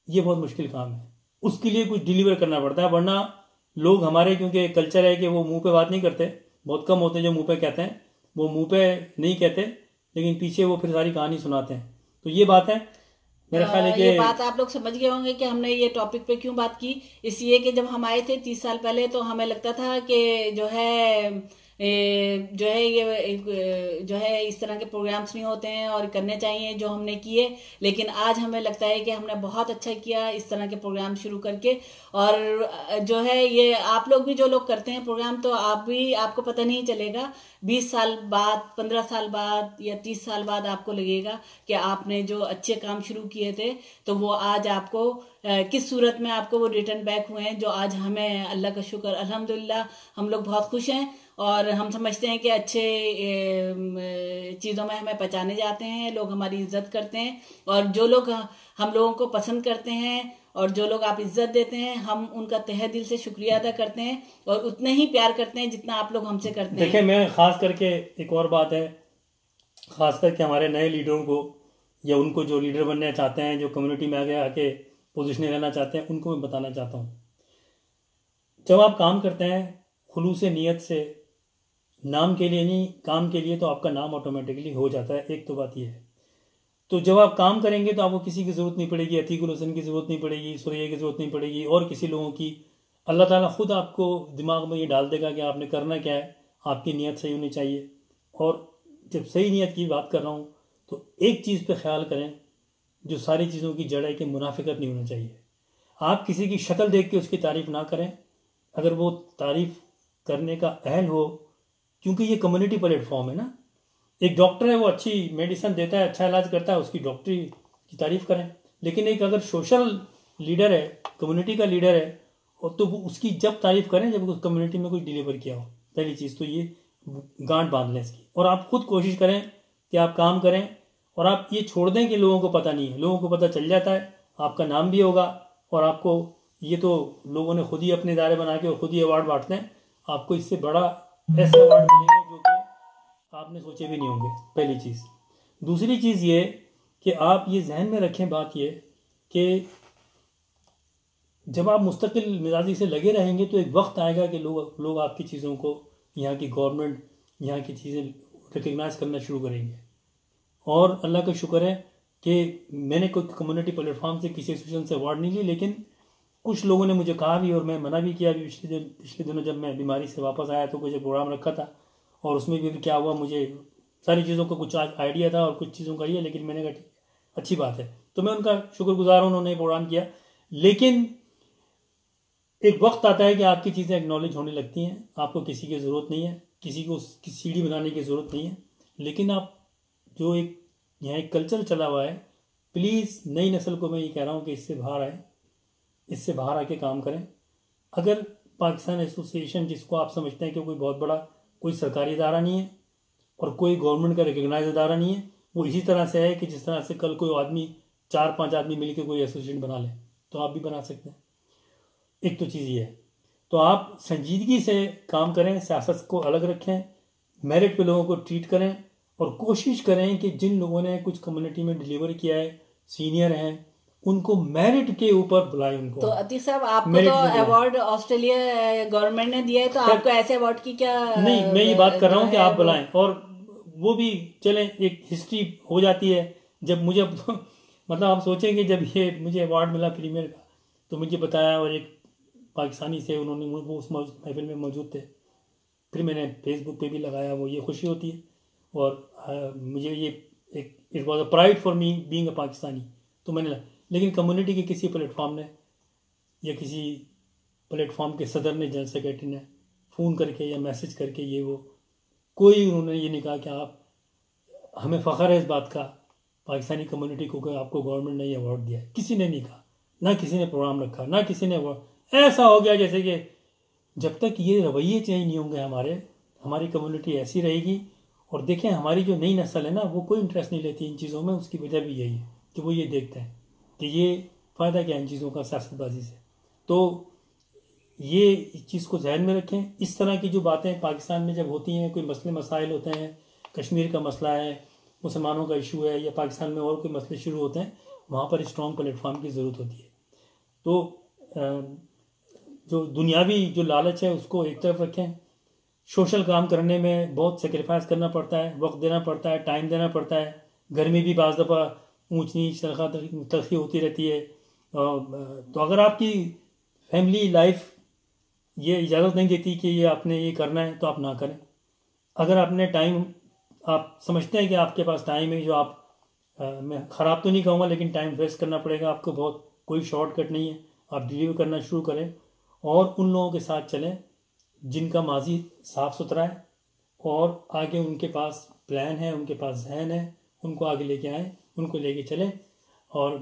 ये बहुत मुश्किल काम है। उसके लिए कुछ डिलीवर करना पड़ता है, वरना लोग हमारे, क्योंकि कल्चर है कि वो मुंह पे बात नहीं करते, बहुत कम होते हैं जो मुंह पे कहते हैं, वो मुंह पे नहीं कहते लेकिन पीछे वो फिर सारी कहानी सुनाते हैं। तो ये बात है, मेरा ख्याल है कि ये बात आप लोग समझ गए होंगे कि हमने ये टॉपिक पे क्यों बात की। इसलिए कि जब हम आए थे 30 साल पहले, तो हमें लगता था कि जो है इस तरह के प्रोग्राम्स नहीं होते हैं और करने चाहिए जो हमने किए। लेकिन आज हमें लगता है कि हमने बहुत अच्छा किया इस तरह के प्रोग्राम शुरू करके। और जो है ये आप लोग भी जो लोग करते हैं प्रोग्राम, तो आपको पता नहीं चलेगा, 20 साल बाद, 15 साल बाद या 30 साल बाद आपको लगेगा कि आपने जो अच्छे काम शुरू किए थे, तो वो आज आपको किस सूरत में आपको वो रिटर्न बैक हुए हैं। जो आज हमें, अल्लाह का शुक्र, अल्हम्दुलिल्लाह, हम लोग बहुत खुश हैं। और हम समझते हैं कि अच्छे चीज़ों में हमें पहचाने जाते हैं, लोग हमारी इज्जत करते हैं। और जो लोग हम लोगों को पसंद करते हैं और जो लोग आप इज्जत देते हैं, हम उनका तहे दिल से शुक्रिया अदा करते हैं और उतने ही प्यार करते हैं जितना आप लोग हमसे करते हैं। देखिए, मैं खास करके, एक और बात है, खास करके हमारे नए लीडरों को, या उनको जो लीडर बनना चाहते हैं, जो कम्युनिटी में आगे आके पोजीशन लेना चाहते हैं, उनको मैं बताना चाहता हूँ, जब आप काम करते हैं खुलूस नीयत से, नाम के लिए नहीं, काम के लिए, तो आपका नाम ऑटोमेटिकली हो जाता है। एक तो बात यह है। तो जब आप काम करेंगे तो आपको किसी की ज़रूरत नहीं पड़ेगी, अतीकुल हसन की ज़रूरत नहीं पड़ेगी, सुरैया की ज़रूरत नहीं पड़ेगी, और किसी लोगों की। अल्लाह ताला खुद आपको दिमाग में ये डाल देगा कि आपने करना क्या है, आपकी नीयत सही होनी चाहिए। और जब सही नीयत की बात कर रहा हूँ, तो एक चीज़ पे ख्याल करें, जो सारी चीज़ों की जड़ है, कि मुनाफिकत नहीं होना चाहिए। आप किसी की शक्ल देख के उसकी तारीफ़ ना करें, अगर वो तारीफ़ करने का अहल हो, क्योंकि ये कम्युनिटी प्लेटफॉर्म है ना। एक डॉक्टर है, वो अच्छी मेडिसिन देता है, अच्छा इलाज करता है, उसकी डॉक्टरी की तारीफ करें। लेकिन एक अगर सोशल लीडर है, कम्युनिटी का लीडर है, और तो वो उसकी जब तारीफ करें जब उस कम्युनिटी में कुछ डिलीवर किया हो। पहली चीज़ तो ये गांठ बांध लें इसकी, और आप खुद कोशिश करें कि आप काम करें, और आप ये छोड़ दें कि लोगों को पता नहीं है। लोगों को पता चल जाता है, आपका नाम भी होगा, और आपको ये तो लोगों ने खुद ही अपने दायरे बना के और खुद ही अवार्ड बांटते हैं। आपको इससे बड़ा ऐसे अवार्ड मिलेंगे जो कि आपने सोचे भी नहीं होंगे, पहली चीज़। दूसरी चीज़ ये कि आप ये जहन में रखें, बात ये कि जब आप मुस्तकिल मिजाजी से लगे रहेंगे, तो एक वक्त आएगा कि लोग आपकी चीज़ों को, यहाँ की गवर्नमेंट, यहाँ की चीज़ें रिकग्नाइज करना शुरू करेंगे। और अल्लाह का शुक्र है कि मैंने कोई कम्युनिटी प्लेटफॉर्म से, किसी एसोसिएशन से अवार्ड नहीं ली, लेकिन कुछ लोगों ने मुझे कहा भी और मैं मना भी किया भी। पिछले दिनों जब मैं बीमारी से वापस आया तो कुछ प्रोग्राम रखा था, और उसमें भी क्या हुआ, मुझे सारी चीज़ों का कुछ आइडिया था और कुछ चीज़ों का ये, लेकिन मैंने कहा ठीक, अच्छी बात है। तो मैं उनका शुक्रगुजार हूँ, उन्होंने प्रोग्राम किया। लेकिन एक वक्त आता है कि आपकी चीज़ें एक्नॉलेज होने लगती हैं, आपको किसी की ज़रूरत नहीं है, किसी को उसकी सीढ़ी बनाने की ज़रूरत नहीं है। लेकिन आप जो यहाँ एक कल्चर चला हुआ है, प्लीज़ नई नस्ल को मैं ये कह रहा हूँ कि इससे बाहर आए, इससे बाहर आके काम करें। अगर पाकिस्तान एसोसिएशन, जिसको आप समझते हैं कि कोई बहुत बड़ा, कोई सरकारी इदारा नहीं है और कोई गवर्नमेंट का रिकग्नाइज इदारा नहीं है, वो इसी तरह से है कि जिस तरह से कल कोई आदमी, 4-5 आदमी मिलकर कोई एसोसिएशन बना ले, तो आप भी बना सकते हैं। एक तो चीज़ ये है। तो आप संजीदगी से काम करें, सियासत को अलग रखें, मेरिट पे लोगों को ट्रीट करें, और कोशिश करें कि जिन लोगों ने कुछ कम्युनिटी में डिलीवर किया है, सीनियर हैं, उनको मेरिट के ऊपर बुलाएं उनको। तो अतीक साहब, आपको तो अवार्ड ऑस्ट्रेलिया गवर्नमेंट ने दिया है, तो आपको ऐसे अवार्ड की क्या? नहीं, मैं ये बात कर रहा हूँ कि आप बुलाएं, और वो भी चलें, एक हिस्ट्री हो जाती है। जब मुझे मतलब आप सोचें कि जब ये मुझे अवार्ड मिला प्रीमियर का, तो मुझे बताया, और एक पाकिस्तानी से, उन्होंने, वो उस महफिल में मौजूद थे, फिर मैंने फेसबुक पे भी लगाया, वो ये खुशी होती है। और मुझे ये एक, it was a pride for me being a Pakistani. तो मैंने, लेकिन कम्युनिटी के किसी प्लेटफॉर्म ने, या किसी प्लेटफॉर्म के सदर ने, जनरल सेक्रेटरी ने फ़ोन करके या मैसेज करके, ये वो, कोई उन्होंने ये नहीं कहा कि आप, हमें फ़ख्र है इस बात का पाकिस्तानी कम्युनिटी को कि आपको गवर्नमेंट ने ये अवार्ड दिया है, किसी ने नहीं कहा, ना किसी ने प्रोग्राम रखा, ना किसी ने अवार्ड। ऐसा हो गया जैसे कि जब तक ये रवैये चेंज नहीं होंगे हमारी कम्युनिटी ऐसी रहेगी। और देखें हमारी जो नई नस्ल है ना, वो कोई इंटरेस्ट नहीं लेती इन चीज़ों में। उसकी वजह भी यही है कि वो ये देखते हैं कि ये फ़ायदा क्या है इन चीज़ों का सियासतबाजी से। तो ये इस चीज़ को जहन में रखें। इस तरह की जो बातें पाकिस्तान में जब होती हैं, कोई मसले मसाइल होते हैं, कश्मीर का मसला है, मुसलमानों का इशू है, या पाकिस्तान में और कोई मसले शुरू होते हैं, वहाँ पर स्ट्रॉन्ग प्लेटफॉर्म की ज़रूरत होती है। तो जो दुनियावी जो लालच है उसको एक तरफ रखें। सोशल काम करने में बहुत सेक्रीफाइस करना पड़ता है, वक्त देना पड़ता है, टाइम देना पड़ता है। घर में भी बाज़ दफ़ा ऊंच नीच तलखी होती रहती है। तो अगर आपकी फैमिली लाइफ ये इजाज़त नहीं देती कि ये आपने ये करना है, तो आप ना करें। अगर आपने टाइम, आप समझते हैं कि आपके पास टाइम है जो आप मैं ख़राब तो नहीं कहूँगा, लेकिन टाइम वेस्ट करना पड़ेगा आपको, बहुत कोई शॉर्टकट नहीं है। आप डिलीवर करना शुरू करें और उन लोगों के साथ चलें जिनका माजी साफ़ सुथरा है और आगे उनके पास प्लान है, उनके पास जहन है, उनको आगे लेके आएँ, उनको लेके चलें। और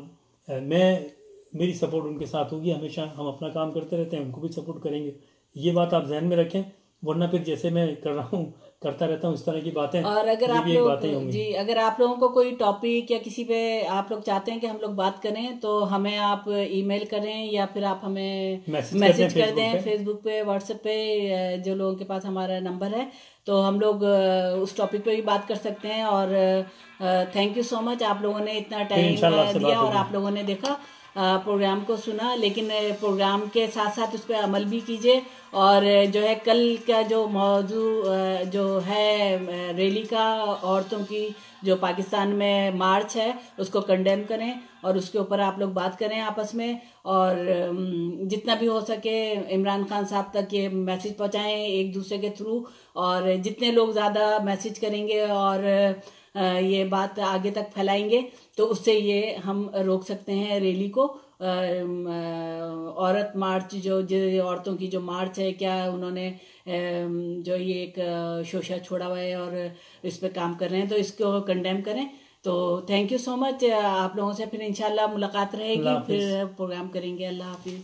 मेरी सपोर्ट उनके साथ होगी हमेशा। हम अपना काम करते रहते हैं, उनको भी सपोर्ट करेंगे। ये बात आप जहन में रखें, वरना फिर जैसे मैं कर रहा हूँ, करता रहता हूँ इस तरह की बातें, और अगर ये आप भी एक लोग बातें होंगी। जी, अगर आप लोगों को कोई टॉपिक या किसी पे आप लोग चाहते हैं कि हम लोग बात करें, तो हमें आप ईमेल करें या फिर आप हमें मैसेज कर दें फेसबुक पे, व्हाट्सएप पे, जो लोगों के पास हमारा नंबर है, तो हम लोग उस टॉपिक पे भी बात कर सकते हैं। और थैंक यू सो मच, आप लोगों ने इतना टाइम दिया और आप लोगों ने देखा, प्रोग्राम को सुना। लेकिन प्रोग्राम के साथ साथ उस पर अमल भी कीजिए। और जो है कल का जो मौजू जो है रैली का, औरतों की जो पाकिस्तान में मार्च है, उसको कंडेम करें और उसके ऊपर आप लोग बात करें आपस में। और जितना भी हो सके इमरान खान साहब तक ये मैसेज पहुंचाएं एक दूसरे के थ्रू। और जितने लोग ज़्यादा मैसेज करेंगे और ये बात आगे तक फैलाएंगे, तो उससे ये हम रोक सकते हैं रैली को। औरत मार्च, जो औरतों की जो मार्च है, क्या उन्होंने जो ये एक शोषा छोड़ा हुआ है और इस पे काम कर रहे हैं, तो इसको कंडेम करें। तो थैंक यू सो मच। आप लोगों से फिर इंशाल्लाह मुलाकात रहेगी, फिर प्रोग्राम करेंगे। अल्लाह हाफिज़।